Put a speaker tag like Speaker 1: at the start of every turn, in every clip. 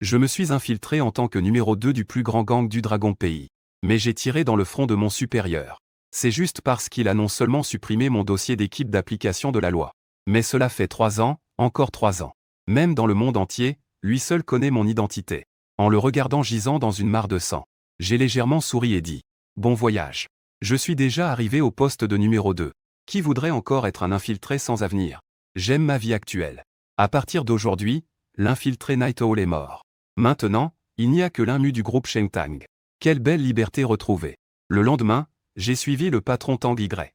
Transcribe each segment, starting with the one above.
Speaker 1: Je me suis infiltré en tant que numéro 2 du plus grand gang du Dragon Pays. Mais j'ai tiré dans le front de mon supérieur. C'est juste parce qu'il a non seulement supprimé mon dossier d'équipe d'application de la loi. Mais cela fait 3 ans, encore 3 ans. Même dans le monde entier, lui seul connaît mon identité. En le regardant gisant dans une mare de sang, j'ai légèrement souri et dit « Bon voyage. Je suis déjà arrivé au poste de numéro 2. Qui voudrait encore être un infiltré sans avenir? J'aime ma vie actuelle. À partir d'aujourd'hui, l'infiltré Night Owl est mort. Maintenant, il n'y a que l'un mu du groupe Sheng-Tang. Quelle belle liberté retrouvée. » Le lendemain, j'ai suivi le patron Tang Y,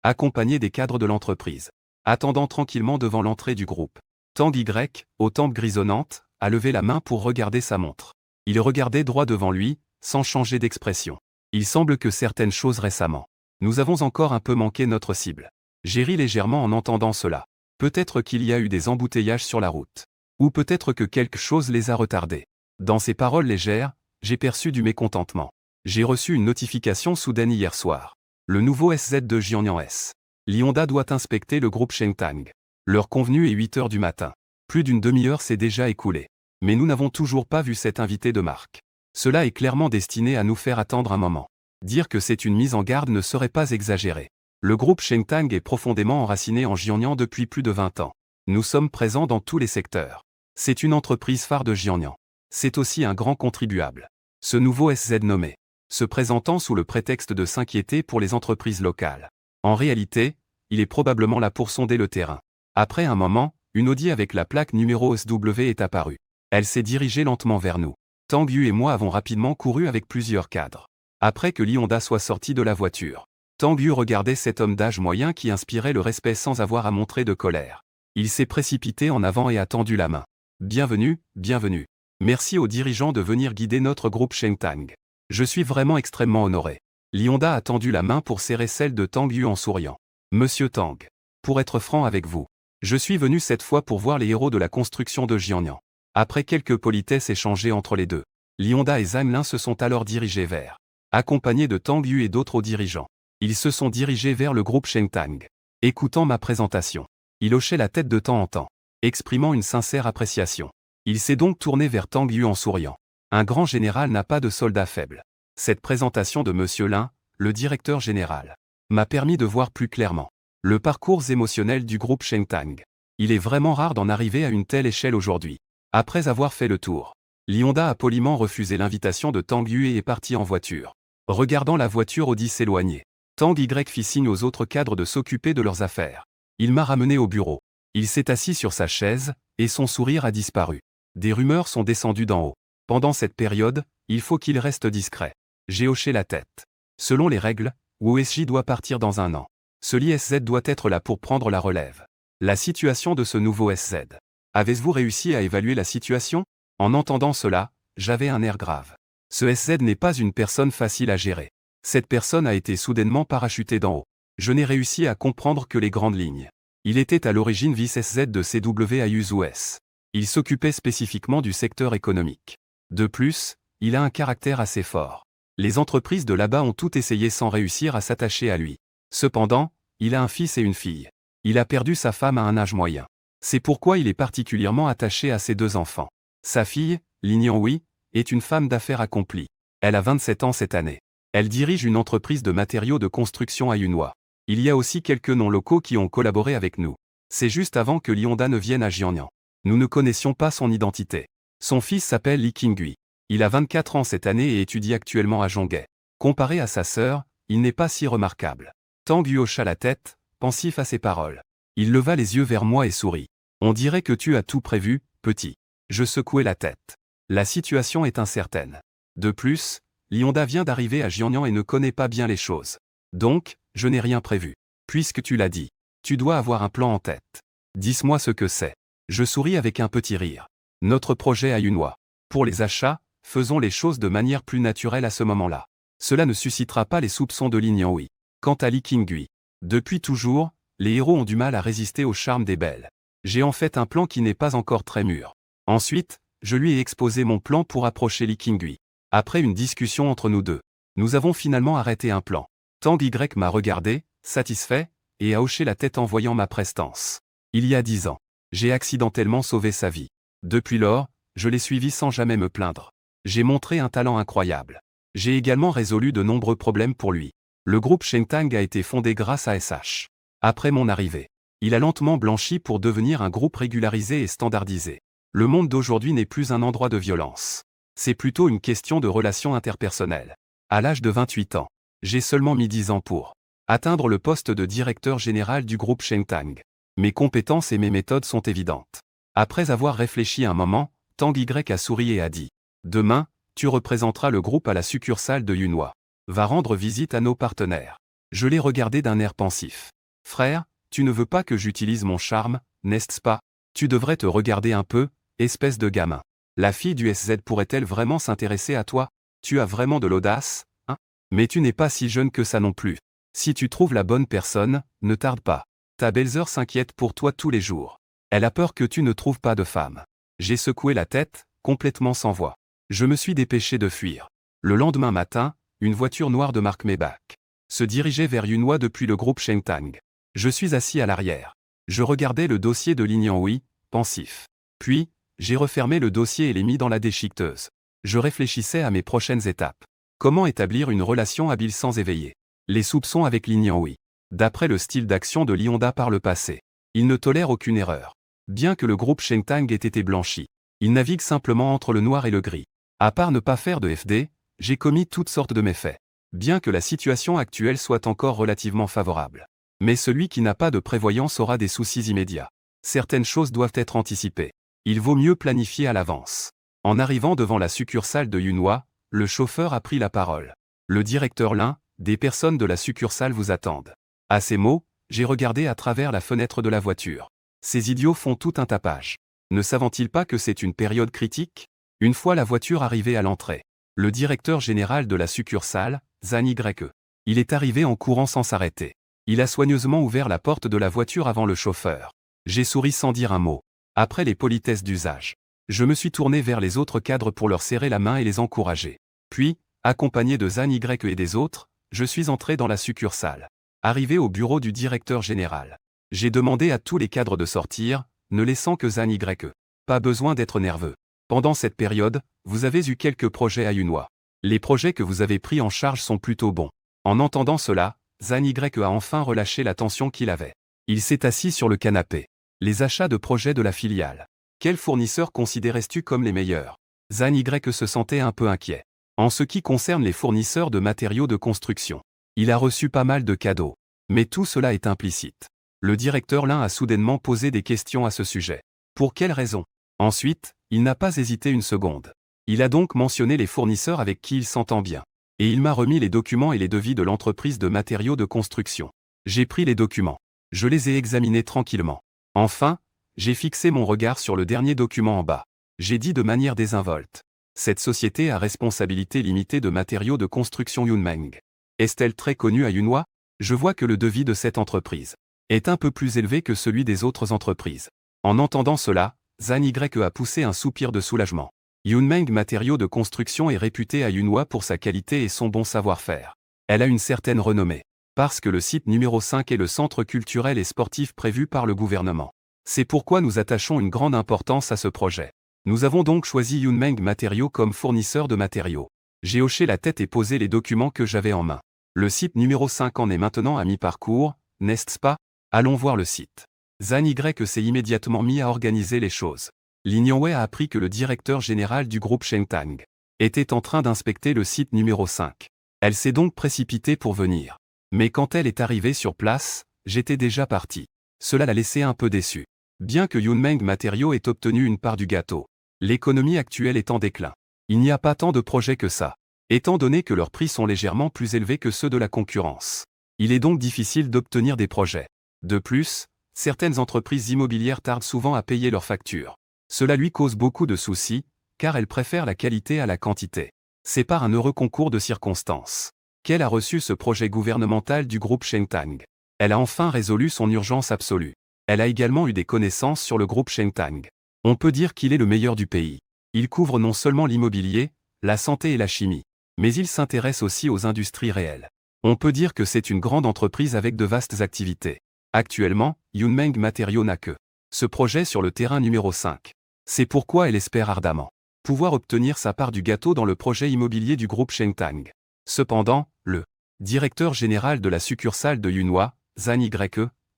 Speaker 1: accompagné des cadres de l'entreprise, attendant tranquillement devant l'entrée du groupe. Tang Y, aux tempes grisonnantes, a levé la main pour regarder sa montre. Il regardait droit devant lui, sans changer d'expression. Il semble que certaines choses récemment. Nous avons encore un peu manqué notre cible. J'ai ri légèrement en entendant cela. Peut-être qu'il y a eu des embouteillages sur la route. Ou peut-être que quelque chose les a retardés. Dans ces paroles légères, j'ai perçu du mécontentement. J'ai reçu une notification soudaine hier soir. Le nouveau SZ de Jiangnan S. Lionda doit inspecter le groupe Sheng-Tang. L'heure convenue est 8 heures du matin. Plus d'une demi-heure s'est déjà écoulée. Mais nous n'avons toujours pas vu cet invité de marque. Cela est clairement destiné à nous faire attendre un moment. Dire que c'est une mise en garde ne serait pas exagéré. Le groupe Sheng-Tang est profondément enraciné en Jiangnan depuis plus de 20 ans. Nous sommes présents dans tous les secteurs. C'est une entreprise phare de Jiangnan. C'est aussi un grand contribuable. Ce nouveau SZ nommé, se présentant sous le prétexte de s'inquiéter pour les entreprises locales. En réalité, il est probablement là pour sonder le terrain. Après un moment, une Audi avec la plaque numéro SW est apparue. Elle s'est dirigée lentement vers nous. Tang Yu et moi avons rapidement couru avec plusieurs cadres. Après que Lionda soit sorti de la voiture, Tang Yu regardait cet homme d'âge moyen qui inspirait le respect sans avoir à montrer de colère. Il s'est précipité en avant et a tendu la main. Bienvenue, bienvenue. Merci aux dirigeants de venir guider notre groupe Sheng-Tang. Je suis vraiment extrêmement honoré. Lionda a tendu la main pour serrer celle de Tang Yu en souriant. Monsieur Tang, pour être franc avec vous, je suis venu cette fois pour voir les héros de la construction de Jiangnan. Après quelques politesses échangées entre les deux, Lionda et Zhang Lin se sont alors dirigés vers, accompagnés de Tang Yu et d'autres dirigeants. Ils se sont dirigés vers le groupe Sheng-Tang. Écoutant ma présentation, il hochait la tête de temps en temps, exprimant une sincère appréciation. Il s'est donc tourné vers Tang Yu en souriant. Un grand général n'a pas de soldat faible. Cette présentation de Monsieur Lin, le directeur général, m'a permis de voir plus clairement le parcours émotionnel du groupe Sheng-Tang. Il est vraiment rare d'en arriver à une telle échelle aujourd'hui. Après avoir fait le tour, Lionda a poliment refusé l'invitation de Tang Yu et est parti en voiture. Regardant la voiture Audi s'éloigner, Tang Y fit signe aux autres cadres de s'occuper de leurs affaires. Il m'a ramené au bureau. Il s'est assis sur sa chaise, et son sourire a disparu. Des rumeurs sont descendues d'en haut. Pendant cette période, il faut qu'il reste discret. J'ai hoché la tête. Selon les règles, Wu SJ doit partir dans un an. Ce SZ doit être là pour prendre la relève. La situation de ce nouveau SZ. Avez-vous réussi à évaluer la situation? En entendant cela, j'avais un air grave. Ce SZ n'est pas une personne facile à gérer. Cette personne a été soudainement parachutée d'en haut. Je n'ai réussi à comprendre que les grandes lignes. Il était à l'origine vice-SZ de CW à US. Il s'occupait spécifiquement du secteur économique. De plus, il a un caractère assez fort. Les entreprises de là-bas ont tout essayé sans réussir à s'attacher à lui. Cependant, il a un fils et une fille. Il a perdu sa femme à un âge moyen. C'est pourquoi il est particulièrement attaché à ses 2 enfants. Sa fille, Lin Yonghui, est une femme d'affaires accomplie. Elle a 27 ans cette année. Elle dirige une entreprise de matériaux de construction à Yunhua. Il y a aussi quelques noms locaux qui ont collaboré avec nous. C'est juste avant que Lionda ne vienne à Jiangnan. Nous ne connaissions pas son identité. Son fils s'appelle Li Qingui. Il a 24 ans cette année et étudie actuellement à Zhonghe. Comparé à sa sœur, il n'est pas si remarquable. Tang Yu hocha la tête, pensif à ses paroles. Il leva les yeux vers moi et sourit. On dirait que tu as tout prévu, petit. Je secouai la tête. La situation est incertaine. De plus, Lionda vient d'arriver à Jiangnan et ne connaît pas bien les choses. Donc, je n'ai rien prévu. Puisque tu l'as dit, tu dois avoir un plan en tête. Dis-moi ce que c'est. Je souris avec un petit rire. Notre projet à Yunhua. Pour les achats, faisons les choses de manière plus naturelle à ce moment-là. Cela ne suscitera pas les soupçons de Lin Yonghui. Quant à Li Qingui, depuis toujours, les héros ont du mal à résister au charme des belles. J'ai en fait un plan qui n'est pas encore très mûr. Ensuite, je lui ai exposé mon plan pour approcher Li Qingui. Après une discussion entre nous deux, nous avons finalement arrêté un plan. Tang Y m'a regardé, satisfait, et a hoché la tête en voyant ma prestance. Il y a 10 ans, j'ai accidentellement sauvé sa vie. Depuis lors, je l'ai suivi sans jamais me plaindre. J'ai montré un talent incroyable. J'ai également résolu de nombreux problèmes pour lui. Le groupe Shengtang a été fondé grâce à SH. Après mon arrivée, il a lentement blanchi pour devenir un groupe régularisé et standardisé. Le monde d'aujourd'hui n'est plus un endroit de violence. C'est plutôt une question de relations interpersonnelles. À l'âge de 28 ans, j'ai seulement mis 10 ans pour atteindre le poste de directeur général du groupe Shengtang. Mes compétences et mes méthodes sont évidentes. Après avoir réfléchi un moment, Tang Y a souri et a dit « Demain, tu représenteras le groupe à la succursale de Yunhua. Va rendre visite à nos partenaires. » Je l'ai regardé d'un air pensif. « Frère, tu ne veux pas que j'utilise mon charme, n'est-ce pas? Tu devrais te regarder un peu, espèce de gamin. La fille du SZ pourrait-elle vraiment s'intéresser à toi? Tu as vraiment de l'audace, hein? Mais tu n'es pas si jeune que ça non plus. Si tu trouves la bonne personne, ne tarde pas. Ta belle-sœur s'inquiète pour toi tous les jours. Elle a peur que tu ne trouves pas de femme. » J'ai secoué la tête, complètement sans voix. Je me suis dépêché de fuir. Le lendemain matin, une voiture noire de marque Maybach se dirigeait vers Yunhua depuis le groupe Shengtang. Je suis assis à l'arrière. Je regardais le dossier de Li Nianhui, pensif. Puis, j'ai refermé le dossier et l'ai mis dans la déchiqueteuse. Je réfléchissais à mes prochaines étapes. Comment établir une relation habile sans éveiller les soupçons avec Li Nianhui. D'après le style d'action de Li Honda par le passé, il ne tolère aucune erreur. Bien que le groupe Shengtang ait été blanchi, il navigue simplement entre le noir et le gris. À part ne pas faire de FD, j'ai commis toutes sortes de méfaits. Bien que la situation actuelle soit encore relativement favorable. Mais celui qui n'a pas de prévoyance aura des soucis immédiats. Certaines choses doivent être anticipées. Il vaut mieux planifier à l'avance. En arrivant devant la succursale de Yunhua, le chauffeur a pris la parole. Le directeur Lin, des personnes de la succursale vous attendent. À ces mots, j'ai regardé à travers la fenêtre de la voiture. Ces idiots font tout un tapage. Ne savent-ils pas que c'est une période critique? Une fois la voiture arrivée à l'entrée, le directeur général de la succursale, Zhang Y. Il est arrivé en courant sans s'arrêter. Il a soigneusement ouvert la porte de la voiture avant le chauffeur. J'ai souri sans dire un mot. Après les politesses d'usage, je me suis tourné vers les autres cadres pour leur serrer la main et les encourager. Puis, accompagné de Zhang Y et des autres, je suis entré dans la succursale. Arrivé au bureau du directeur général, j'ai demandé à tous les cadres de sortir, ne laissant que Zhang Y. Pas besoin d'être nerveux. Pendant cette période, vous avez eu quelques projets à Yunhua. Les projets que vous avez pris en charge sont plutôt bons. En entendant cela, Zhang Y a enfin relâché la tension qu'il avait. Il s'est assis sur le canapé. Les achats de projets de la filiale. Quels fournisseurs considérais-tu comme les meilleurs? Zhang Y se sentait un peu inquiet. En ce qui concerne les fournisseurs de matériaux de construction, il a reçu pas mal de cadeaux. Mais tout cela est implicite. Le directeur Lin a soudainement posé des questions à ce sujet. Pour quelle raison? Ensuite, il n'a pas hésité une seconde. Il a donc mentionné les fournisseurs avec qui il s'entend bien. Et il m'a remis les documents et les devis de l'entreprise de matériaux de construction. J'ai pris les documents. Je les ai examinés tranquillement. Enfin, j'ai fixé mon regard sur le dernier document en bas. J'ai dit de manière désinvolte. Cette société à responsabilité limitée de matériaux de construction Yunmeng. Est-elle très connue à Yunhua? Je vois que le devis de cette entreprise est un peu plus élevé que celui des autres entreprises. En entendant cela, Zhang Y a poussé un soupir de soulagement. Yunmeng Matériaux de Construction est réputée à Yunhua pour sa qualité et son bon savoir-faire. Elle a une certaine renommée. Parce que le site numéro 5 est le centre culturel et sportif prévu par le gouvernement. C'est pourquoi nous attachons une grande importance à ce projet. Nous avons donc choisi Yunmeng Matériaux comme fournisseur de matériaux. J'ai hoché la tête et posé les documents que j'avais en main. Le site numéro 5 en est maintenant à mi-parcours, n'est-ce pas? Allons voir le site. Zhang Y s'est immédiatement mis à organiser les choses. Li Nianhui a appris que le directeur général du groupe Shengtang était en train d'inspecter le site numéro 5. Elle s'est donc précipitée pour venir. Mais quand elle est arrivée sur place, j'étais déjà parti. Cela l'a laissé un peu déçu. Bien que Yunmeng Matériaux ait obtenu une part du gâteau, l'économie actuelle est en déclin. Il n'y a pas tant de projets que ça, étant donné que leurs prix sont légèrement plus élevés que ceux de la concurrence. Il est donc difficile d'obtenir des projets. De plus, certaines entreprises immobilières tardent souvent à payer leurs factures. Cela lui cause beaucoup de soucis, car elles préfèrent la qualité à la quantité. C'est par un heureux concours de circonstances qu'elle a reçu ce projet gouvernemental du groupe Shengtang. Elle a enfin résolu son urgence absolue. Elle a également eu des connaissances sur le groupe Shengtang. On peut dire qu'il est le meilleur du pays. Il couvre non seulement l'immobilier, la santé et la chimie, mais il s'intéresse aussi aux industries réelles. On peut dire que c'est une grande entreprise avec de vastes activités. Actuellement, Yunmeng Matériaux n'a que ce projet sur le terrain numéro 5. C'est pourquoi elle espère ardemment pouvoir obtenir sa part du gâteau dans le projet immobilier du groupe Shengtang. Cependant, le directeur général de la succursale de Yunhua, Zhan Ye,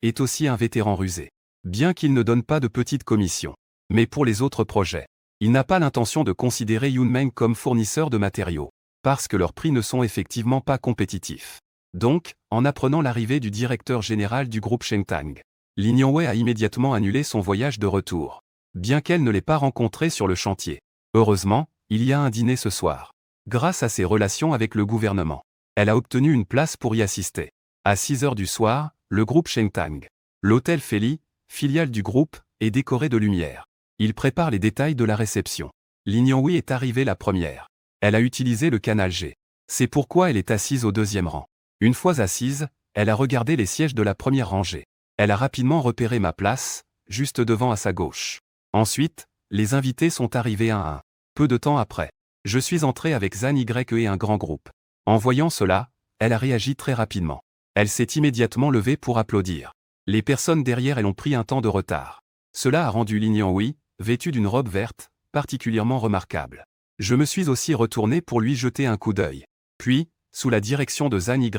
Speaker 1: est aussi un vétéran rusé. Bien qu'il ne donne pas de petites commissions. Mais pour les autres projets, il n'a pas l'intention de considérer Yunmeng comme fournisseur de matériaux, parce que leurs prix ne sont effectivement pas compétitifs. Donc, en apprenant l'arrivée du directeur général du groupe Shengtang, Li Nianwei a immédiatement annulé son voyage de retour, bien qu'elle ne l'ait pas rencontré sur le chantier. Heureusement, il y a un dîner ce soir. Grâce à ses relations avec le gouvernement, elle a obtenu une place pour y assister. À 6 heures du soir, le groupe Shengtang, l'hôtel Feli, filiale du groupe, est décoré de lumière. Il prépare les détails de la réception. Li Nianwei est arrivée la première. Elle a utilisé le canal G. C'est pourquoi elle est assise au deuxième rang. Une fois assise, elle a regardé les sièges de la première rangée. Elle a rapidement repéré ma place, juste devant à sa gauche. Ensuite, les invités sont arrivés un à un. Peu de temps après, je suis entré avec Zhan Ye et un grand groupe. En voyant cela, elle a réagi très rapidement. Elle s'est immédiatement levée pour applaudir. Les personnes derrière elle ont pris un temps de retard. Cela a rendu Li Nianwei, vêtue d'une robe verte, particulièrement remarquable. Je me suis aussi retourné pour lui jeter un coup d'œil. Puis, sous la direction de Zhan Ye,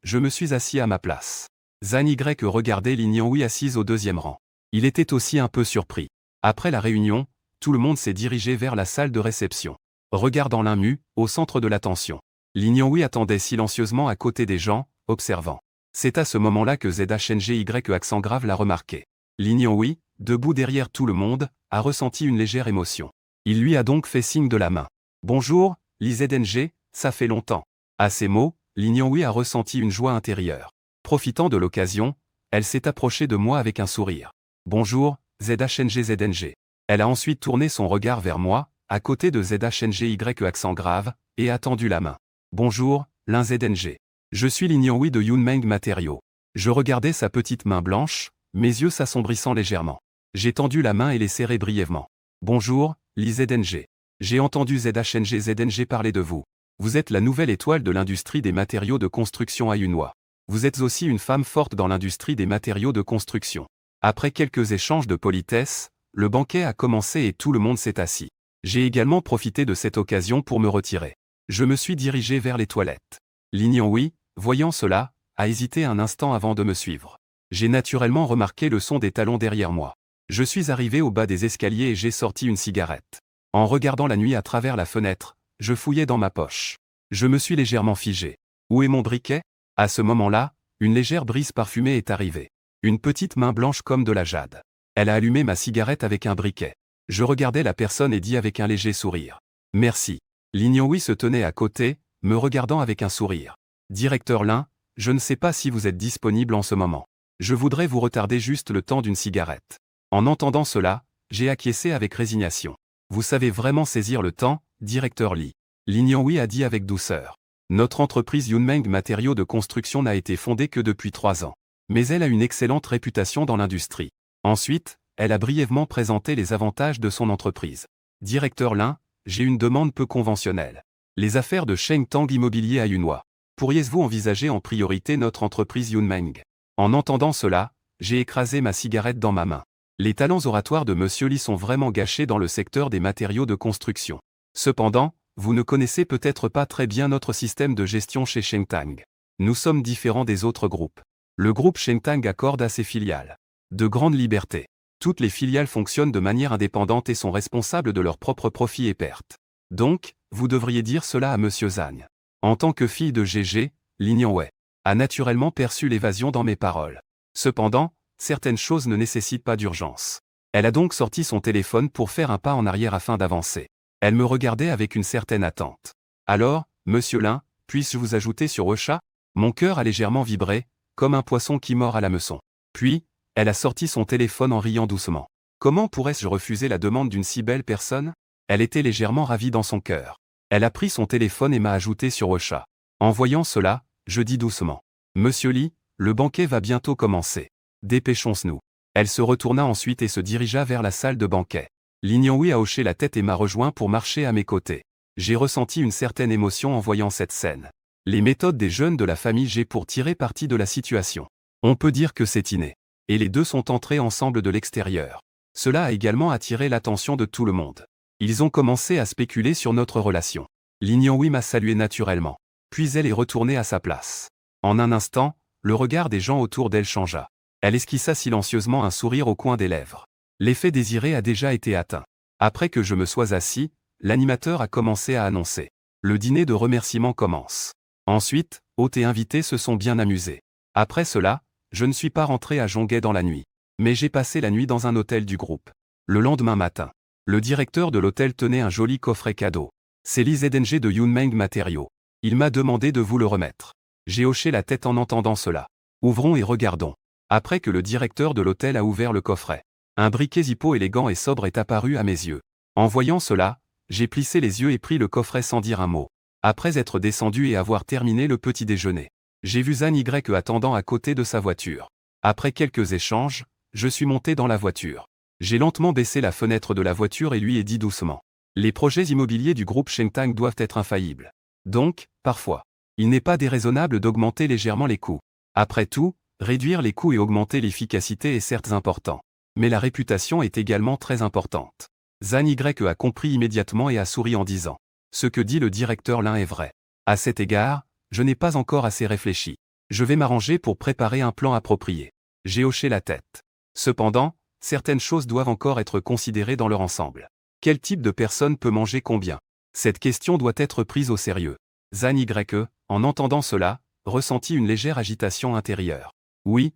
Speaker 1: je me suis assis à ma place. Zhan Ye regardait Li Nianwei assise au deuxième rang. Il était aussi un peu surpris. Après la réunion, tout le monde s'est dirigé vers la salle de réception. Regardant l'un mu, au centre de l'attention. Li Nianwei attendait silencieusement à côté des gens, observant. C'est à ce moment-là que ZHNGY accent grave l'a remarqué. Li Nianwei, debout derrière tout le monde, a ressenti une légère émotion. Il lui a donc fait signe de la main. « Bonjour, Li ZNG, ça fait longtemps. » À ces mots, Li Nianwei a ressenti une joie intérieure. Profitant de l'occasion, elle s'est approchée de moi avec un sourire. « Bonjour, ZHNG. Elle a ensuite tourné son regard vers moi, à côté de ZHNGY accent grave, et a tendu la main. « Bonjour, Lin ZNG. Je suis Li Nianwei de Yunmeng Matériaux. » Je regardais sa petite main blanche, mes yeux s'assombrissant légèrement. J'ai tendu la main et les serré brièvement. « Bonjour, Li ZNG. J'ai entendu ZHNG parler de vous. Vous êtes la nouvelle étoile de l'industrie des matériaux de construction à Yunhua. Vous êtes aussi une femme forte dans l'industrie des matériaux de construction. » Après quelques échanges de politesse, le banquet a commencé et tout le monde s'est assis. J'ai également profité de cette occasion pour me retirer. Je me suis dirigé vers les toilettes. Li Nianwei, voyant cela, a hésité un instant avant de me suivre. J'ai naturellement remarqué le son des talons derrière moi. Je suis arrivé au bas des escaliers et j'ai sorti une cigarette. En regardant la nuit à travers la fenêtre, je fouillais dans ma poche. Je me suis légèrement figé. Où est mon briquet? À ce moment-là, une légère brise parfumée est arrivée. Une petite main blanche comme de la jade. Elle a allumé ma cigarette avec un briquet. Je regardais la personne et dis avec un léger sourire. « Merci. » Li Nianwei se tenait à côté, me regardant avec un sourire. « Directeur Lin, je ne sais pas si vous êtes disponible en ce moment. Je voudrais vous retarder juste le temps d'une cigarette. » En entendant cela, j'ai acquiescé avec résignation. « Vous savez vraiment saisir le temps, directeur Li. » Li Nianwei a dit avec douceur. « Notre entreprise Yunmeng Matériaux de Construction n'a été fondée que depuis 3 ans. Mais elle a une excellente réputation dans l'industrie. » Ensuite, elle a brièvement présenté les avantages de son entreprise. « Directeur Lin, j'ai une demande peu conventionnelle. Les affaires de Shengtang Immobilier à Yunhua. Pourriez-vous envisager en priorité notre entreprise Yunmeng ?» En entendant cela, j'ai écrasé ma cigarette dans ma main. Les talents oratoires de Monsieur Li sont vraiment gâchés dans le secteur des matériaux de construction. Cependant, vous ne connaissez peut-être pas très bien notre système de gestion chez Shengtang. Nous sommes différents des autres groupes. Le groupe Shengtang accorde à ses filiales de grandes libertés. Toutes les filiales fonctionnent de manière indépendante et sont responsables de leurs propres profits et pertes. Donc, vous devriez dire cela à Monsieur Zhan. En tant que fille de GG, Li Nianwei a naturellement perçu l'évasion dans mes paroles. Cependant, certaines choses ne nécessitent pas d'urgence. Elle a donc sorti son téléphone pour faire un pas en arrière afin d'avancer. Elle me regardait avec une certaine attente. Alors, Monsieur Lin, puis-je vous ajouter sur Ocha? Mon cœur a légèrement vibré, comme un poisson qui mord à l'hameçon. Puis, elle a sorti son téléphone en riant doucement. Comment pourrais-je refuser la demande d'une si belle personne? Elle était légèrement ravie dans son cœur. Elle a pris son téléphone et m'a ajouté sur Ocha. En voyant cela, je dis doucement. Monsieur Li, le banquet va bientôt commencer. Dépêchons-nous. Elle se retourna ensuite et se dirigea vers la salle de banquet. Li Nianwei a hoché la tête et m'a rejoint pour marcher à mes côtés. J'ai ressenti une certaine émotion en voyant cette scène. Les méthodes des jeunes de la famille G pour tirer parti de la situation. On peut dire que c'est inné. Et les deux sont entrés ensemble de l'extérieur. Cela a également attiré l'attention de tout le monde. Ils ont commencé à spéculer sur notre relation. Lin Yonghui m'a salué naturellement. Puis elle est retournée à sa place. En un instant, le regard des gens autour d'elle changea. Elle esquissa silencieusement un sourire au coin des lèvres. L'effet désiré a déjà été atteint. Après que je me sois assis, l'animateur a commencé à annoncer. Le dîner de remerciement commence. Ensuite, hôtes et invités se sont bien amusés. Après cela, je ne suis pas rentré à Zhonghe dans la nuit. Mais j'ai passé la nuit dans un hôtel du groupe. Le lendemain matin, le directeur de l'hôtel tenait un joli coffret cadeau. C'est l'IZNG de Yunmeng Matériaux. Il m'a demandé de vous le remettre. J'ai hoché la tête en entendant cela. Ouvrons et regardons. Après que le directeur de l'hôtel a ouvert le coffret, un briquet Zippo élégant et sobre est apparu à mes yeux. En voyant cela, j'ai plissé les yeux et pris le coffret sans dire un mot. Après être descendu et avoir terminé le petit déjeuner, j'ai vu Zhan Y attendant à côté de sa voiture. Après quelques échanges, je suis monté dans la voiture. J'ai lentement baissé la fenêtre de la voiture et lui ai dit doucement. Les projets immobiliers du groupe Shengtang doivent être infaillibles. Donc, parfois, il n'est pas déraisonnable d'augmenter légèrement les coûts. Après tout, réduire les coûts et augmenter l'efficacité est certes important. Mais la réputation est également très importante. Zhan Y a compris immédiatement et a souri en disant. Ce que dit le directeur Lin est vrai. À cet égard, je n'ai pas encore assez réfléchi. Je vais m'arranger pour préparer un plan approprié. J'ai hoché la tête. Cependant, certaines choses doivent encore être considérées dans leur ensemble. Quel type de personne peut manger combien? Cette question doit être prise au sérieux. Zhan Y, en entendant cela, ressentit une légère agitation intérieure. Oui.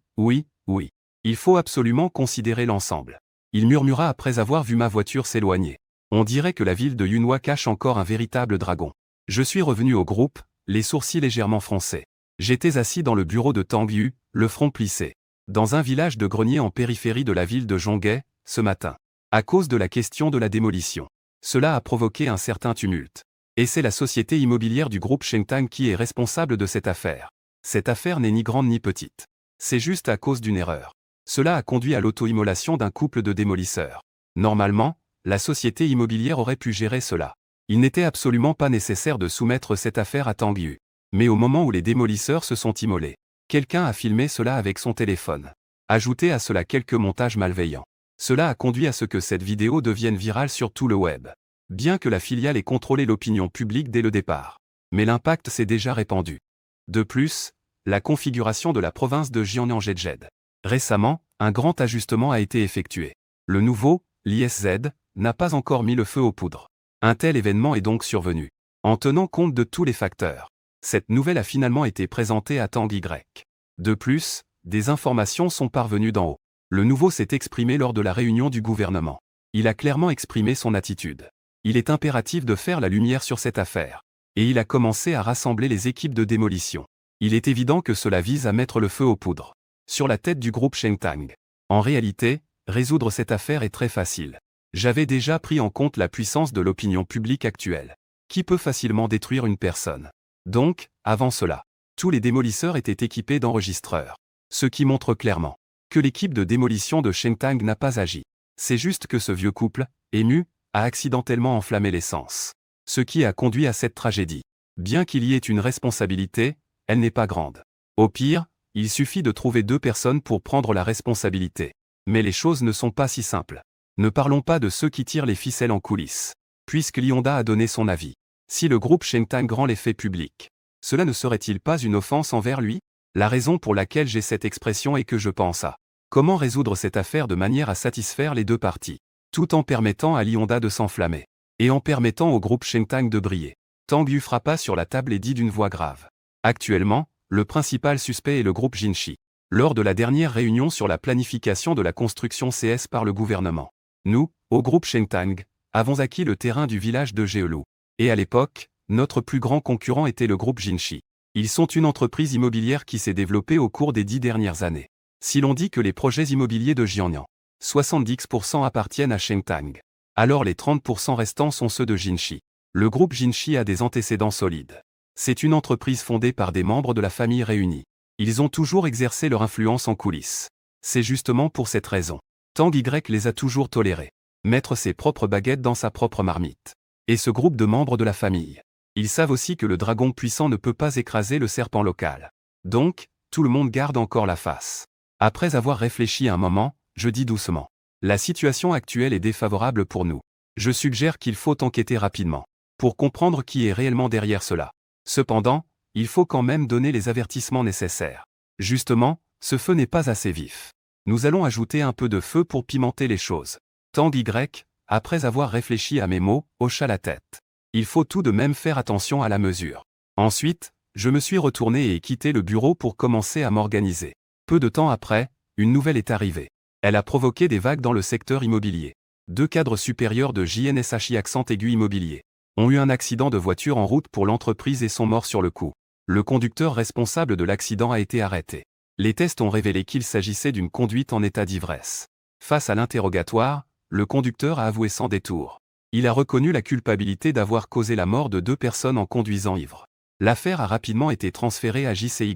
Speaker 1: Il faut absolument considérer l'ensemble. Il murmura après avoir vu ma voiture s'éloigner. On dirait que la ville de Yunhua cache encore un véritable dragon. Je suis revenu au groupe, les sourcils légèrement froncés. J'étais assis dans le bureau de Tang Yu, le front plissé. Dans un village de greniers en périphérie de la ville de Zhonghe, ce matin. À cause de la question de la démolition. Cela a provoqué un certain tumulte. Et c'est la société immobilière du groupe Shengtang qui est responsable de cette affaire. Cette affaire n'est ni grande ni petite. C'est juste à cause d'une erreur. Cela a conduit à l'auto-immolation d'un couple de démolisseurs. Normalement, la société immobilière aurait pu gérer cela. Il n'était absolument pas nécessaire de soumettre cette affaire à Tang Yu. Mais au moment où les démolisseurs se sont immolés, quelqu'un a filmé cela avec son téléphone. Ajoutez à cela quelques montages malveillants. Cela a conduit à ce que cette vidéo devienne virale sur tout le web. Bien que la filiale ait contrôlé l'opinion publique dès le départ. Mais l'impact s'est déjà répandu. De plus, la configuration de la province de Jiangnan-Zhejiang. Récemment, un grand ajustement a été effectué. Le nouveau, l'ISZ, n'a pas encore mis le feu aux poudres. Un tel événement est donc survenu. En tenant compte de tous les facteurs, cette nouvelle a finalement été présentée à Tang Y. De plus, des informations sont parvenues d'en haut. Le nouveau s'est exprimé lors de la réunion du gouvernement. Il a clairement exprimé son attitude. Il est impératif de faire la lumière sur cette affaire. Et il a commencé à rassembler les équipes de démolition. Il est évident que cela vise à mettre le feu aux poudres. Sur la tête du groupe Shengtang. En réalité, résoudre cette affaire est très facile. J'avais déjà pris en compte la puissance de l'opinion publique actuelle, qui peut facilement détruire une personne. Donc, avant cela, tous les démolisseurs étaient équipés d'enregistreurs. Ce qui montre clairement que l'équipe de démolition de Shengtang n'a pas agi. C'est juste que ce vieux couple, ému, a accidentellement enflammé l'essence. Ce qui a conduit à cette tragédie. Bien qu'il y ait une responsabilité, elle n'est pas grande. Au pire, il suffit de trouver 2 personnes pour prendre la responsabilité. Mais les choses ne sont pas si simples. Ne parlons pas de ceux qui tirent les ficelles en coulisses. Puisque Lionda a donné son avis. Si le groupe Shengtang rend les faits publics, cela ne serait-il pas une offense envers lui? La raison pour laquelle j'ai cette expression est que je pense à comment résoudre cette affaire de manière à satisfaire les 2 parties, tout en permettant à Lionda de s'enflammer, et en permettant au groupe Shengtang de briller. Tang Yu frappa sur la table et dit d'une voix grave. Actuellement, le principal suspect est le groupe Jinshi. Lors de la dernière réunion sur la planification de la construction CS par le gouvernement, nous, au groupe Shengtang, avons acquis le terrain du village de Geelu. Et à l'époque, notre plus grand concurrent était le groupe Jinshi. Ils sont une entreprise immobilière qui s'est développée au cours des 10 dernières années. Si l'on dit que les projets immobiliers de Jiangnan, 70% appartiennent à Shengtang, alors les 30% restants sont ceux de Jinshi. Le groupe Jinshi a des antécédents solides. C'est une entreprise fondée par des membres de la famille réunis. Ils ont toujours exercé leur influence en coulisses. C'est justement pour cette raison. Tang Y les a toujours tolérés. Mettre ses propres baguettes dans sa propre marmite. Et ce groupe de membres de la famille. Ils savent aussi que le dragon puissant ne peut pas écraser le serpent local. Donc, tout le monde garde encore la face. Après avoir réfléchi un moment, je dis doucement. La situation actuelle est défavorable pour nous. Je suggère qu'il faut enquêter rapidement, pour comprendre qui est réellement derrière cela. Cependant, il faut quand même donner les avertissements nécessaires. Justement, ce feu n'est pas assez vif. Nous allons ajouter un peu de feu pour pimenter les choses. Tang Y, après avoir réfléchi à mes mots, hocha la tête. Il faut tout de même faire attention à la mesure. Ensuite, je me suis retourné et quitté le bureau pour commencer à m'organiser. Peu de temps après, une nouvelle est arrivée. Elle a provoqué des vagues dans le secteur immobilier. 2 cadres supérieurs de JNSHI accent aigu immobilier ont eu un accident de voiture en route pour l'entreprise et sont morts sur le coup. Le conducteur responsable de l'accident a été arrêté. Les tests ont révélé qu'il s'agissait d'une conduite en état d'ivresse. Face à l'interrogatoire, le conducteur a avoué sans détour. Il a reconnu la culpabilité d'avoir causé la mort de 2 personnes en conduisant ivre. L'affaire a rapidement été transférée à JCY.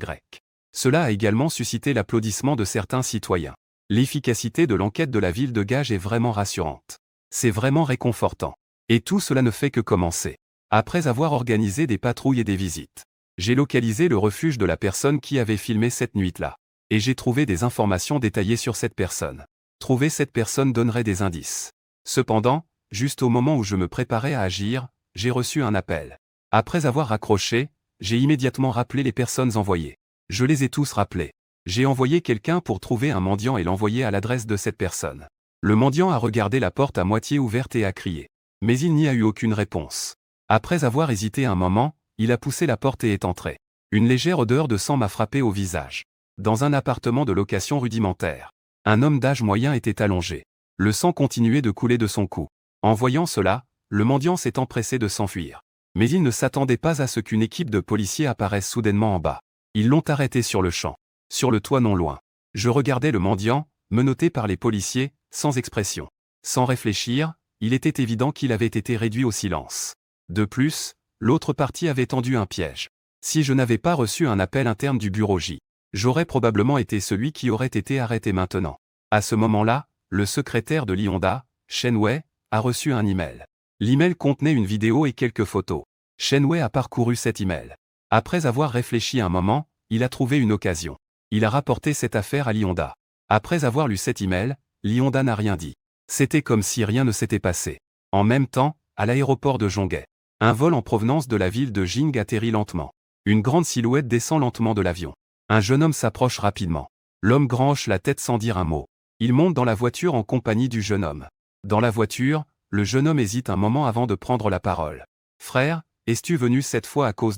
Speaker 1: Cela a également suscité l'applaudissement de certains citoyens. L'efficacité de l'enquête de la ville de Gage est vraiment rassurante. C'est vraiment réconfortant. Et tout cela ne fait que commencer. Après avoir organisé des patrouilles et des visites, j'ai localisé le refuge de la personne qui avait filmé cette nuit-là. Et j'ai trouvé des informations détaillées sur cette personne. Trouver cette personne donnerait des indices. Cependant, juste au moment où je me préparais à agir, j'ai reçu un appel. Après avoir raccroché, j'ai immédiatement rappelé les personnes envoyées. Je les ai tous rappelés. J'ai envoyé quelqu'un pour trouver un mendiant et l'envoyer à l'adresse de cette personne. Le mendiant a regardé la porte à moitié ouverte et a crié. Mais il n'y a eu aucune réponse. Après avoir hésité un moment, il a poussé la porte et est entré. Une légère odeur de sang m'a frappé au visage. Dans un appartement de location rudimentaire, un homme d'âge moyen était allongé. Le sang continuait de couler de son cou. En voyant cela, le mendiant s'est empressé de s'enfuir. Mais il ne s'attendait pas à ce qu'une équipe de policiers apparaisse soudainement en bas. Ils l'ont arrêté sur le champ. Sur le toit non loin. Je regardais le mendiant, menotté par les policiers, sans expression. Sans réfléchir, il était évident qu'il avait été réduit au silence. De plus, l'autre partie avait tendu un piège. Si je n'avais pas reçu un appel interne du bureau J, j'aurais probablement été celui qui aurait été arrêté maintenant. À ce moment-là, le secrétaire de l'Hyundai, Shen Wei, a reçu un email. L'email contenait une vidéo et quelques photos. Shen Wei a parcouru cet email. Après avoir réfléchi un moment, il a trouvé une occasion. Il a rapporté cette affaire à l'Hyundai. Après avoir lu cet email, l'Hyundai n'a rien dit. C'était comme si rien ne s'était passé. En même temps, à l'aéroport de Zhonghe, un vol en provenance de la ville de Jing atterrit lentement. Une grande silhouette descend lentement de l'avion. Un jeune homme s'approche rapidement. L'homme grand hoche la tête sans dire un mot. Il monte dans la voiture en compagnie du jeune homme. Dans la voiture, le jeune homme hésite un moment avant de prendre la parole. « Frère, es-tu venu cette fois à cause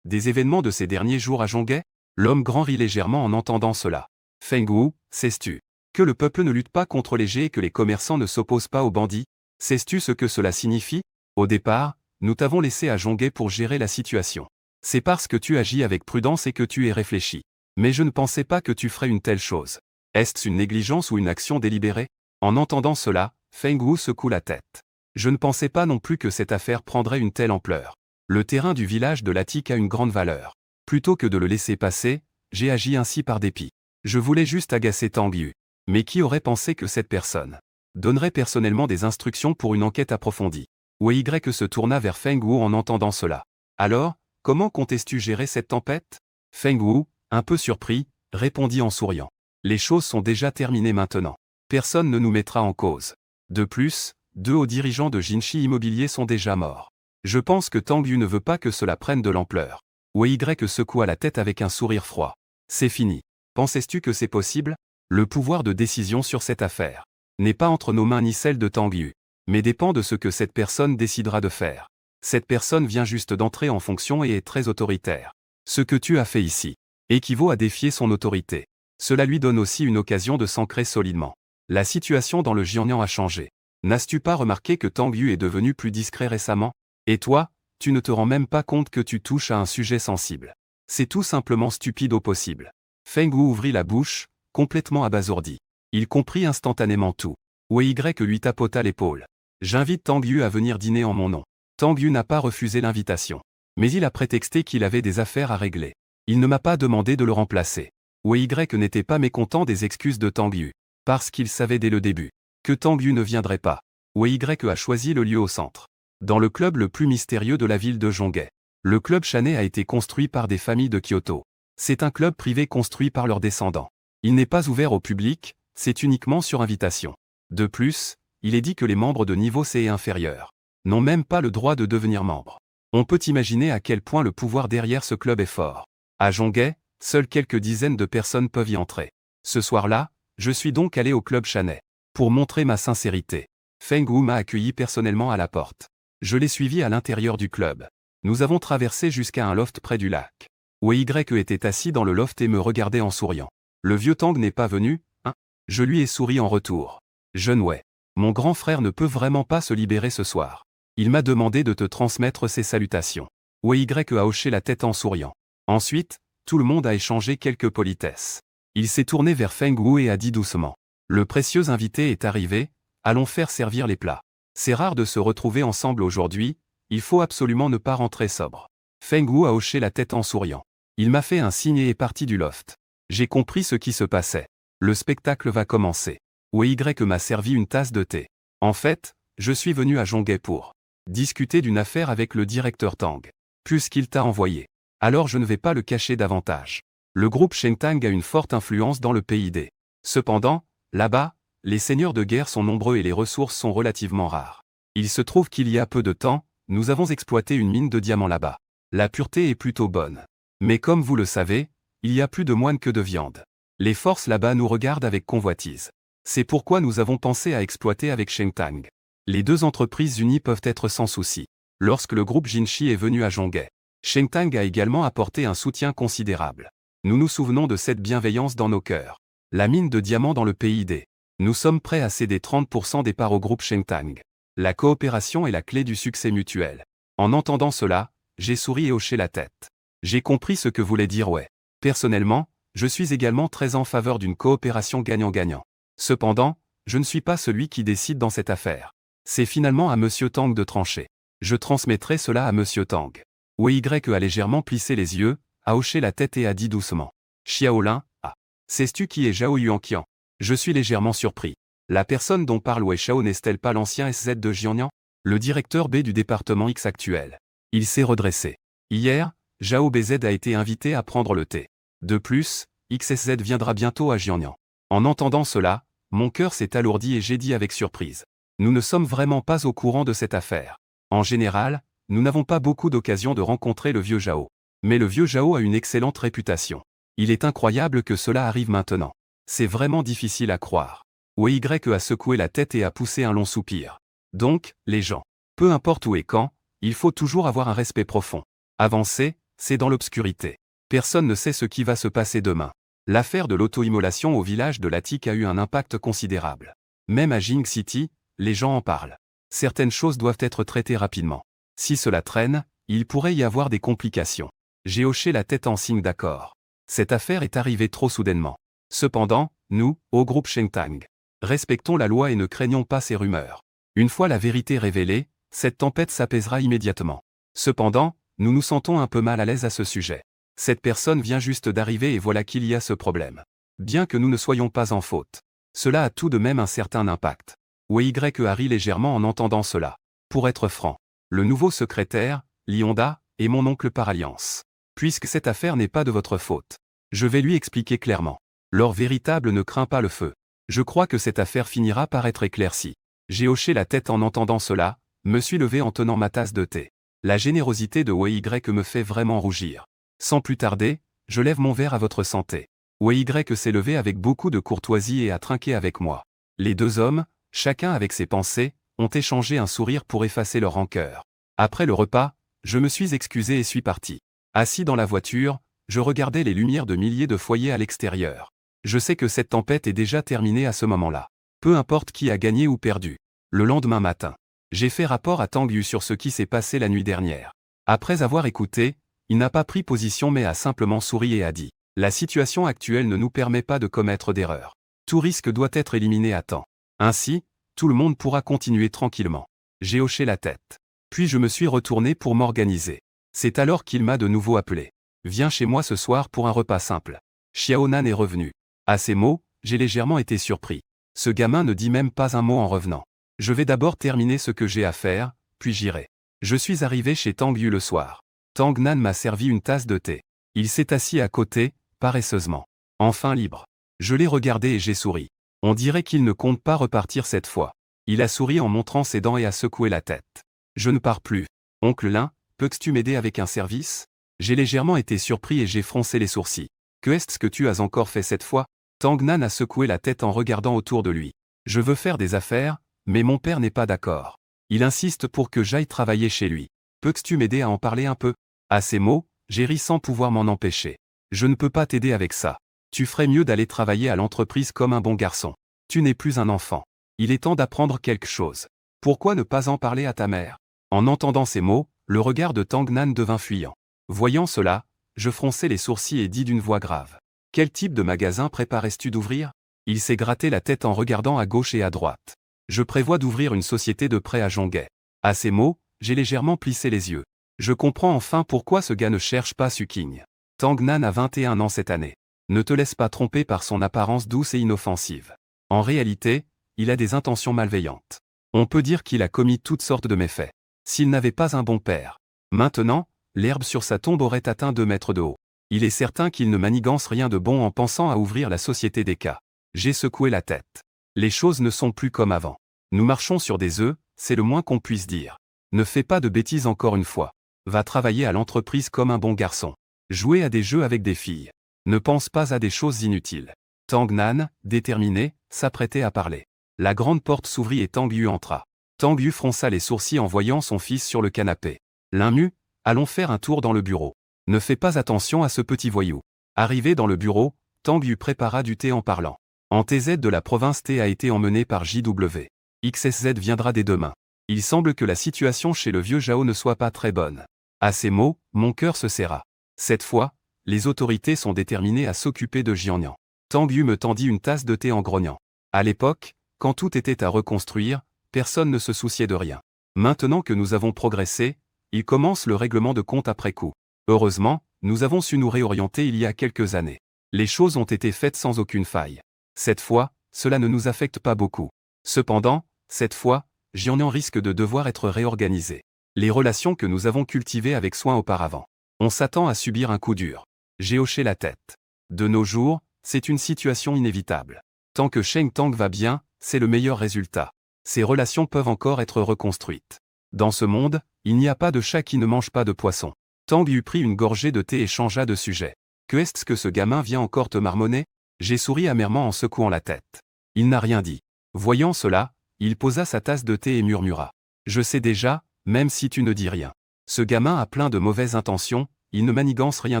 Speaker 1: des événements de ces derniers jours à Zhonghe ?» L'homme grand rit légèrement en entendant cela. « Feng Wu, sais-tu que le peuple ne lutte pas contre les G et que les commerçants ne s'opposent pas aux bandits? Sais-tu ce que cela signifie? Au départ, nous t'avons laissé à Zhonghe pour gérer la situation. C'est parce que tu agis avec prudence et que tu es réfléchi. Mais je ne pensais pas que tu ferais une telle chose. Est-ce une négligence ou une action délibérée? » En entendant cela, Feng Wu secoue la tête. Je ne pensais pas non plus que cette affaire prendrait une telle ampleur. Le terrain du village de Latik a une grande valeur. Plutôt que de le laisser passer, j'ai agi ainsi par dépit. Je voulais juste agacer Tang Yu. Mais qui aurait pensé que cette personne donnerait personnellement des instructions pour une enquête approfondie? Wei Y se tourna vers Feng Wu en entendant cela. Alors, comment comptes-tu gérer cette tempête? Feng Wu, un peu surpris, répondit en souriant. Les choses sont déjà terminées maintenant. Personne ne nous mettra en cause. De plus, 2 hauts dirigeants de Jinshi Immobilier sont déjà morts. Je pense que Tang Yu ne veut pas que cela prenne de l'ampleur. Wei Y secoua la tête avec un sourire froid. C'est fini. Pensais-tu que c'est possible? Le pouvoir de décision sur cette affaire n'est pas entre nos mains ni celle de Tang Yu, mais dépend de ce que cette personne décidera de faire. Cette personne vient juste d'entrer en fonction et est très autoritaire. Ce que tu as fait ici équivaut à défier son autorité. Cela lui donne aussi une occasion de s'ancrer solidement. La situation dans le Jiangnan a changé. N'as-tu pas remarqué que Tang Yu est devenu plus discret récemment? Et toi, tu ne te rends même pas compte que tu touches à un sujet sensible. C'est tout simplement stupide au possible. Feng Wu ouvrit la bouche, complètement abasourdi. Il comprit instantanément tout. Wei Y lui tapota l'épaule. J'invite Tang Yu à venir dîner en mon nom. Tang Yu n'a pas refusé l'invitation. Mais il a prétexté qu'il avait des affaires à régler. Il ne m'a pas demandé de le remplacer. Wei Y n'était pas mécontent des excuses de Tang Yu. Parce qu'il savait dès le début que Tang Yu ne viendrait pas. Wei Y a choisi le lieu au centre. Dans le club le plus mystérieux de la ville de Zhonghe. Le club Chanei a été construit par des familles de Kyoto. C'est un club privé construit par leurs descendants. Il n'est pas ouvert au public, c'est uniquement sur invitation. De plus, il est dit que les membres de niveau C et inférieur n'ont même pas le droit de devenir membres. On peut imaginer à quel point le pouvoir derrière ce club est fort. À Zhonghe, seules quelques dizaines de personnes peuvent y entrer. Ce soir-là, je suis donc allé au club Shanai. Pour montrer ma sincérité, Feng Wu m'a accueilli personnellement à la porte. Je l'ai suivi à l'intérieur du club. Nous avons traversé jusqu'à un loft près du lac. Wei était assis dans le loft et me regardait en souriant. Le vieux Tang n'est pas venu, hein? Je lui ai souri en retour. Jeune Wei, mon grand frère ne peut vraiment pas se libérer ce soir. Il m'a demandé de te transmettre ses salutations. Wei a hoché la tête en souriant. Ensuite, tout le monde a échangé quelques politesses. Il s'est tourné vers Feng Wu et a dit doucement. Le précieux invité est arrivé, allons faire servir les plats. C'est rare de se retrouver ensemble aujourd'hui, il faut absolument ne pas rentrer sobre. Feng Wu a hoché la tête en souriant. Il m'a fait un signe et est parti du loft. J'ai compris ce qui se passait. Le spectacle va commencer. Wei m'a servi une tasse de thé. En fait, je suis venu à Zhonghe pour discuter d'une affaire avec le directeur Tang. Puisqu'il t'a envoyé. Alors je ne vais pas le cacher davantage. Le groupe Shengtang a une forte influence dans le PID. Cependant, là-bas, les seigneurs de guerre sont nombreux et les ressources sont relativement rares. Il se trouve qu'il y a peu de temps, nous avons exploité une mine de diamants là-bas. La pureté est plutôt bonne. Mais comme vous le savez, il y a plus de moines que de viande. Les forces là-bas nous regardent avec convoitise. C'est pourquoi nous avons pensé à exploiter avec Shengtang. Les deux entreprises unies peuvent être sans souci. Lorsque le groupe Jinshi est venu à Zhonghe, Shengtang a également apporté un soutien considérable. Nous nous souvenons de cette bienveillance dans nos cœurs. La mine de diamants dans le PID. Nous sommes prêts à céder 30% des parts au groupe Shengtang. La coopération est la clé du succès mutuel. En entendant cela, j'ai souri et hoché la tête. J'ai compris ce que voulait dire Wei. Personnellement, je suis également très en faveur d'une coopération gagnant-gagnant. Cependant, je ne suis pas celui qui décide dans cette affaire. C'est finalement à Monsieur Tang de trancher. Je transmettrai cela à Monsieur Tang. Wei a légèrement plissé les yeux, a hoché la tête et a dit doucement. Xiaolin, ah. Sais-tu qui est Zhao Yuanqian? Je suis légèrement surpris. La personne dont parle Wei Shao n'est-elle pas l'ancien SZ de Jiangnan? Le directeur B du département X actuel. Il s'est redressé. Hier, Zhao BZ a été invité à prendre le thé. De plus, XSZ viendra bientôt à Jiangnan. En entendant cela, mon cœur s'est alourdi et j'ai dit avec surprise. Nous ne sommes vraiment pas au courant de cette affaire. En général, nous n'avons pas beaucoup d'occasions de rencontrer le vieux Zhao. Mais le vieux Zhao a une excellente réputation. Il est incroyable que cela arrive maintenant. C'est vraiment difficile à croire. Wei a secoué la tête et a poussé un long soupir. Donc, les gens. Peu importe où et quand, il faut toujours avoir un respect profond. Avancer, c'est dans l'obscurité. Personne ne sait ce qui va se passer demain. L'affaire de l'auto-immolation au village de Latik a eu un impact considérable. Même à Jing City, les gens en parlent. Certaines choses doivent être traitées rapidement. Si cela traîne, il pourrait y avoir des complications. J'ai hoché la tête en signe d'accord. Cette affaire est arrivée trop soudainement. Cependant, nous, au groupe Shengtang, respectons la loi et ne craignons pas ces rumeurs. Une fois la vérité révélée, cette tempête s'apaisera immédiatement. Cependant, nous nous sentons un peu mal à l'aise à ce sujet. Cette personne vient juste d'arriver et voilà qu'il y a ce problème. Bien que nous ne soyons pas en faute. Cela a tout de même un certain impact. Wei a ri légèrement en entendant cela. Pour être franc, le nouveau secrétaire, Lionda, est mon oncle par alliance. Puisque cette affaire n'est pas de votre faute, je vais lui expliquer clairement. L'or véritable ne craint pas le feu. Je crois que cette affaire finira par être éclaircie. J'ai hoché la tête en entendant cela, me suis levé en tenant ma tasse de thé. La générosité de Wei me fait vraiment rougir. Sans plus tarder, je lève mon verre à votre santé. Wei s'est levé avec beaucoup de courtoisie et a trinqué avec moi. Les deux hommes, chacun avec ses pensées, ont échangé un sourire pour effacer leur rancœur. Après le repas, je me suis excusé et suis parti. Assis dans la voiture, je regardais les lumières de milliers de foyers à l'extérieur. Je sais que cette tempête est déjà terminée à ce moment-là. Peu importe qui a gagné ou perdu. Le lendemain matin, j'ai fait rapport à Tang Yu sur ce qui s'est passé la nuit dernière. Après avoir écouté, il n'a pas pris position mais a simplement souri et a dit « La situation actuelle ne nous permet pas de commettre d'erreurs. Tout risque doit être éliminé à temps. Ainsi, tout le monde pourra continuer tranquillement. » J'ai hoché la tête. Puis je me suis retourné pour m'organiser. C'est alors qu'il m'a de nouveau appelé. « Viens chez moi ce soir pour un repas simple. » Xiaonan est revenu. À ces mots, j'ai légèrement été surpris. Ce gamin ne dit même pas un mot en revenant. Je vais d'abord terminer ce que j'ai à faire, puis j'irai. Je suis arrivé chez Tang Yu le soir. Tang Nan m'a servi une tasse de thé. Il s'est assis à côté, paresseusement. Enfin libre. Je l'ai regardé et j'ai souri. On dirait qu'il ne compte pas repartir cette fois. Il a souri en montrant ses dents et a secoué la tête. Je ne pars plus. Oncle Lin, peux-tu m'aider avec un service? J'ai légèrement été surpris et j'ai froncé les sourcils. Que est-ce que tu as encore fait cette fois? Tang Nan a secoué la tête en regardant autour de lui. Je veux faire des affaires, mais mon père n'est pas d'accord. Il insiste pour que j'aille travailler chez lui. Peux-tu m'aider à en parler un peu? À ces mots, j'ai ri sans pouvoir m'en empêcher. Je ne peux pas t'aider avec ça. Tu ferais mieux d'aller travailler à l'entreprise comme un bon garçon. Tu n'es plus un enfant. Il est temps d'apprendre quelque chose. Pourquoi ne pas en parler à ta mère? En entendant ces mots, le regard de Tang Nan devint fuyant. Voyant cela, je fronçai les sourcils et dis d'une voix grave. Quel type de magasin préparais-tu d'ouvrir? Il s'est gratté la tête en regardant à gauche et à droite. Je prévois d'ouvrir une société de prêt à Jonguet. À ces mots, j'ai légèrement plissé les yeux. Je comprends enfin pourquoi ce gars ne cherche pas Suking. Tang Nan a 21 ans cette année. Ne te laisse pas tromper par son apparence douce et inoffensive. En réalité, il a des intentions malveillantes. On peut dire qu'il a commis toutes sortes de méfaits. S'il n'avait pas un bon père. Maintenant, l'herbe sur sa tombe aurait atteint 2 mètres de haut. Il est certain qu'il ne manigance rien de bon en pensant à ouvrir la société des cas. J'ai secoué la tête. Les choses ne sont plus comme avant. Nous marchons sur des œufs, c'est le moins qu'on puisse dire. Ne fais pas de bêtises encore une fois. Va travailler à l'entreprise comme un bon garçon. Jouer à des jeux avec des filles. Ne pense pas à des choses inutiles. Tang Nan, déterminé, s'apprêtait à parler. La grande porte s'ouvrit et Tang Yu entra. Tang Yu fronça les sourcils en voyant son fils sur le canapé. Linmu, allons faire un tour dans le bureau. Ne fais pas attention à ce petit voyou. Arrivé dans le bureau, Tang Yu prépara du thé en parlant. En TZ de la province T a été emmené par JW. XSZ viendra dès demain. Il semble que la situation chez le vieux Zhao ne soit pas très bonne. À ces mots, mon cœur se serra. Cette fois, les autorités sont déterminées à s'occuper de Jiannian. Tang Yu me tendit une tasse de thé en grognant. À l'époque, quand tout était à reconstruire, personne ne se souciait de rien. Maintenant que nous avons progressé, il commence le règlement de compte après coup. Heureusement, nous avons su nous réorienter il y a quelques années. Les choses ont été faites sans aucune faille. Cette fois, cela ne nous affecte pas beaucoup. Cependant, cette fois, Jiannian risque de devoir être réorganisé. Les relations que nous avons cultivées avec soin auparavant. On s'attend à subir un coup dur. J'ai hoché la tête. De nos jours, c'est une situation inévitable. Tant que Sheng Tang va bien, c'est le meilleur résultat. Ces relations peuvent encore être reconstruites. Dans ce monde, il n'y a pas de chat qui ne mange pas de poisson. Tang Yu prit une gorgée de thé et changea de sujet. Que est-ce que ce gamin vient encore te marmonner? J'ai souri amèrement en secouant la tête. Il n'a rien dit. Voyant cela, il posa sa tasse de thé et murmura. Je sais déjà, même si tu ne dis rien. Ce gamin a plein de mauvaises intentions, il ne manigance rien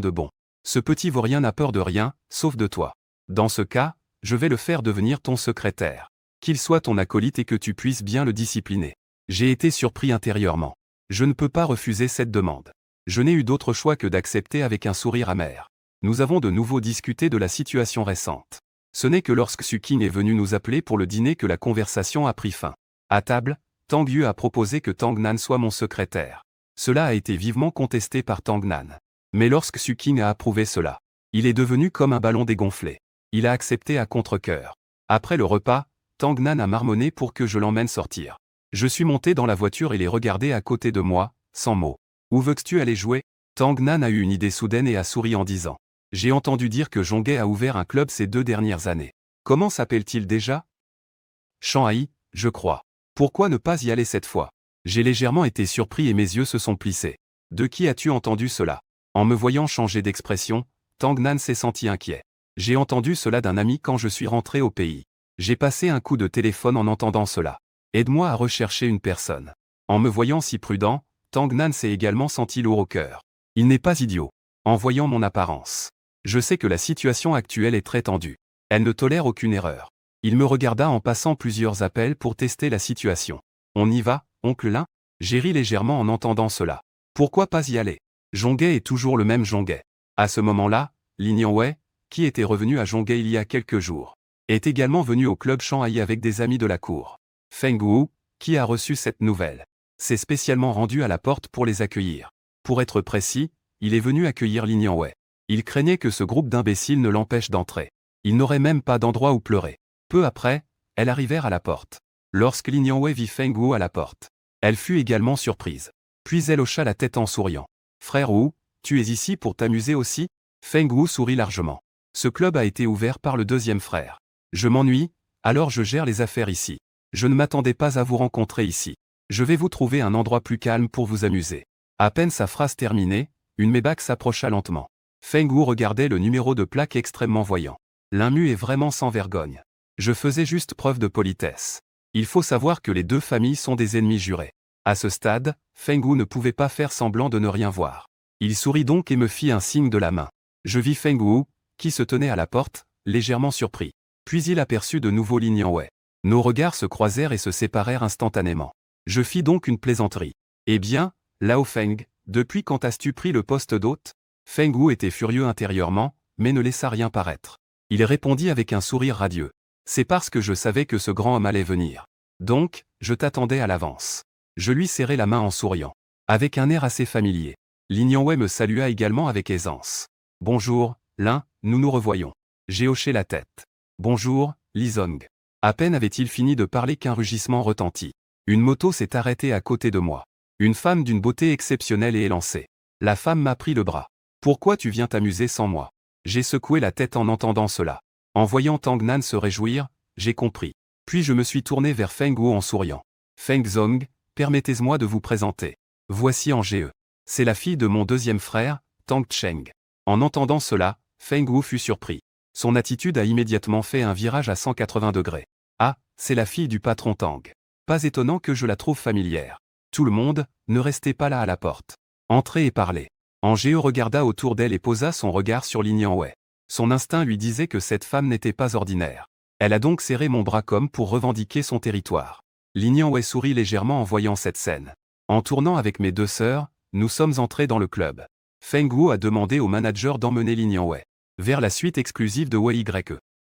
Speaker 1: de bon. Ce petit vaurien n'a peur de rien, sauf de toi. Dans ce cas, je vais le faire devenir ton secrétaire. Qu'il soit ton acolyte et que tu puisses bien le discipliner. J'ai été surpris intérieurement. Je ne peux pas refuser cette demande. Je n'ai eu d'autre choix que d'accepter avec un sourire amer. Nous avons de nouveau discuté de la situation récente. Ce n'est que lorsque Suking est venu nous appeler pour le dîner que la conversation a pris fin. À table, Tang Yu a proposé que Tang Nan soit mon secrétaire. Cela a été vivement contesté par Tang Nan. Mais lorsque Suking a approuvé cela, il est devenu comme un ballon dégonflé. Il a accepté à contre-cœur. Après le repas, Tang Nan a marmonné pour que je l'emmène sortir. Je suis monté dans la voiture et les regardé à côté de moi, sans mots. Où veux-tu aller jouer? Tang Nan a eu une idée soudaine et a souri en disant. J'ai entendu dire que Jonguet a ouvert un club ces 2 dernières années. Comment s'appelle-t-il déjà? Shanghai, je crois. Pourquoi ne pas y aller cette fois? J'ai légèrement été surpris et mes yeux se sont plissés. De qui as-tu entendu cela? En me voyant changer d'expression, Tang Nan s'est senti inquiet. J'ai entendu cela d'un ami quand je suis rentré au pays. J'ai passé un coup de téléphone en entendant cela. Aide-moi à rechercher une personne. En me voyant si prudent, Tang Nan s'est également senti lourd au cœur. Il n'est pas idiot. En voyant mon apparence. Je sais que la situation actuelle est très tendue. Elle ne tolère aucune erreur. Il me regarda en passant plusieurs appels pour tester la situation. On y va, oncle Lin? J'ai ri légèrement en entendant cela. Pourquoi pas y aller? Jonguet est toujours le même Jonguet. À ce moment-là, Lin Yangwei, qui était revenu à Jonguet il y a quelques jours, est également venu au club Shanghai avec des amis de la cour. Feng Wu, qui a reçu cette nouvelle, s'est spécialement rendu à la porte pour les accueillir. Pour être précis, il est venu accueillir Lin Yangwei. Il craignait que ce groupe d'imbéciles ne l'empêche d'entrer. Il n'aurait même pas d'endroit où pleurer. Peu après, elles arrivèrent à la porte. Lorsque Lin Yangwei vit Feng Wu à la porte, elle fut également surprise. Puis elle hocha la tête en souriant. Frère Wu, tu es ici pour t'amuser aussi? Feng Wu sourit largement. Ce club a été ouvert par le 2e frère. Je m'ennuie, Alors je gère les affaires ici. Je ne m'attendais pas à vous rencontrer ici. Je vais vous trouver un endroit plus calme pour vous amuser. À peine sa phrase terminée, une Maybach s'approcha lentement. Feng Wu regardait le numéro de plaque extrêmement voyant. L'inmu est vraiment sans vergogne. Je faisais juste preuve de politesse. Il faut savoir que les deux familles sont des ennemis jurés. À ce stade, Feng Wu ne pouvait pas faire semblant de ne rien voir. Il sourit donc et me fit un signe de la main. Je vis Feng Wu, qui se tenait à la porte, légèrement surpris. Puis il aperçut de nouveau Lin Yanwei. Nos regards se croisèrent et se séparèrent instantanément. Je fis donc une plaisanterie. Eh bien, Lao Feng, depuis quand as-tu pris le poste d'hôte? Feng Wu était furieux intérieurement, mais ne laissa rien paraître. Il répondit avec un sourire radieux. C'est parce que je savais que ce grand homme allait venir. Donc, je t'attendais à l'avance. Je lui serrai la main en souriant. Avec un air assez familier. Lin Yanwei me salua également avec aisance. Bonjour, Lin, nous nous revoyons. J'ai hoché la tête. Bonjour, Li Zong. À peine avait-il fini de parler qu'un rugissement retentit. Une moto s'est arrêtée à côté de moi. Une femme d'une beauté exceptionnelle et élancée. La femme m'a pris le bras. Pourquoi tu viens t'amuser sans moi? J'ai secoué la tête en entendant cela. En voyant Tang Nan se réjouir, j'ai compris. Puis je me suis tourné vers Feng Wu en souriant. Feng Zong, permettez-moi de vous présenter. Voici Angé. C'est la fille de mon deuxième frère, Tang Cheng. En entendant cela, Feng Wu fut surpris. Son attitude a immédiatement fait un virage à 180 degrés. Ah, c'est la fille du patron Tang. Pas étonnant que je la trouve familière. Tout le monde, ne restez pas là à la porte. Entrez et parlez. Angé regarda autour d'elle et posa son regard sur Lin Yanwei. Son instinct lui disait que cette femme n'était pas ordinaire. Elle a donc serré mon bras comme pour revendiquer son territoire. Lin Yanwei sourit légèrement en voyant cette scène. En tournant avec mes deux sœurs, nous sommes entrés dans le club. Feng Wu a demandé au manager d'emmener Lin Yanwei vers la suite exclusive de Wei.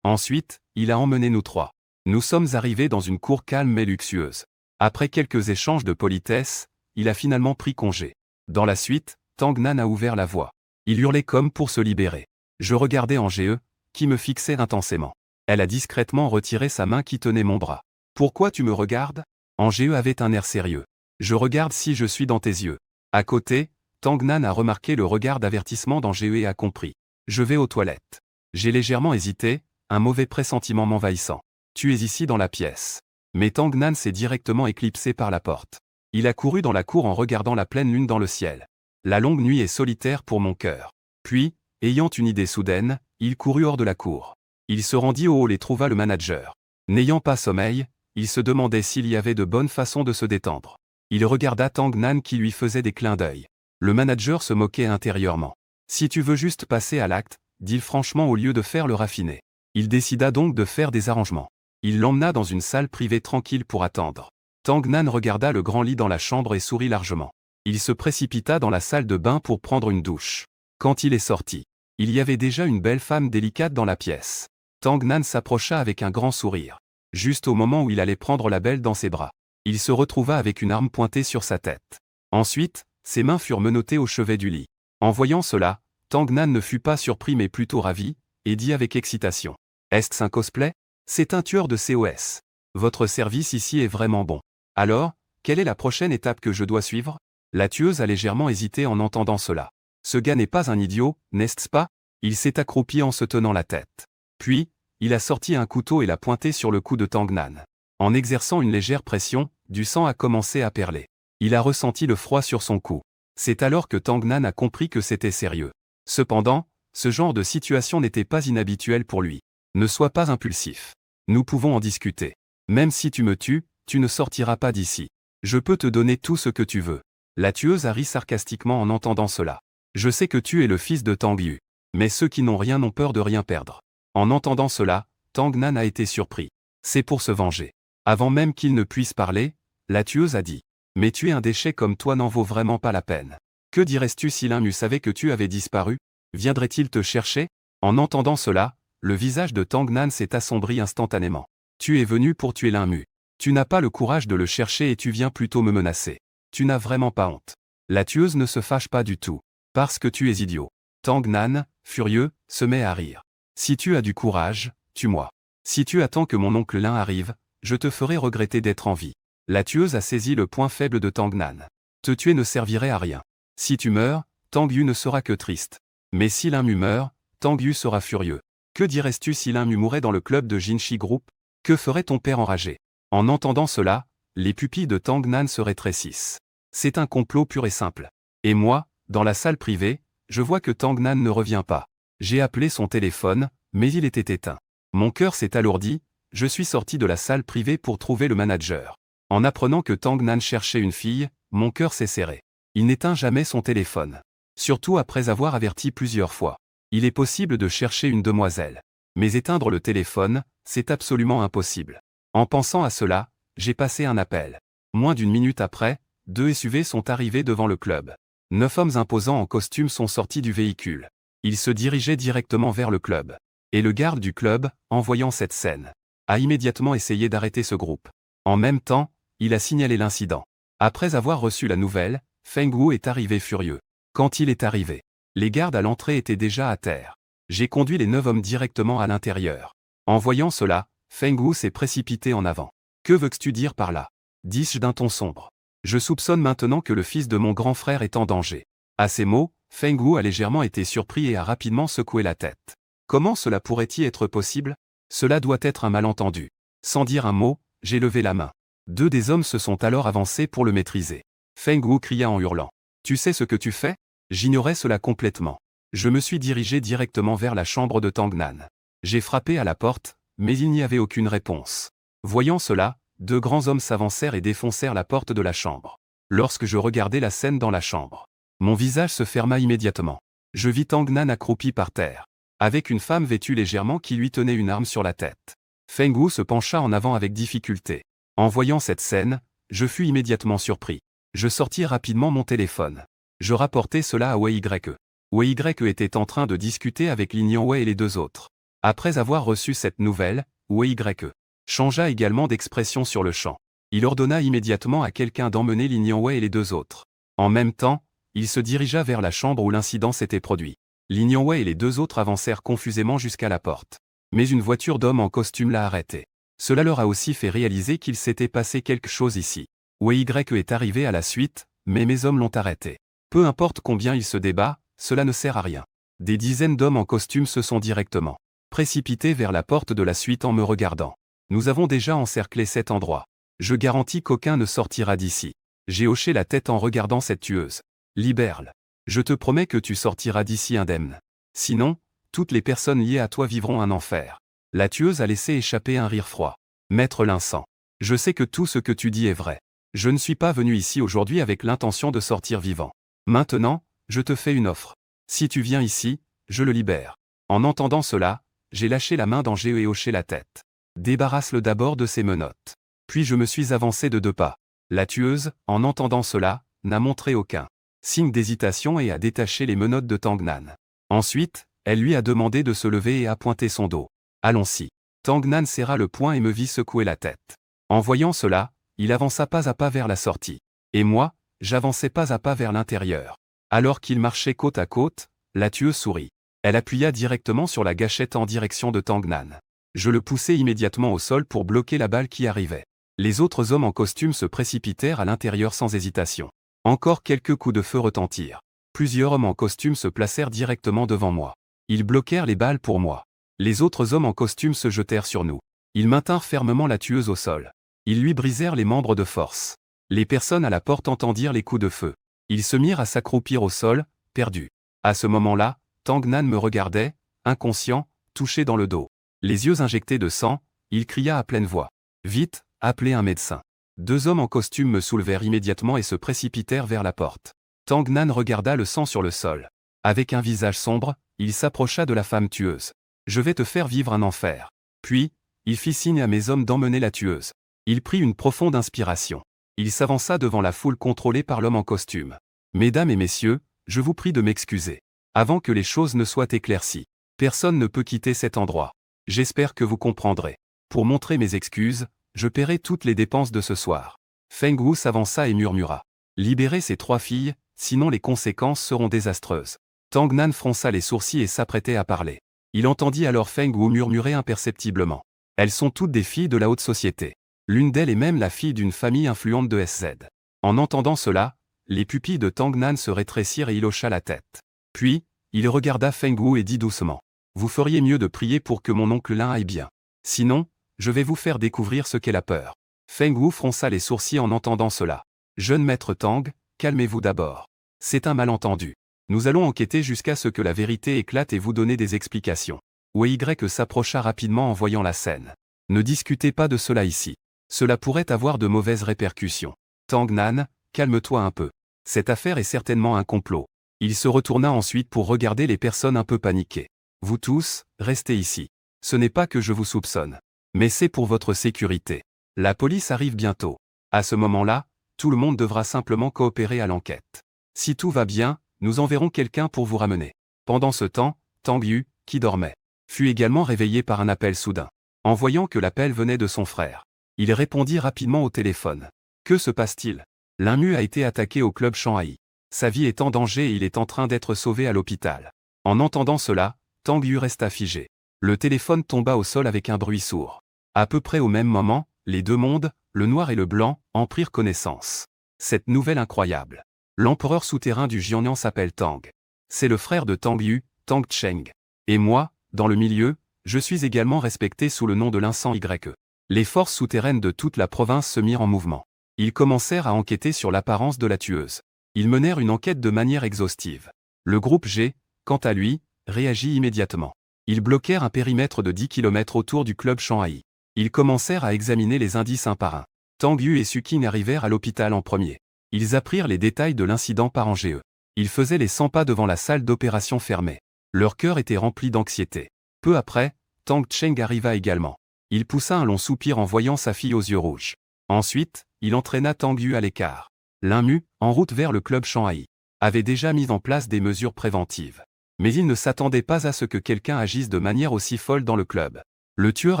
Speaker 1: Ensuite, il a emmené nous trois. Nous sommes arrivés dans une cour calme mais luxueuse. Après quelques échanges de politesse, il a finalement pris congé. Dans la suite, Tang Nan a ouvert la voie. Il hurlait comme pour se libérer. Je regardais Angé, qui me fixait intensément. Elle a discrètement retiré sa main qui tenait mon bras. Pourquoi tu me regardes? Angé avait un air sérieux. Je regarde si je suis dans tes yeux. À côté, Tang Nan a remarqué le regard d'avertissement d'Angé et a compris. Je vais aux toilettes. J'ai légèrement hésité, un mauvais pressentiment m'envahissant. Tu es ici dans la pièce. Mais Tang Nan s'est directement éclipsé par la porte. Il a couru dans la cour en regardant la pleine lune dans le ciel. La longue nuit est solitaire pour mon cœur. Puis, ayant une idée soudaine, il courut hors de la cour. Il se rendit au hall et trouva le manager. N'ayant pas sommeil, il se demandait s'il y avait de bonnes façons de se détendre. Il regarda Tang Nan qui lui faisait des clins d'œil. Le manager se moquait intérieurement. Si tu veux juste passer à l'acte, dis-le franchement au lieu de faire le raffiné. Il décida donc de faire des arrangements. Il l'emmena dans une salle privée tranquille pour attendre. Tang Nan regarda le grand lit dans la chambre et sourit largement. Il se précipita dans la salle de bain pour prendre une douche. Quand il est sorti, il y avait déjà une belle femme délicate dans la pièce. Tang Nan s'approcha avec un grand sourire. Juste au moment où il allait prendre la belle dans ses bras, il se retrouva avec une arme pointée sur sa tête. Ensuite, ses mains furent menottées au chevet du lit. En voyant cela, Tang Nan ne fut pas surpris mais plutôt ravi, et dit avec excitation. Est-ce un cosplay? C'est un tueur de COS. Votre service ici est vraiment bon. Alors, quelle est la prochaine étape que je dois suivre? La tueuse a légèrement hésité en entendant cela. Ce gars n'est pas un idiot, n'est-ce pas? Il s'est accroupi en se tenant la tête. Puis, il a sorti un couteau et l'a pointé sur le cou de Tang Nan. En exerçant une légère pression, du sang a commencé à perler. Il a ressenti le froid sur son cou. C'est alors que Tang Nan a compris que c'était sérieux. Cependant, ce genre de situation n'était pas inhabituel pour lui. Ne sois pas impulsif. Nous pouvons en discuter. Même si tu me tues, tu ne sortiras pas d'ici. Je peux te donner tout ce que tu veux. La tueuse a ri sarcastiquement en entendant cela. Je sais que tu es le fils de Tang Yu. Mais ceux qui n'ont rien ont peur de rien perdre. En entendant cela, Tang Nan a été surpris. C'est pour se venger. Avant même qu'il ne puisse parler, la tueuse a dit. Mais tuer un déchet comme toi n'en vaut vraiment pas la peine. Que dirais-tu si l'un savait que tu avais disparu? Viendrait-il te chercher? En entendant cela, le visage de Tang Nan s'est assombri instantanément. Tu es venu pour tuer l'un. Tu n'as pas le courage de le chercher et tu viens plutôt me menacer. Tu n'as vraiment pas honte. La tueuse ne se fâche pas du tout. Parce que tu es idiot. Tang Nan, furieux, se met à rire. Si tu as du courage, tue-moi. Si tu attends que mon oncle Lin arrive, je te ferai regretter d'être en vie. La tueuse a saisi le point faible de Tang Nan. Te tuer ne servirait à rien. Si tu meurs, Tang Yu ne sera que triste. Mais si l'un meurt, Tang Yu sera furieux. Que dirais-tu si l'un mourait dans le club de Jinshi Group? Que ferait ton père enragé? En entendant cela, les pupilles de Tang Nan se rétrécissent. C'est un complot pur et simple. Et moi, dans la salle privée, je vois que Tang Nan ne revient pas. J'ai appelé son téléphone, mais il était éteint. Mon cœur s'est alourdi, je suis sorti de la salle privée pour trouver le manager. En apprenant que Tang Nan cherchait une fille, mon cœur s'est serré. Il n'éteint jamais son téléphone. Surtout après avoir averti plusieurs fois. Il est possible de chercher une demoiselle. Mais éteindre le téléphone, c'est absolument impossible. En pensant à cela, j'ai passé un appel. Moins d'une minute après, 2 SUV sont arrivés devant le club. 9 hommes imposants en costume sont sortis du véhicule. Ils se dirigeaient directement vers le club. Et le garde du club, en voyant cette scène, a immédiatement essayé d'arrêter ce groupe. En même temps, il a signalé l'incident. Après avoir reçu la nouvelle, Feng Wu est arrivé furieux. Quand il est arrivé, les gardes à l'entrée étaient déjà à terre. J'ai conduit les 9 hommes directement à l'intérieur. En voyant cela, Feng Wu s'est précipité en avant. Que veux-tu dire par là? Dis-je d'un ton sombre. Je soupçonne maintenant que le fils de mon grand frère est en danger. À ces mots, Feng Wu a légèrement été surpris et a rapidement secoué la tête. Comment cela pourrait-il être possible? Cela doit être un malentendu. Sans dire un mot, j'ai levé la main. 2 des hommes se sont alors avancés pour le maîtriser. Feng Wu cria en hurlant. Tu sais ce que tu fais? J'ignorais cela complètement. Je me suis dirigé directement vers la chambre de Tang Nan. J'ai frappé à la porte, mais il n'y avait aucune réponse. Voyant cela, 2 grands hommes s'avancèrent et défoncèrent la porte de la chambre. Lorsque je regardais la scène dans la chambre, mon visage se ferma immédiatement. Je vis Tang Nan accroupi par terre, avec une femme vêtue légèrement qui lui tenait une arme sur la tête. Feng Wu se pencha en avant avec difficulté. En voyant cette scène, je fus immédiatement surpris. Je sortis rapidement mon téléphone. Je rapportai cela à Wei Yue. Wei Yue était en train de discuter avec Lin Yangwei et les 2 autres. Après avoir reçu cette nouvelle, Wei Yue changea également d'expression sur le champ. Il ordonna immédiatement à quelqu'un d'emmener Lin Yangwei et les 2 autres. En même temps, il se dirigea vers la chambre où l'incident s'était produit. Lin Yangwei et les 2 autres avancèrent confusément jusqu'à la porte. Mais une voiture d'homme en costume l'a arrêté. Cela leur a aussi fait réaliser qu'il s'était passé quelque chose ici. Wei Yue est arrivé à la suite, mais mes hommes l'ont arrêté. Peu importe combien il se débat, cela ne sert à rien. Des dizaines d'hommes en costume se sont directement précipités vers la porte de la suite en me regardant. Nous avons déjà encerclé cet endroit. Je garantis qu'aucun ne sortira d'ici. J'ai hoché la tête en regardant cette tueuse. Libère-le. Je te promets que tu sortiras d'ici indemne. Sinon, toutes les personnes liées à toi vivront un enfer. La tueuse a laissé échapper un rire froid. Maître Lincent. Je sais que tout ce que tu dis est vrai. Je ne suis pas venu ici aujourd'hui avec l'intention de sortir vivant. Maintenant, je te fais une offre. Si tu viens ici, je le libère. En entendant cela, j'ai lâché la main d'Angers et hoché la tête. Débarrasse-le d'abord de ses menottes. Puis je me suis avancé de 2 pas. La tueuse, en entendant cela, n'a montré aucun signe d'hésitation et a détaché les menottes de Tang Nan. Ensuite, elle lui a demandé de se lever et a pointé son dos. Allons-y. Tang Nan serra le poing et me vit secouer la tête. En voyant cela, il avança pas à pas vers la sortie. Et moi, j'avançais pas à pas vers l'intérieur. Alors qu'il marchait côte à côte, la tueuse sourit. Elle appuya directement sur la gâchette en direction de Tang Nan. Je le poussai immédiatement au sol pour bloquer la balle qui arrivait. Les autres hommes en costume se précipitèrent à l'intérieur sans hésitation. Encore quelques coups de feu retentirent. Plusieurs hommes en costume se placèrent directement devant moi. Ils bloquèrent les balles pour moi. Les autres hommes en costume se jetèrent sur nous. Ils maintinrent fermement la tueuse au sol. Ils lui brisèrent les membres de force. Les personnes à la porte entendirent les coups de feu. Ils se mirent à s'accroupir au sol, perdus. À ce moment-là, Tang Nan me regardait, inconscient, touché dans le dos. Les yeux injectés de sang, il cria à pleine voix. « Vite, appelez un médecin !» 2 hommes en costume me soulevèrent immédiatement et se précipitèrent vers la porte. Tang Nan regarda le sang sur le sol. Avec un visage sombre, il s'approcha de la femme tueuse. « Je vais te faire vivre un enfer. » Puis, il fit signe à mes hommes d'emmener la tueuse. Il prit une profonde inspiration. Il s'avança devant la foule contrôlée par l'homme en costume. « Mesdames et messieurs, je vous prie de m'excuser. Avant que les choses ne soient éclaircies, personne ne peut quitter cet endroit. J'espère que vous comprendrez. Pour montrer mes excuses, je paierai toutes les dépenses de ce soir. » Feng Wu s'avança et murmura. « Libérez ces 3 filles, sinon les conséquences seront désastreuses. » Tang Nan fronça les sourcils et s'apprêtait à parler. Il entendit alors Feng Wu murmurer imperceptiblement. « Elles sont toutes des filles de la haute société. L'une d'elles est même la fille d'une famille influente de SZ. » En entendant cela, les pupilles de Tang Nan se rétrécirent et il hocha la tête. Puis, il regarda Feng Wu et dit doucement. « Vous feriez mieux de prier pour que mon oncle Lin aille bien. Sinon, Je vais vous faire découvrir ce qu'est la peur. Feng Wu fronça les sourcils en entendant cela. Jeune maître Tang, calmez-vous d'abord. C'est un malentendu. Nous allons enquêter jusqu'à ce que la vérité éclate et vous donner des explications. Wei Y s'approcha rapidement en voyant la scène. Ne discutez pas de cela ici. Cela pourrait avoir de mauvaises répercussions. Tang Nan, calme-toi un peu. Cette affaire est certainement un complot. Il se retourna ensuite pour regarder les personnes un peu paniquées. Vous tous, restez ici. Ce n'est pas que je vous soupçonne. Mais c'est pour votre sécurité. La police arrive bientôt. À ce moment-là, tout le monde devra simplement coopérer à l'enquête. Si tout va bien, nous enverrons quelqu'un pour vous ramener. Pendant ce temps, Tang Yu, qui dormait, fut également réveillé par un appel soudain. En voyant que l'appel venait de son frère, il répondit rapidement au téléphone. Que se passe-t-il? L'Inmu a été attaqué au club Shanghai. Sa vie est en danger et il est en train d'être sauvé à l'hôpital. En entendant cela, Tang Yu resta figé. Le téléphone tomba au sol avec un bruit sourd. À peu près au même moment, les deux mondes, le noir et le blanc, en prirent connaissance. Cette nouvelle incroyable. L'empereur souterrain du Jiangnan s'appelle Tang. C'est le frère de Tang Yu, Tang Cheng. Et moi, dans le milieu, je suis également respecté sous le nom de l'Insant Y. Les forces souterraines de toute la province se mirent en mouvement. Ils commencèrent à enquêter sur l'apparence de la tueuse. Ils menèrent une enquête de manière exhaustive. Le groupe G, quant à lui, réagit immédiatement. Ils bloquèrent un périmètre de 10 km autour du club Shanghai. Ils commencèrent à examiner les indices un par un. Tang Yu et Suqing arrivèrent à l'hôpital en premier. Ils apprirent les détails de l'incident par en GE. Ils faisaient les 100 pas devant la salle d'opération fermée. Leur cœur était rempli d'anxiété. Peu après, Tang Cheng arriva également. Il poussa un long soupir en voyant sa fille aux yeux rouges. Ensuite, il entraîna Tang Yu à l'écart. L'Inmu, en route vers le club Shanghai, avait déjà mis en place des mesures préventives. Mais il ne s'attendait pas à ce que quelqu'un agisse de manière aussi folle dans le club. Le tueur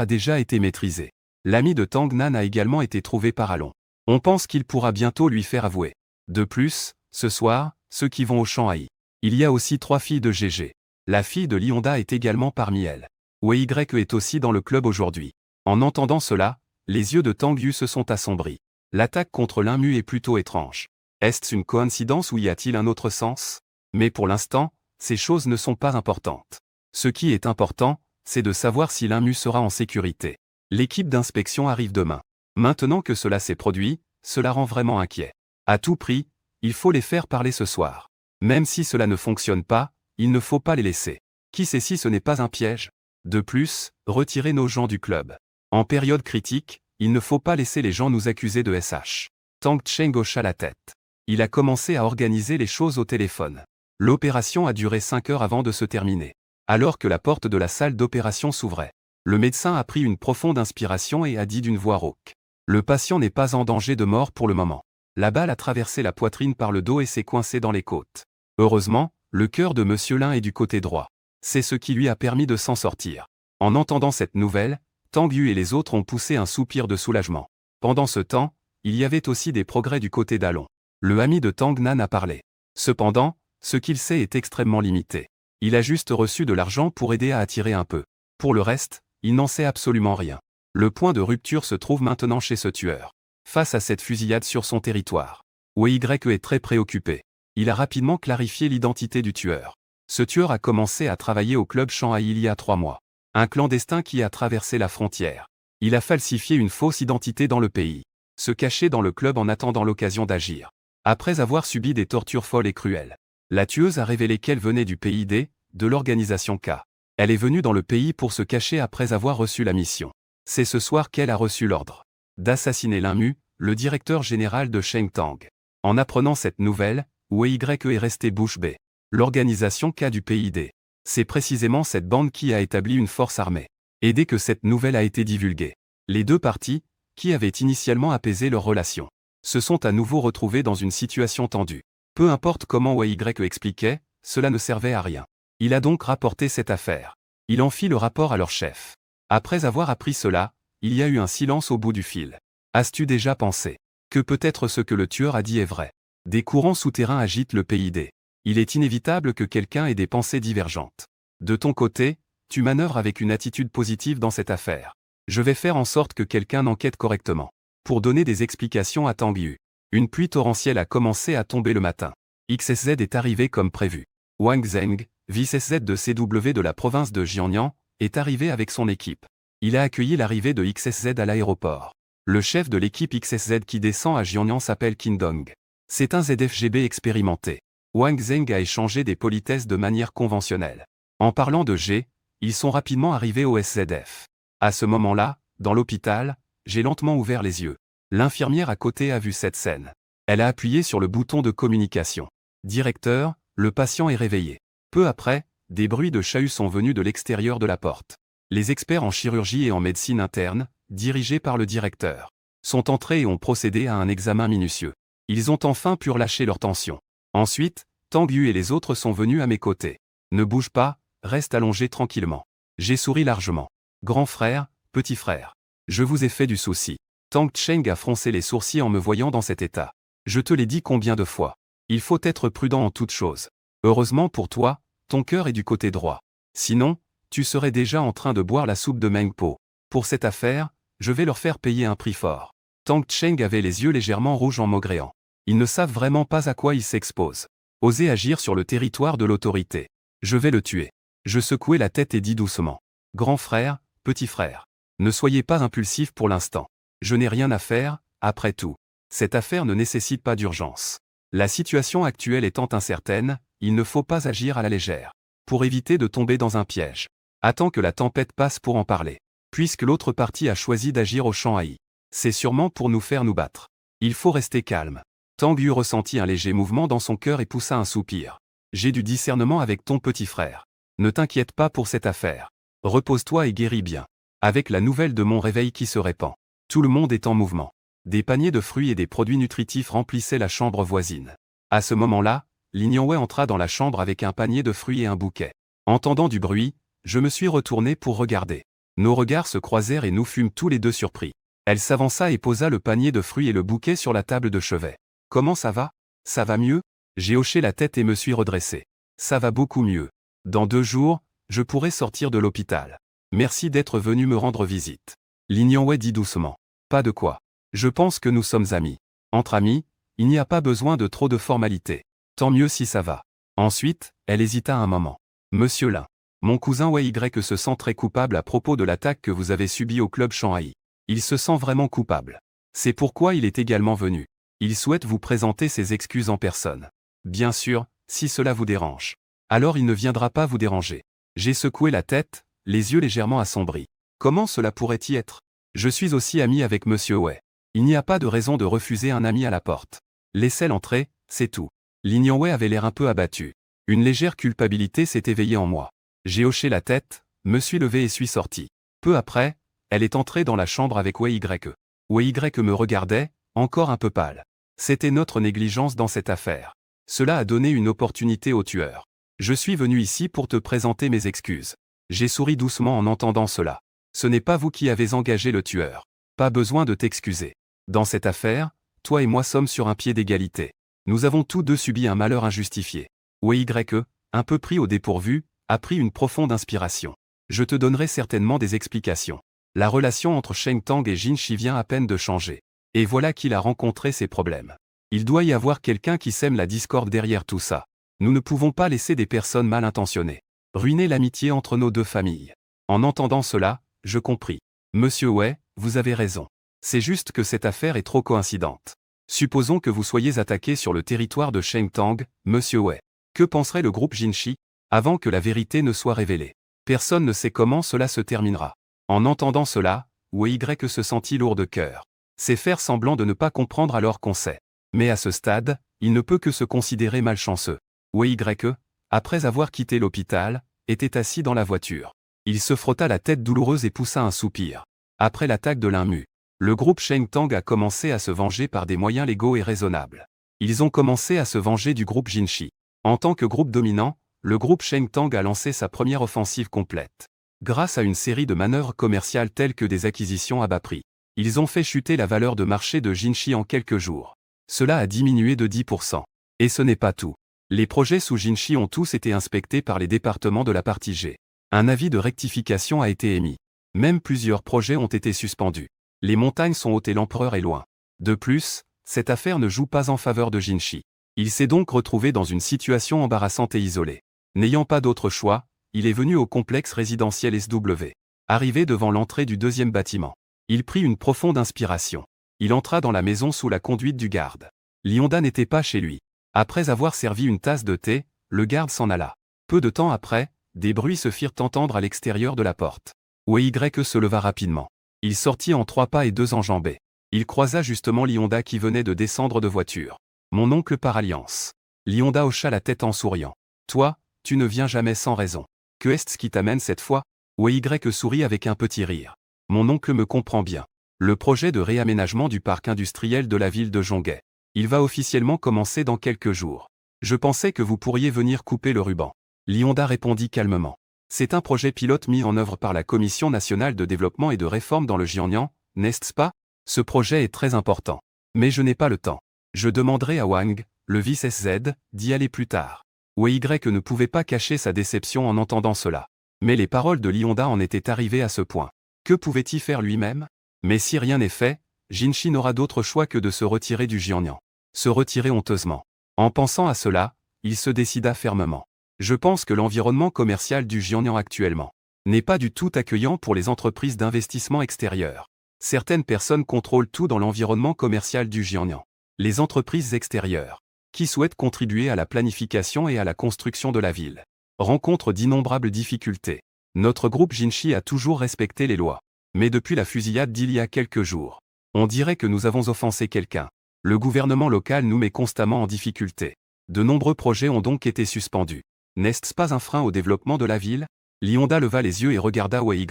Speaker 1: a déjà été maîtrisé. L'ami de Tang Nan a également été trouvé par Alon. On pense qu'il pourra bientôt lui faire avouer. De plus, ce soir, ceux qui vont au Shanghai. Il y a aussi 3 filles de GG. La fille de Lionda est également parmi elles. Wei Y est aussi dans le club aujourd'hui. En entendant cela, les yeux de Tang Yu se sont assombris. L'attaque contre l'Inmu est plutôt étrange. Est-ce une coïncidence ou y a-t-il un autre sens? Mais pour l'instant, ces choses ne sont pas importantes. Ce qui est important, c'est de savoir si l'Inmu sera en sécurité. L'équipe d'inspection arrive demain. Maintenant que cela s'est produit, cela rend vraiment inquiet. À tout prix, il faut les faire parler ce soir. Même si cela ne fonctionne pas, il ne faut pas les laisser. Qui sait si ce n'est pas un piège? De plus, retirez nos gens du club. En période critique, il ne faut pas laisser les gens nous accuser de SH. Tang Cheng hocha la tête. Il a commencé à organiser les choses au téléphone. L'opération a duré 5 heures avant de se terminer. Alors que la porte de la salle d'opération s'ouvrait, le médecin a pris une profonde inspiration et a dit d'une voix rauque. Le patient n'est pas en danger de mort pour le moment. La balle a traversé la poitrine par le dos et s'est coincée dans les côtes. Heureusement, le cœur de Monsieur Lin est du côté droit. C'est ce qui lui a permis de s'en sortir. En entendant cette nouvelle, Tang Yu et les autres ont poussé un soupir de soulagement. Pendant ce temps, il y avait aussi des progrès du côté d'Alon. Le ami de Tang Nan a parlé. Cependant, ce qu'il sait est extrêmement limité. Il a juste reçu de l'argent pour aider à attirer un peu. Pour le reste, il n'en sait absolument rien. Le point de rupture se trouve maintenant chez ce tueur. Face à cette fusillade sur son territoire, Wei Y est très préoccupé. Il a rapidement clarifié l'identité du tueur. Ce tueur a commencé à travailler au club Shanghai il y a 3 mois. Un clandestin qui a traversé la frontière. Il a falsifié une fausse identité dans le pays. Se cacher dans le club en attendant l'occasion d'agir. Après avoir subi des tortures folles et cruelles, la tueuse a révélé qu'elle venait du PID, de l'organisation K. Elle est venue dans le pays pour se cacher après avoir reçu la mission. C'est ce soir qu'elle a reçu l'ordre d'assassiner l'Inmu, le directeur général de Sheng Tang. En apprenant cette nouvelle, Wei Y est resté bouche bée. L'organisation K du PID. C'est précisément cette bande qui a établi une force armée. Et dès que cette nouvelle a été divulguée, les deux parties, qui avaient initialement apaisé leurs relations, se sont à nouveau retrouvés dans une situation tendue. Peu importe comment Wei Y expliquait, cela ne servait à rien. Il a donc rapporté cette affaire. Il en fit le rapport à leur chef. Après avoir appris cela, il y a eu un silence au bout du fil. As-tu déjà pensé que peut-être ce que le tueur a dit est vrai? Des courants souterrains agitent le PID. Il est inévitable que quelqu'un ait des pensées divergentes. De ton côté, tu manœuvres avec une attitude positive dans cette affaire. Je vais faire en sorte que quelqu'un enquête correctement. Pour donner des explications à Tang Yu. Une pluie torrentielle a commencé à tomber le matin. XSZ est arrivé comme prévu. Wang Zheng, vice-SZ de CW de la province de Jiangnan, est arrivé avec son équipe. Il a accueilli l'arrivée de XSZ à l'aéroport. Le chef de l'équipe XSZ qui descend à Jiangnan s'appelle Qin Dong. C'est un ZFGB expérimenté. Wang Zheng a échangé des politesses de manière conventionnelle. En parlant de G, ils sont rapidement arrivés au SZF. À ce moment-là, dans l'hôpital, j'ai lentement ouvert les yeux. L'infirmière à côté a vu cette scène. Elle a appuyé sur le bouton de communication. Directeur, le patient est réveillé. Peu après, des bruits de chahut sont venus de l'extérieur de la porte. Les experts en chirurgie et en médecine interne, dirigés par le directeur, sont entrés et ont procédé à un examen minutieux. Ils ont enfin pu relâcher leur tension. Ensuite, Tang Yu et les autres sont venus à mes côtés. Ne bouge pas, reste allongé tranquillement. J'ai souri largement. Grand frère, petit frère. Je vous ai fait du souci. Tang Cheng a froncé les sourcils en me voyant dans cet état. Je te l'ai dit combien de fois. Il faut être prudent en toutes choses. Heureusement pour toi, ton cœur est du côté droit. Sinon, tu serais déjà en train de boire la soupe de Meng Po. Pour cette affaire, je vais leur faire payer un prix fort. Tang Cheng avait les yeux légèrement rouges en maugréant. Ils ne savent vraiment pas à quoi ils s'exposent. Oser agir sur le territoire de l'autorité. Je vais le tuer. Je secouai la tête et dis doucement. Grand frère, petit frère. Ne soyez pas impulsif pour l'instant. Je n'ai rien à faire, après tout. Cette affaire ne nécessite pas d'urgence. La situation actuelle étant incertaine, il ne faut pas agir à la légère. Pour éviter de tomber dans un piège. Attends que la tempête passe pour en parler. Puisque l'autre partie a choisi d'agir au Shanghai. C'est sûrement pour nous faire nous battre. Il faut rester calme. Tang Yu ressentit un léger mouvement dans son cœur et poussa un soupir. J'ai du discernement avec ton petit frère. Ne t'inquiète pas pour cette affaire. Repose-toi et guéris bien. Avec la nouvelle de mon réveil qui se répand. Tout le monde est en mouvement. Des paniers de fruits et des produits nutritifs remplissaient la chambre voisine. À ce moment-là, Lin Yangwei entra dans la chambre avec un panier de fruits et un bouquet. Entendant du bruit, je me suis retourné pour regarder. Nos regards se croisèrent et nous fûmes tous les deux surpris. Elle s'avança et posa le panier de fruits et le bouquet sur la table de chevet. Comment ça va? Ça va mieux? J'ai hoché la tête et me suis redressé. Ça va beaucoup mieux. Dans 2 jours, je pourrai sortir de l'hôpital. Merci d'être venu me rendre visite. Lin Yangwei dit doucement. Pas de quoi. Je pense que nous sommes amis. Entre amis, il n'y a pas besoin de trop de formalités. Tant mieux si ça va. Ensuite, elle hésita un moment. Monsieur Lin. Mon cousin Wei Y se sent très coupable à propos de l'attaque que vous avez subie au club Shanghai. Il se sent vraiment coupable. C'est pourquoi il est également venu. Il souhaite vous présenter ses excuses en personne. Bien sûr, si cela vous dérange. Alors il ne viendra pas vous déranger. J'ai secoué la tête, les yeux légèrement assombris. Comment cela pourrait-y être? Je suis aussi ami avec Monsieur Wei. Il n'y a pas de raison de refuser un ami à la porte. Laissez-le entrer, c'est tout. Lin Yangwei avait l'air un peu abattu. Une légère culpabilité s'est éveillée en moi. J'ai hoché la tête, me suis levé et suis sorti. Peu après, elle est entrée dans la chambre avec Wei Y. Wei Y me regardait, encore un peu pâle. C'était notre négligence dans cette affaire. Cela a donné une opportunité au tueur. Je suis venu ici pour te présenter mes excuses. J'ai souri doucement en entendant cela. Ce n'est pas vous qui avez engagé le tueur. Pas besoin de t'excuser. Dans cette affaire, toi et moi sommes sur un pied d'égalité. Nous avons tous deux subi un malheur injustifié. Wei Y, un peu pris au dépourvu, a pris une profonde inspiration. Je te donnerai certainement des explications. La relation entre Sheng Tang et Jin Shi vient à peine de changer. Et voilà qu'il a rencontré ses problèmes. Il doit y avoir quelqu'un qui sème la discorde derrière tout ça. Nous ne pouvons pas laisser des personnes mal intentionnées ruiner l'amitié entre nos 2 familles. En entendant cela, je compris. Monsieur Wei, vous avez raison. C'est juste que cette affaire est trop coïncidente. Supposons que vous soyez attaqué sur le territoire de Sheng Tang, Monsieur Wei. Que penserait le groupe Jinshi, avant que la vérité ne soit révélée? Personne ne sait comment cela se terminera. En entendant cela, Wei Y se sentit lourd de cœur. C'est faire semblant de ne pas comprendre alors qu'on sait. Mais à ce stade, il ne peut que se considérer malchanceux. Wei Y, après avoir quitté l'hôpital, était assis dans la voiture. Il se frotta la tête douloureuse et poussa un soupir. Après l'attaque de l'Inmu, le groupe Sheng Tang a commencé à se venger par des moyens légaux et raisonnables. Ils ont commencé à se venger du groupe Jinshi. En tant que groupe dominant, le groupe Sheng Tang a lancé sa première offensive complète. Grâce à une série de manœuvres commerciales telles que des acquisitions à bas prix, ils ont fait chuter la valeur de marché de Jinshi en quelques jours. Cela a diminué de 10%. Et ce n'est pas tout. Les projets sous Jinshi ont tous été inspectés par les départements de la partie G. Un avis de rectification a été émis. Même plusieurs projets ont été suspendus. Les montagnes sont hautes et l'empereur est loin. De plus, cette affaire ne joue pas en faveur de Jinshi. Il s'est donc retrouvé dans une situation embarrassante et isolée. N'ayant pas d'autre choix, il est venu au complexe résidentiel SW. Arrivé devant l'entrée du deuxième bâtiment, il prit une profonde inspiration. Il entra dans la maison sous la conduite du garde. Lyonda n'était pas chez lui. Après avoir servi une tasse de thé, le garde s'en alla. Peu de temps après, des bruits se firent entendre à l'extérieur de la porte. Wei se leva rapidement. Il sortit en 3 pas et 2 enjambées. Il croisa justement Lyonda qui venait de descendre de voiture. Mon oncle par alliance. Lyonda hocha la tête en souriant. Toi, tu ne viens jamais sans raison. Que est-ce qui t'amène cette fois? Wei sourit avec un petit rire. Mon oncle me comprend bien. Le projet de réaménagement du parc industriel de la ville de Jonguet. Il va officiellement commencer dans quelques jours. Je pensais que vous pourriez venir couper le ruban. Lyonda répondit calmement. C'est un projet pilote mis en œuvre par la Commission nationale de développement et de réforme dans le Jiangnan, n'est-ce pas? Ce projet est très important. Mais je n'ai pas le temps. Je demanderai à Wang, le vice-SZ, d'y aller plus tard. Wei ne pouvait pas cacher sa déception en entendant cela. Mais les paroles de Lyonda en étaient arrivées à ce point. Que pouvait-il faire lui-même? Mais si rien n'est fait, Jinshi n'aura d'autre choix que de se retirer du Jiangnan. Se retirer honteusement. En pensant à cela, il se décida fermement. Je pense que l'environnement commercial du Jiangnan actuellement n'est pas du tout accueillant pour les entreprises d'investissement extérieur. Certaines personnes contrôlent tout dans l'environnement commercial du Jiangnan. Les entreprises extérieures, qui souhaitent contribuer à la planification et à la construction de la ville, rencontrent d'innombrables difficultés. Notre groupe Jinshi a toujours respecté les lois. Mais depuis la fusillade d'il y a quelques jours, on dirait que nous avons offensé quelqu'un. Le gouvernement local nous met constamment en difficulté. De nombreux projets ont donc été suspendus. N'est-ce pas un frein au développement de la ville? Lyonda leva les yeux et regarda Wei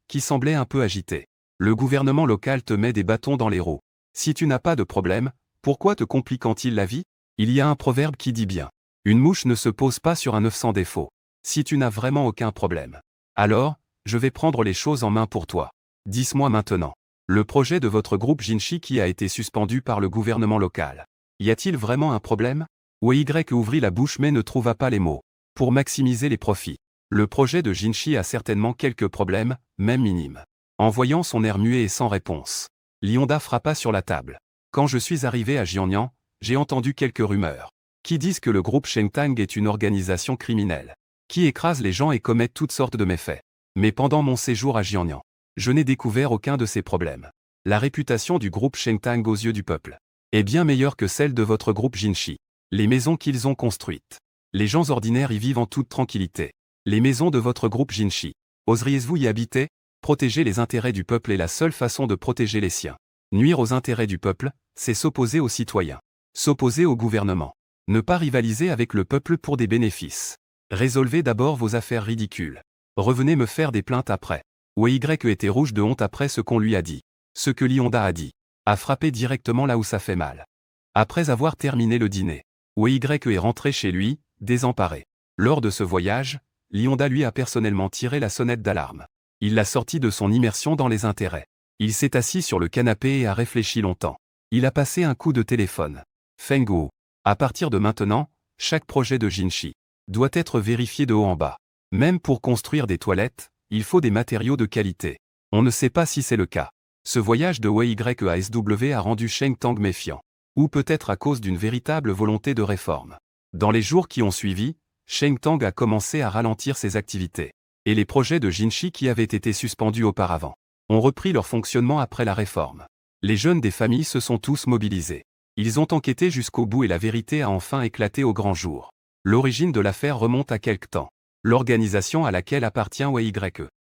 Speaker 1: qui semblait un peu agité. Le gouvernement local te met des bâtons dans les roues. Si tu n'as pas de problème, pourquoi te compliquant-il la vie? Il y a un proverbe qui dit bien. Une mouche ne se pose pas sur un œuf sans défaut. Si tu n'as vraiment aucun problème, alors, je vais prendre les choses en main pour toi. Dis-moi maintenant. Le projet de votre groupe Jinshi qui a été suspendu par le gouvernement local. Y a-t-il vraiment un problème? Wei ouvrit la bouche mais ne trouva pas les mots. Pour maximiser les profits. Le projet de Jinshi a certainement quelques problèmes, même minimes. En voyant son air muet et sans réponse, Lyonda frappa sur la table. Quand je suis arrivé à Jiangnan, j'ai entendu quelques rumeurs qui disent que le groupe Shengtang est une organisation criminelle qui écrase les gens et commet toutes sortes de méfaits. Mais pendant mon séjour à Jiangnan, je n'ai découvert aucun de ces problèmes. La réputation du groupe Shengtang aux yeux du peuple est bien meilleure que celle de votre groupe Jinshi. Les maisons qu'ils ont construites. Les gens ordinaires y vivent en toute tranquillité. Les maisons de votre groupe Jinshi. Oseriez-vous y habiter? Protéger les intérêts du peuple est la seule façon de protéger les siens. Nuire aux intérêts du peuple, c'est s'opposer aux citoyens. S'opposer au gouvernement. Ne pas rivaliser avec le peuple pour des bénéfices. Résolvez d'abord vos affaires ridicules. Revenez me faire des plaintes après. Wei était rouge de honte après ce qu'on lui a dit. Ce que Lyonda a dit a frappé directement là où ça fait mal. Après avoir terminé le dîner, Wei est rentré chez lui, désemparé. Lors de ce voyage, Lyonda lui a personnellement tiré la sonnette d'alarme. Il l'a sorti de son immersion dans les intérêts. Il s'est assis sur le canapé et a réfléchi longtemps. Il a passé un coup de téléphone. Feng Guo. À partir de maintenant, chaque projet de Jinshi doit être vérifié de haut en bas. Même pour construire des toilettes, il faut des matériaux de qualité. On ne sait pas si c'est le cas. Ce voyage de Wei à SW a rendu Shengtang méfiant. Ou peut-être à cause d'une véritable volonté de réforme. Dans les jours qui ont suivi, Shengtang a commencé à ralentir ses activités. Et les projets de Jinshi qui avaient été suspendus auparavant ont repris leur fonctionnement après la réforme. Les jeunes des familles se sont tous mobilisés. Ils ont enquêté jusqu'au bout et la vérité a enfin éclaté au grand jour. L'origine de l'affaire remonte à quelque temps. L'organisation à laquelle appartient Wei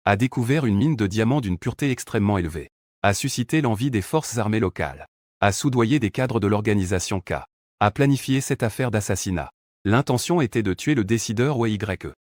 Speaker 1: a découvert une mine de diamants d'une pureté extrêmement élevée. A suscité l'envie des forces armées locales. A soudoyé des cadres de l'organisation K. A planifié cette affaire d'assassinat. L'intention était de tuer le décideur Wei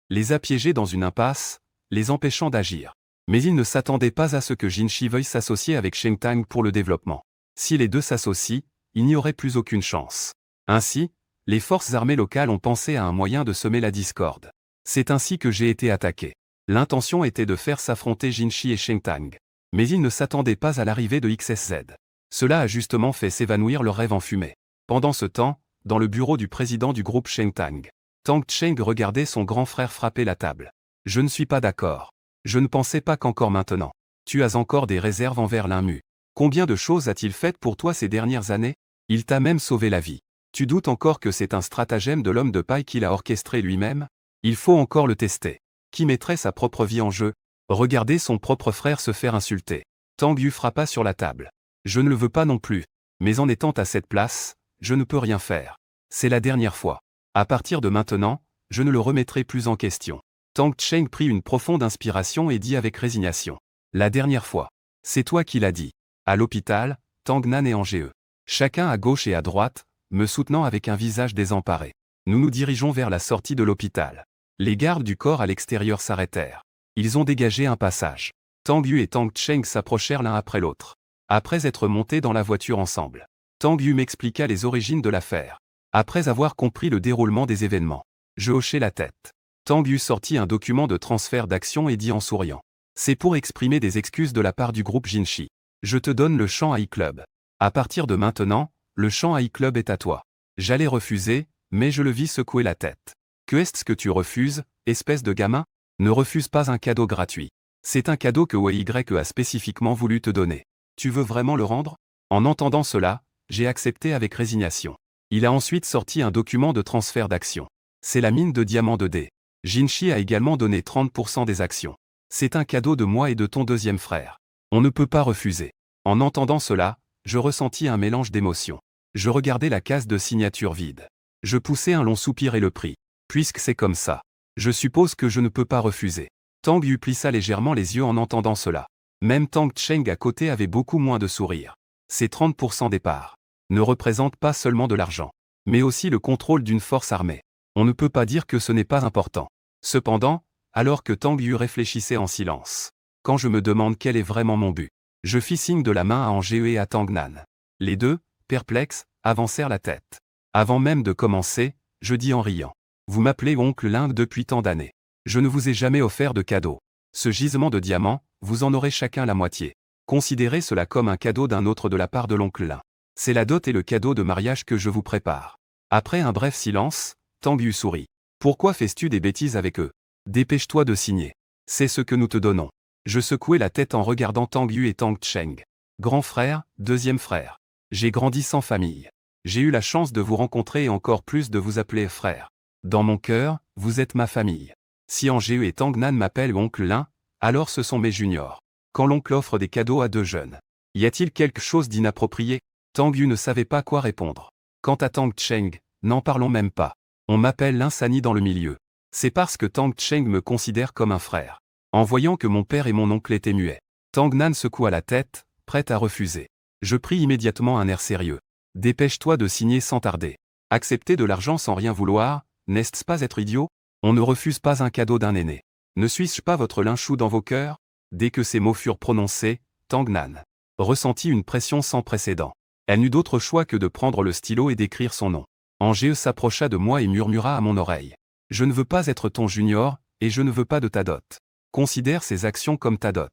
Speaker 1: les a piégés dans une impasse, les empêchant d'agir. Mais ils ne s'attendaient pas à ce que Jinshi veuille s'associer avec Shengtang pour le développement. Si les deux s'associent, il n'y aurait plus aucune chance. Ainsi, les forces armées locales ont pensé à un moyen de semer la discorde. C'est ainsi que j'ai été attaqué. L'intention était de faire s'affronter Jinshi et Shengtang. Mais ils ne s'attendaient pas à l'arrivée de XSZ. Cela a justement fait s'évanouir leur rêve en fumée. Pendant ce temps, dans le bureau du président du groupe Shengtang, Tang Cheng regardait son grand frère frapper la table. Je ne suis pas d'accord. Je ne pensais pas qu'encore maintenant. Tu as encore des réserves envers l'Inmu. Combien de choses a-t-il faites pour toi ces dernières années? Il t'a même sauvé la vie. Tu doutes encore que c'est un stratagème de l'homme de paille qu'il a orchestré lui-même? Il faut encore le tester. Qui mettrait sa propre vie en jeu? Regarder son propre frère se faire insulter. Tang Yu frappa sur la table. Je ne le veux pas non plus. Mais en étant à cette place, je ne peux rien faire. C'est la dernière fois. À partir de maintenant, je ne le remettrai plus en question. Tang Cheng prit une profonde inspiration et dit avec résignation. La dernière fois. C'est toi qui l'as dit. À l'hôpital, Tang Nan et Angéeux. Chacun à gauche et à droite, me soutenant avec un visage désemparé. Nous nous dirigeons vers la sortie de l'hôpital. Les gardes du corps à l'extérieur s'arrêtèrent. Ils ont dégagé un passage. Tang Yu et Tang Cheng s'approchèrent l'un après l'autre. Après être montés dans la voiture ensemble, Tang Yu m'expliqua les origines de l'affaire. Après avoir compris le déroulement des événements, je hochai la tête. Tang Yu sortit un document de transfert d'actions et dit en souriant. C'est pour exprimer des excuses de la part du groupe Jinshi. Je te donne le Shanghai Club. À partir de maintenant, le Shanghai Club est à toi. J'allais refuser, mais je le vis secouer la tête. Que est-ce que tu refuses, espèce de gamin? Ne refuse pas un cadeau gratuit. C'est un cadeau que Wei a spécifiquement voulu te donner. Tu veux vraiment le rendre? En entendant cela, j'ai accepté avec résignation. Il a ensuite sorti un document de transfert d'actions. C'est la mine de diamants 2D. Jinshi a également donné 30% des actions. C'est un cadeau de moi et de ton deuxième frère. On ne peut pas refuser. En entendant cela, je ressentis un mélange d'émotions. Je regardais la case de signature vide. Je poussai un long soupir et le pris. Puisque c'est comme ça. Je suppose que je ne peux pas refuser. Tang Yu plissa légèrement les yeux en entendant cela. Même Tang Cheng à côté avait beaucoup moins de sourire. Ces 30% des parts ne représentent pas seulement de l'argent, mais aussi le contrôle d'une force armée. On ne peut pas dire que ce n'est pas important. Cependant, alors que Tang Yu réfléchissait en silence, quand je me demande quel est vraiment mon but, je fis signe de la main à Angéeux et à Tang Nan. Les deux, perplexes, avancèrent la tête. Avant même de commencer, je dis en riant. Vous m'appelez oncle Ling depuis tant d'années. Je ne vous ai jamais offert de cadeau. Ce gisement de diamants, vous en aurez chacun la moitié. Considérez cela comme un cadeau d'un autre de la part de l'oncle Ling. C'est la dot et le cadeau de mariage que je vous prépare. Après un bref silence, Tang Yu sourit. Pourquoi fais-tu des bêtises avec eux? Dépêche-toi de signer. C'est ce que nous te donnons. Je secouai la tête en regardant Tang Yu et Tang Cheng. Grand frère, deuxième frère. J'ai grandi sans famille. J'ai eu la chance de vous rencontrer et encore plus de vous appeler frère. Dans mon cœur, vous êtes ma famille. Si Angéeux et Tang Nan m'appellent oncle Ling, alors ce sont mes juniors. Quand l'oncle offre des cadeaux à deux jeunes, y a-t-il quelque chose d'inapproprié? Tang Yu ne savait pas quoi répondre. Quant à Tang Cheng, n'en parlons même pas. On m'appelle l'insani dans le milieu. C'est parce que Tang Cheng me considère comme un frère. En voyant que mon père et mon oncle étaient muets, Tang Nan secoua la tête, prête à refuser. Je pris immédiatement un air sérieux. Dépêche-toi de signer sans tarder. Accepter de l'argent sans rien vouloir, n'est-ce pas être idiot? On ne refuse pas un cadeau d'un aîné. Ne suis-je pas votre linchou dans vos cœurs? Dès que ces mots furent prononcés, Tang Nan ressentit une pression sans précédent. Elle n'eut d'autre choix que de prendre le stylo et d'écrire son nom. Angéeux s'approcha de moi et murmura à mon oreille. Je ne veux pas être ton junior, et je ne veux pas de ta dot. Considère ces actions comme ta dot.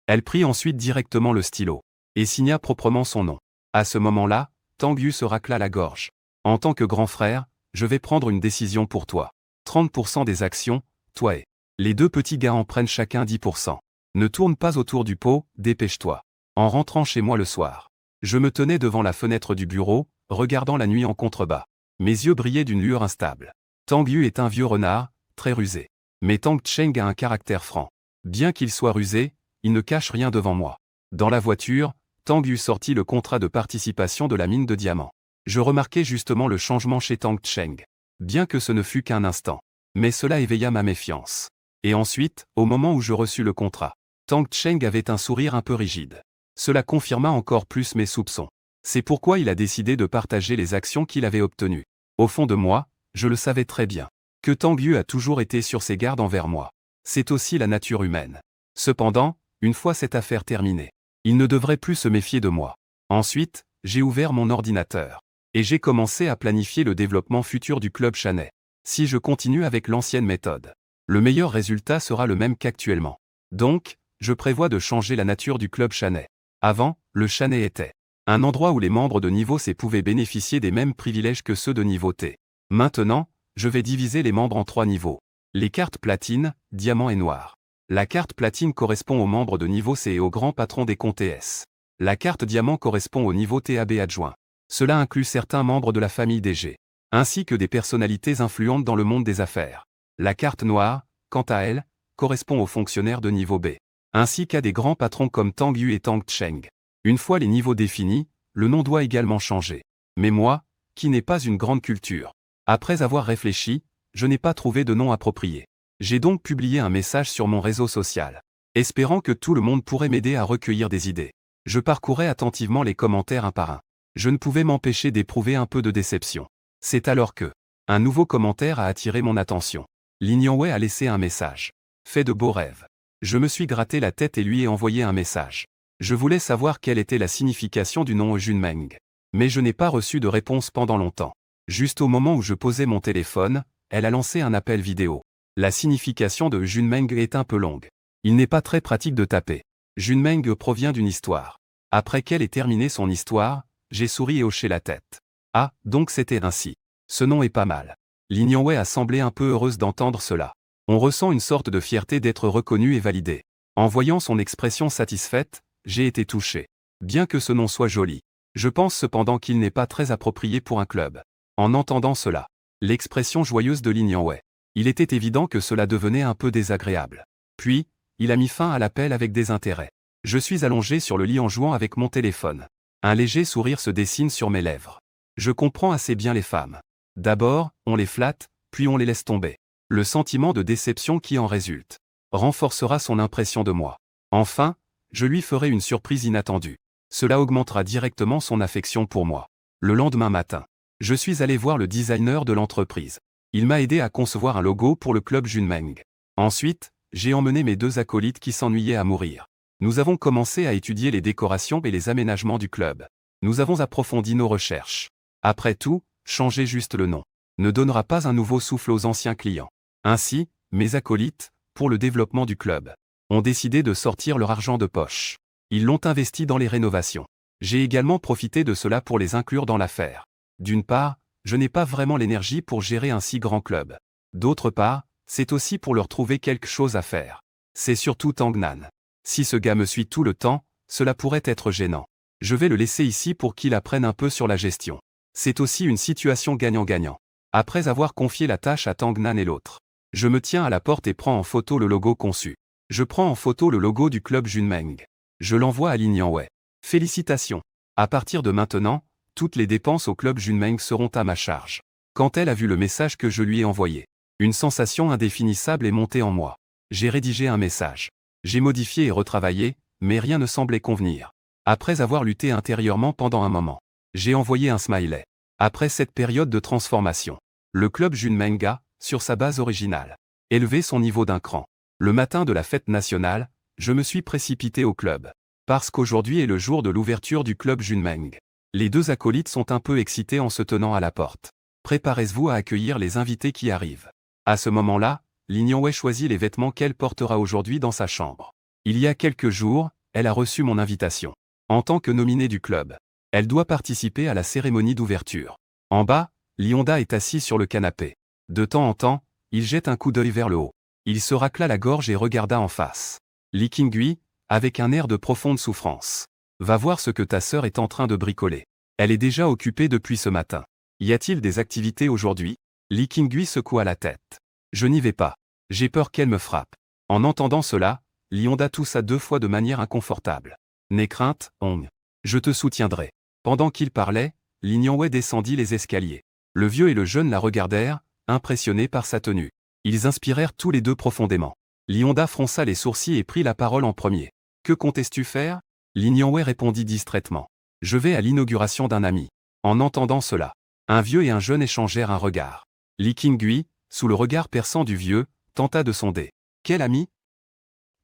Speaker 1: Elle prit ensuite directement le stylo, et signa proprement son nom. À ce moment-là, Tang Yu se racla la gorge. En tant que grand frère, je vais prendre une décision pour toi. 30% des actions, toi et les deux petits gars en prennent chacun 10%. Ne tourne pas autour du pot, dépêche-toi. En rentrant chez moi le soir, je me tenais devant la fenêtre du bureau, regardant la nuit en contrebas. Mes yeux brillaient d'une lueur instable. Tang Yu est un vieux renard, très rusé. Mais Tang Cheng a un caractère franc. Bien qu'il soit rusé, il ne cache rien devant moi. Dans la voiture, Tang Yu sortit le contrat de participation de la mine de diamants. Je remarquai justement le changement chez Tang Cheng. Bien que ce ne fût qu'un instant. Mais cela éveilla ma méfiance. Et ensuite, au moment où je reçus le contrat, Tang Cheng avait un sourire un peu rigide. Cela confirma encore plus mes soupçons. C'est pourquoi il a décidé de partager les actions qu'il avait obtenues. Au fond de moi, je le savais très bien. Que Tang Yu a toujours été sur ses gardes envers moi. C'est aussi la nature humaine. Cependant, une fois cette affaire terminée, il ne devrait plus se méfier de moi. Ensuite, j'ai ouvert mon ordinateur. Et j'ai commencé à planifier le développement futur du club Shanghai. Si je continue avec l'ancienne méthode, le meilleur résultat sera le même qu'actuellement. Donc, je prévois de changer la nature du club Shanghai. Avant, le Shanghai était un endroit où les membres de niveau C pouvaient bénéficier des mêmes privilèges que ceux de niveau T. Maintenant, je vais diviser les membres en 3 niveaux. Les cartes platine, diamant et noir. La carte platine correspond aux membres de niveau C et aux grands patrons des comptes TS. La carte diamant correspond au niveau TAB adjoint. Cela inclut certains membres de la famille DG, ainsi que des personnalités influentes dans le monde des affaires. La carte noire, quant à elle, correspond aux fonctionnaires de niveau B. ainsi qu'à des grands patrons comme Tang Yu et Tang Cheng. Une fois les niveaux définis, le nom doit également changer. Mais moi, qui n'ai pas une grande culture, après avoir réfléchi, je n'ai pas trouvé de nom approprié. J'ai donc publié un message sur mon réseau social, espérant que tout le monde pourrait m'aider à recueillir des idées. Je parcourais attentivement les commentaires un par un. Je ne pouvais m'empêcher d'éprouver un peu de déception. C'est alors que un nouveau commentaire a attiré mon attention. Lin Yongwei a laissé un message. Fait de beaux rêves. Je me suis gratté la tête et lui ai envoyé un message. Je voulais savoir quelle était la signification du nom Junmeng. Mais je n'ai pas reçu de réponse pendant longtemps. Juste au moment où je posais mon téléphone, elle a lancé un appel vidéo. La signification de Junmeng est un peu longue. Il n'est pas très pratique de taper. Junmeng provient d'une histoire. Après qu'elle ait terminé son histoire, j'ai souri et hoché la tête. Ah, donc c'était ainsi. Ce nom est pas mal. Lin Yongwei a semblé un peu heureuse d'entendre cela. On ressent une sorte de fierté d'être reconnu et validé. En voyant son expression satisfaite, j'ai été touché. Bien que ce nom soit joli, je pense cependant qu'il n'est pas très approprié pour un club. En entendant cela, l'expression joyeuse de Lin Yongwei, il était évident que cela devenait un peu désagréable. Puis, il a mis fin à l'appel avec désintérêt. Je suis allongé sur le lit en jouant avec mon téléphone. Un léger sourire se dessine sur mes lèvres. Je comprends assez bien les femmes. D'abord, on les flatte, puis on les laisse tomber. Le sentiment de déception qui en résulte renforcera son impression de moi. Enfin, je lui ferai une surprise inattendue. Cela augmentera directement son affection pour moi. Le lendemain matin, je suis allé voir le designer de l'entreprise. Il m'a aidé à concevoir un logo pour le club Junmeng. Ensuite, j'ai emmené mes 2 acolytes qui s'ennuyaient à mourir. Nous avons commencé à étudier les décorations et les aménagements du club. Nous avons approfondi nos recherches. Après tout, changer juste le nom ne donnera pas un nouveau souffle aux anciens clients. Ainsi, mes acolytes, pour le développement du club, ont décidé de sortir leur argent de poche. Ils l'ont investi dans les rénovations. J'ai également profité de cela pour les inclure dans l'affaire. D'une part, je n'ai pas vraiment l'énergie pour gérer un si grand club. D'autre part, c'est aussi pour leur trouver quelque chose à faire. C'est surtout Tang Nan. Si ce gars me suit tout le temps, cela pourrait être gênant. Je vais le laisser ici pour qu'il apprenne un peu sur la gestion. C'est aussi une situation gagnant-gagnant. Après avoir confié la tâche à Tang Nan et l'autre, je me tiens à la porte et prends en photo le logo conçu. Je prends en photo le logo du club Junmeng. Je l'envoie à Lin Yongwei. Félicitations. À partir de maintenant, toutes les dépenses au club Junmeng seront à ma charge. Quand elle a vu le message que je lui ai envoyé, une sensation indéfinissable est montée en moi. J'ai rédigé un message. J'ai modifié et retravaillé, mais rien ne semblait convenir. Après avoir lutté intérieurement pendant un moment, j'ai envoyé un smiley. Après cette période de transformation, le club Junmeng a, sur sa base originale, élevé son niveau d'un cran. Le matin de la fête nationale, je me suis précipité au club. Parce qu'aujourd'hui est le jour de l'ouverture du club Junmeng. Les 2 acolytes sont un peu excités en se tenant à la porte. Préparez-vous à accueillir les invités qui arrivent. À ce moment-là, Lin Yongwei choisit les vêtements qu'elle portera aujourd'hui dans sa chambre. Il y a quelques jours, elle a reçu mon invitation. En tant que nominée du club, elle doit participer à la cérémonie d'ouverture. En bas, Lionda est assis sur le canapé. De temps en temps, il jette un coup d'œil vers le haut. Il se racla la gorge et regarda en face. Li Qingui, avec un air de profonde souffrance. Va voir ce que ta sœur est en train de bricoler. Elle est déjà occupée depuis ce matin. Y a-t-il des activités aujourd'hui? Li Qingui secoua la tête. Je n'y vais pas. J'ai peur qu'elle me frappe. En entendant cela, Lionda toussa 2 fois de manière inconfortable. N'aie crainte, Hong. Je te soutiendrai. Pendant qu'il parlait, Lin Yongwei descendit les escaliers. Le vieux et le jeune la regardèrent, impressionnés par sa tenue. Ils inspirèrent tous les 2 profondément. Lionda fronça les sourcils et prit la parole en premier. Que comptes-tu faire? Lin Yongwei répondit distraitement. Je vais à l'inauguration d'un ami. En entendant cela, un vieux et un jeune échangèrent un regard. Li Qingui, sous le regard perçant du vieux, tenta de sonder. Quel ami?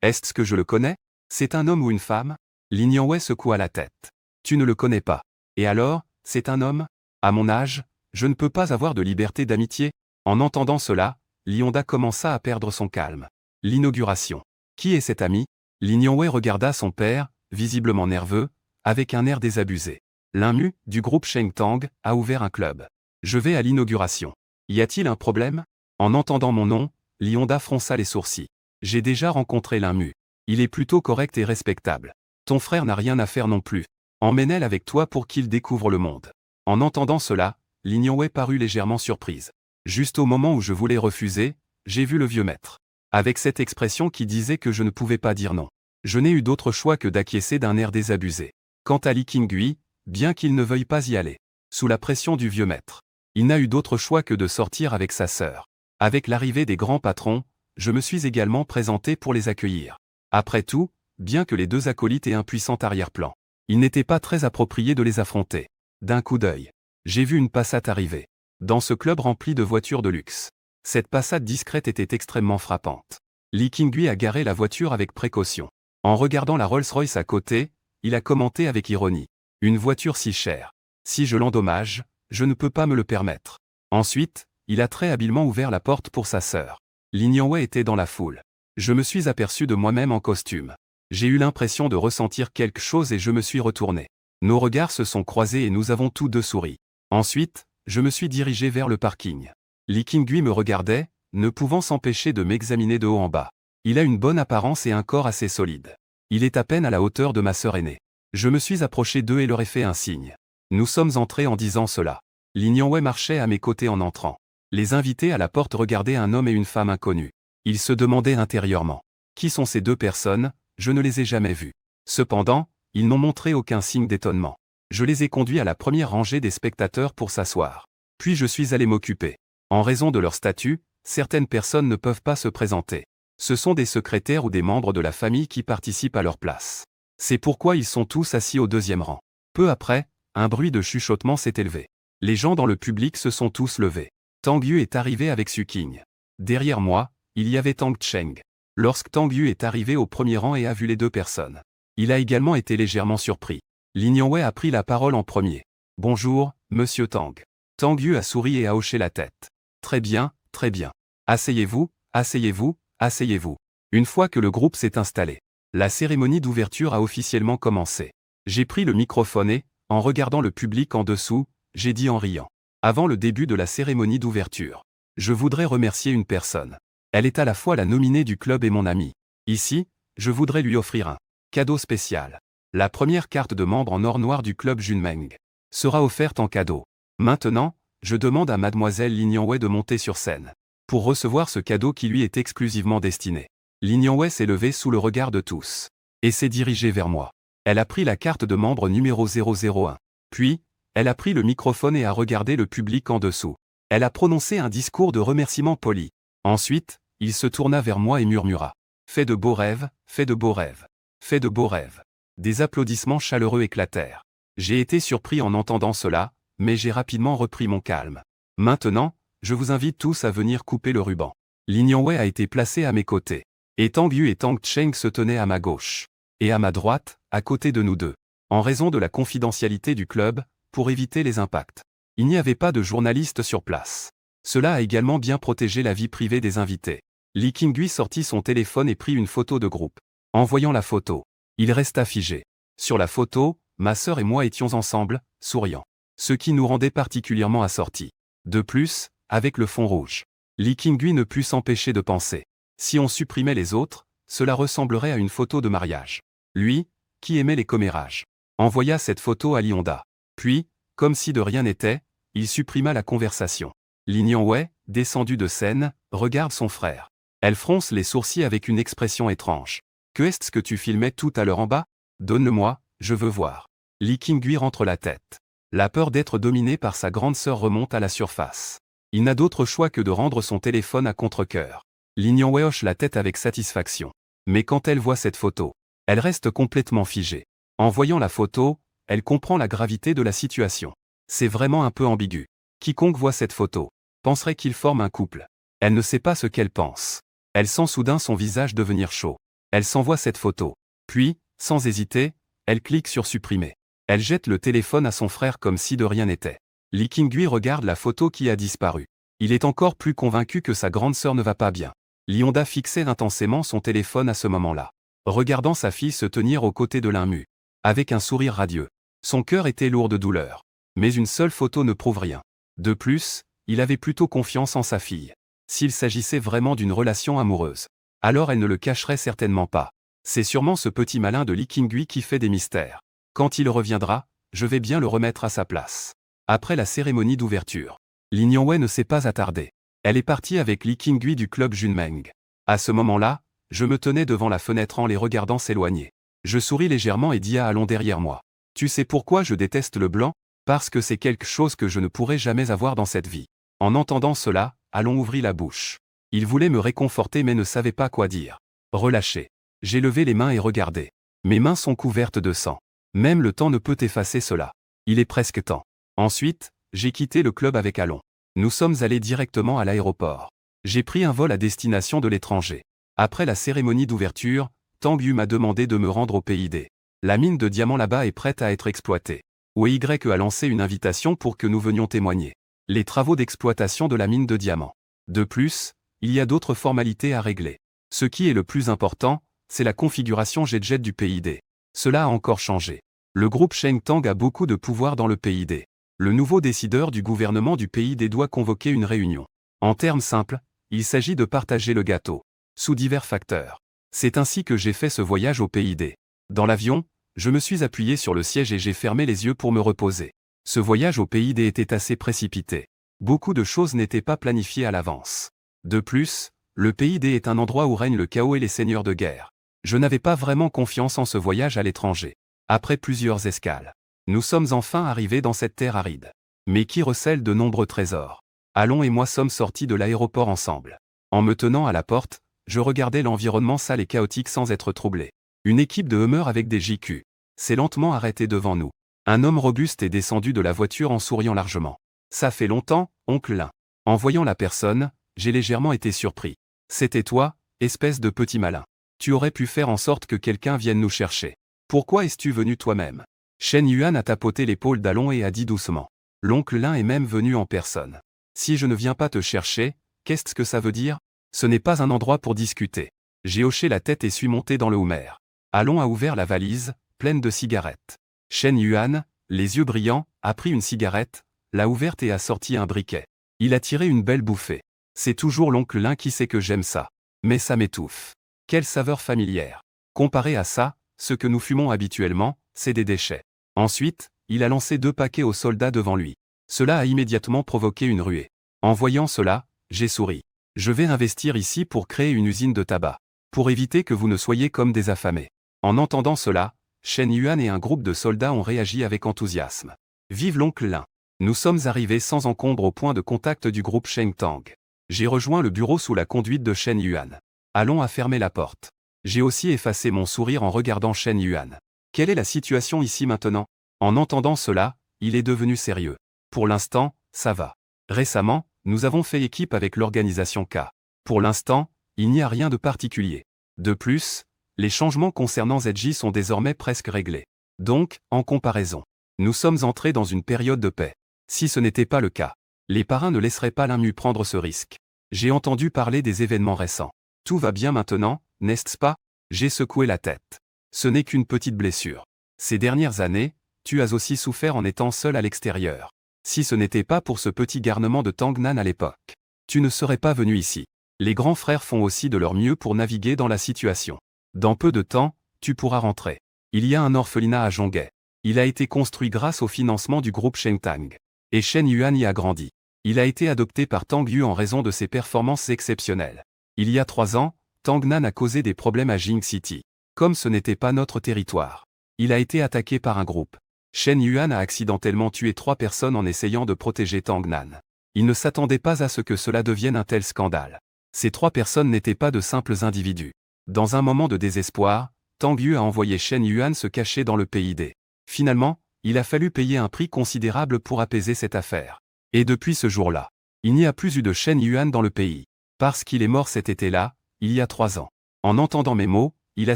Speaker 1: Est-ce que je le connais? C'est un homme ou une femme? Lin Yongwei secoua la tête. Tu ne le connais pas. Et alors, c'est un homme? À mon âge, je ne peux pas avoir de liberté d'amitié. En entendant cela, Lionda commença à perdre son calme. L'inauguration. Qui est cet ami? Lin Yongwei regarda son père, visiblement nerveux, avec un air désabusé. Lin Mu, du groupe Sheng Tang, a ouvert un club. Je vais à l'inauguration. Y a-t-il un problème? En entendant mon nom, Lionda fronça les sourcils. J'ai déjà rencontré Lin Mu. Il est plutôt correct et respectable. Ton frère n'a rien à faire non plus. Emmène-le avec toi pour qu'il découvre le monde. En entendant cela, Lin Yongwei parut légèrement surprise. Juste au moment où je voulais refuser, j'ai vu le vieux maître. Avec cette expression qui disait que je ne pouvais pas dire non. Je n'ai eu d'autre choix que d'acquiescer d'un air désabusé. Quant à Lee King-hui, bien qu'il ne veuille pas y aller, sous la pression du vieux maître, il n'a eu d'autre choix que de sortir avec sa sœur. Avec l'arrivée des grands patrons, je me suis également présenté pour les accueillir. Après tout, bien que les deux acolytes aient un puissant arrière-plan, il n'était pas très approprié de les affronter. D'un coup d'œil, j'ai vu une Passat arriver. Dans ce club rempli de voitures de luxe, cette Passat discrète était extrêmement frappante. Lee King-hui a garé la voiture avec précaution. En regardant la Rolls-Royce à côté, il a commenté avec ironie. Une voiture si chère. Si je l'endommage, je ne peux pas me le permettre. Ensuite, il a très habilement ouvert la porte pour sa sœur. Lin Yangwei était dans la foule. Je me suis aperçu de moi-même en costume. J'ai eu l'impression de ressentir quelque chose et je me suis retourné. Nos regards se sont croisés et nous avons tous deux souri. Ensuite, je me suis dirigé vers le parking. Lee King-hui me regardait, ne pouvant s'empêcher de m'examiner de haut en bas. Il a une bonne apparence et un corps assez solide. Il est à peine à la hauteur de ma sœur aînée. Je me suis approché d'eux et leur ai fait un signe. Nous sommes entrés en disant cela. Lin Yangwei marchait à mes côtés en entrant. Les invités à la porte regardaient un homme et une femme inconnus. Ils se demandaient intérieurement. Qui sont ces deux personnes? Je ne les ai jamais vus. Cependant, ils n'ont montré aucun signe d'étonnement. Je les ai conduits à la première rangée des spectateurs pour s'asseoir. Puis je suis allé m'occuper. En raison de leur statut, certaines personnes ne peuvent pas se présenter. Ce sont des secrétaires ou des membres de la famille qui participent à leur place. C'est pourquoi ils sont tous assis au deuxième rang. Peu après, un bruit de chuchotement s'est élevé. Les gens dans le public se sont tous levés. Tang Yu est arrivé avec Su King. Derrière moi, il y avait Tang Cheng. Lorsque Tang Yu est arrivé au premier rang et a vu les deux personnes, il a également été légèrement surpris. Lin Yangwei a pris la parole en premier. « Bonjour, monsieur Tang. » Tang Yu a souri et a hoché la tête. « Très bien, très bien. Asseyez-vous, asseyez-vous, asseyez-vous. » Une fois que le groupe s'est installé, la cérémonie d'ouverture a officiellement commencé. J'ai pris le microphone et, en regardant le public en dessous, j'ai dit en riant. Avant le début de la cérémonie d'ouverture, je voudrais remercier une personne. Elle est à la fois la nominée du club et mon amie. Ici, je voudrais lui offrir un cadeau spécial. La première carte de membre en or noir du club Junmeng sera offerte en cadeau. Maintenant, je demande à mademoiselle Lin Yangwei de monter sur scène pour recevoir ce cadeau qui lui est exclusivement destiné. Lin Yangwei s'est levée sous le regard de tous et s'est dirigée vers moi. Elle a pris la carte de membre numéro 001. Puis, elle a pris le microphone et a regardé le public en dessous. Elle a prononcé un discours de remerciement poli. Ensuite, il se tourna vers moi et murmura. « Fais de beaux rêves, fais de beaux rêves, fais de beaux rêves. » Des applaudissements chaleureux éclatèrent. J'ai été surpris en entendant cela, mais j'ai rapidement repris mon calme. Maintenant, je vous invite tous à venir couper le ruban. Lin Yangwei a été placé à mes côtés. Et Tang Yu et Tang Cheng se tenaient à ma gauche. Et à ma droite, à côté de nous deux. En raison de la confidentialité du club, pour éviter les impacts. Il n'y avait pas de journalistes sur place. Cela a également bien protégé la vie privée des invités. Lee King-hui sortit son téléphone et prit une photo de groupe. En voyant la photo, il resta figé. Sur la photo, ma sœur et moi étions ensemble, souriant. Ce qui nous rendait particulièrement assortis. De plus, avec le fond rouge, Lee King-hui ne put s'empêcher de penser. Si on supprimait les autres, cela ressemblerait à une photo de mariage. Lui, qui aimait les commérages, envoya cette photo à Lionda. Puis, comme si de rien n'était, il supprima la conversation. Lin Yangwei, descendu de scène, regarde son frère. Elle fronce les sourcils avec une expression étrange. « Que est-ce que tu filmais tout à l'heure en bas? Donne-le-moi, je veux voir. » Lee King-hui rentre la tête. La peur d'être dominé par sa grande sœur remonte à la surface. Il n'a d'autre choix que de rendre son téléphone à contre-cœur. Lin Yangwei hoche la tête avec satisfaction. Mais quand elle voit cette photo, elle reste complètement figée. En voyant la photo, elle comprend la gravité de la situation. C'est vraiment un peu ambigu. Quiconque voit cette photo penserait qu'ils forment un couple. Elle ne sait pas ce qu'elle pense. Elle sent soudain son visage devenir chaud. Elle s'envoie cette photo. Puis, sans hésiter, elle clique sur supprimer. Elle jette le téléphone à son frère comme si de rien n'était. Lee King-hui regarde la photo qui a disparu. Il est encore plus convaincu que sa grande sœur ne va pas bien. Lionda fixait intensément son téléphone à ce moment-là, regardant sa fille se tenir aux côtés de Linmu, avec un sourire radieux. Son cœur était lourd de douleur. Mais une seule photo ne prouve rien. De plus, il avait plutôt confiance en sa fille. S'il s'agissait vraiment d'une relation amoureuse, alors elle ne le cacherait certainement pas. C'est sûrement ce petit malin de Lee King-hui qui fait des mystères. Quand il reviendra, je vais bien le remettre à sa place. Après la cérémonie d'ouverture, Lin Yangwei ne s'est pas attardée. Elle est partie avec Lee King-hui du club Junmeng. À ce moment-là, Je me tenais devant la fenêtre en les regardant s'éloigner. Je souris légèrement et dis à Alon derrière moi. Tu sais pourquoi je déteste le blanc? Parce que c'est quelque chose que je ne pourrai jamais avoir dans cette vie. En entendant cela, Alon ouvrit la bouche. Il voulait me réconforter mais ne savait pas quoi dire. Relâché. J'ai levé les mains et regardé. Mes mains sont couvertes de sang. Même le temps ne peut effacer cela. Il est presque temps. Ensuite, j'ai quitté le club avec Alon. Nous sommes allés directement à l'aéroport. J'ai pris un vol à destination de l'étranger. Après la cérémonie d'ouverture, Tang Yu m'a demandé de me rendre au PID. La mine de diamants là-bas est prête à être exploitée. OEY a lancé une invitation pour que nous venions témoigner les travaux d'exploitation de la mine de diamants. De plus, il y a d'autres formalités à régler. Ce qui est le plus important, c'est la configuration Jet du PID. Cela a encore changé. Le groupe Shengtang a beaucoup de pouvoir dans le PID. Le nouveau décideur du gouvernement du PID doit convoquer une réunion. En termes simples, il s'agit de partager le gâteau. Sous divers facteurs. C'est ainsi que j'ai fait ce voyage au PID. Dans l'avion, je me suis appuyé sur le siège et j'ai fermé les yeux pour me reposer. Ce voyage au PID était assez précipité. Beaucoup de choses n'étaient pas planifiées à l'avance. De plus, le PID est un endroit où règne le chaos et les seigneurs de guerre. Je n'avais pas vraiment confiance en ce voyage à l'étranger. Après plusieurs escales, nous sommes enfin arrivés dans cette terre aride, mais qui recèle de nombreux trésors. Alon et moi sommes sortis de l'aéroport ensemble. En me tenant à la porte, je regardais l'environnement sale et chaotique sans être troublé. Une équipe de Hummer avec des JQ s'est lentement arrêtée devant nous. Un homme robuste est descendu de la voiture en souriant largement. Ça fait longtemps, oncle Lin. En voyant la personne, j'ai légèrement été surpris. C'était toi, espèce de petit malin. Tu aurais pu faire en sorte que quelqu'un vienne nous chercher. Pourquoi es-tu venu toi-même? Shen Yuan a tapoté l'épaule d'Alon et a dit doucement. L'oncle Lin est même venu en personne. Si je ne viens pas te chercher, qu'est-ce que ça veut dire? Ce n'est pas un endroit pour discuter. J'ai hoché la tête et suis monté dans le Hummer. Alon a ouvert la valise, pleine de cigarettes. Shen Yuan, les yeux brillants, a pris une cigarette, l'a ouverte et a sorti un briquet. Il a tiré une belle bouffée. C'est toujours l'oncle Lin qui sait que j'aime ça. Mais ça m'étouffe. Quelle saveur familière. Comparé à ça, ce que nous fumons habituellement, c'est des déchets. Ensuite, il a lancé 2 paquets aux soldats devant lui. Cela a immédiatement provoqué une ruée. En voyant cela, j'ai souri. Je vais investir ici pour créer une usine de tabac. Pour éviter que vous ne soyez comme des affamés. En entendant cela, Shen Yuan et un groupe de soldats ont réagi avec enthousiasme. Vive l'oncle Lin. Nous sommes arrivés sans encombre au point de contact du groupe Shengtang. J'ai rejoint le bureau sous la conduite de Shen Yuan. Alon a fermé la porte. J'ai aussi effacé mon sourire en regardant Shen Yuan. Quelle est la situation ici maintenant? En entendant cela, il est devenu sérieux. Pour l'instant, ça va. Récemment, nous avons fait équipe avec l'organisation K. Pour l'instant, il n'y a rien de particulier. De plus, les changements concernant ZJ sont désormais presque réglés. Donc, en comparaison, nous sommes entrés dans une période de paix. Si ce n'était pas le cas, les parrains ne laisseraient pas l'INMU prendre ce risque. J'ai entendu parler des événements récents. Tout va bien maintenant, n'est-ce pas? J'ai secoué la tête. Ce n'est qu'une petite blessure. Ces dernières années, tu as aussi souffert en étant seul à l'extérieur. Si ce n'était pas pour ce petit garnement de Tangnan à l'époque, tu ne serais pas venu ici. Les grands frères font aussi de leur mieux pour naviguer dans la situation. Dans peu de temps, tu pourras rentrer. Il y a un orphelinat à Zhonghe. Il a été construit grâce au financement du groupe Shengtang. Et Shen Yuan y a grandi. Il a été adopté par Tang Yu en raison de ses performances exceptionnelles. Il y a 3 ans, Tangnan a causé des problèmes à Jing City. Comme ce n'était pas notre territoire, il a été attaqué par un groupe. Shen Yuan a accidentellement tué 3 personnes en essayant de protéger Tangnan. Il ne s'attendait pas à ce que cela devienne un tel scandale. Ces 3 personnes n'étaient pas de simples individus. Dans un moment de désespoir, Tang Yu a envoyé Shen Yuan se cacher dans le PID. Finalement, il a fallu payer un prix considérable pour apaiser cette affaire. Et depuis ce jour-là, il n'y a plus eu de Shen Yuan dans le pays. Parce qu'il est mort cet été-là, il y a 3 ans. En entendant mes mots, il a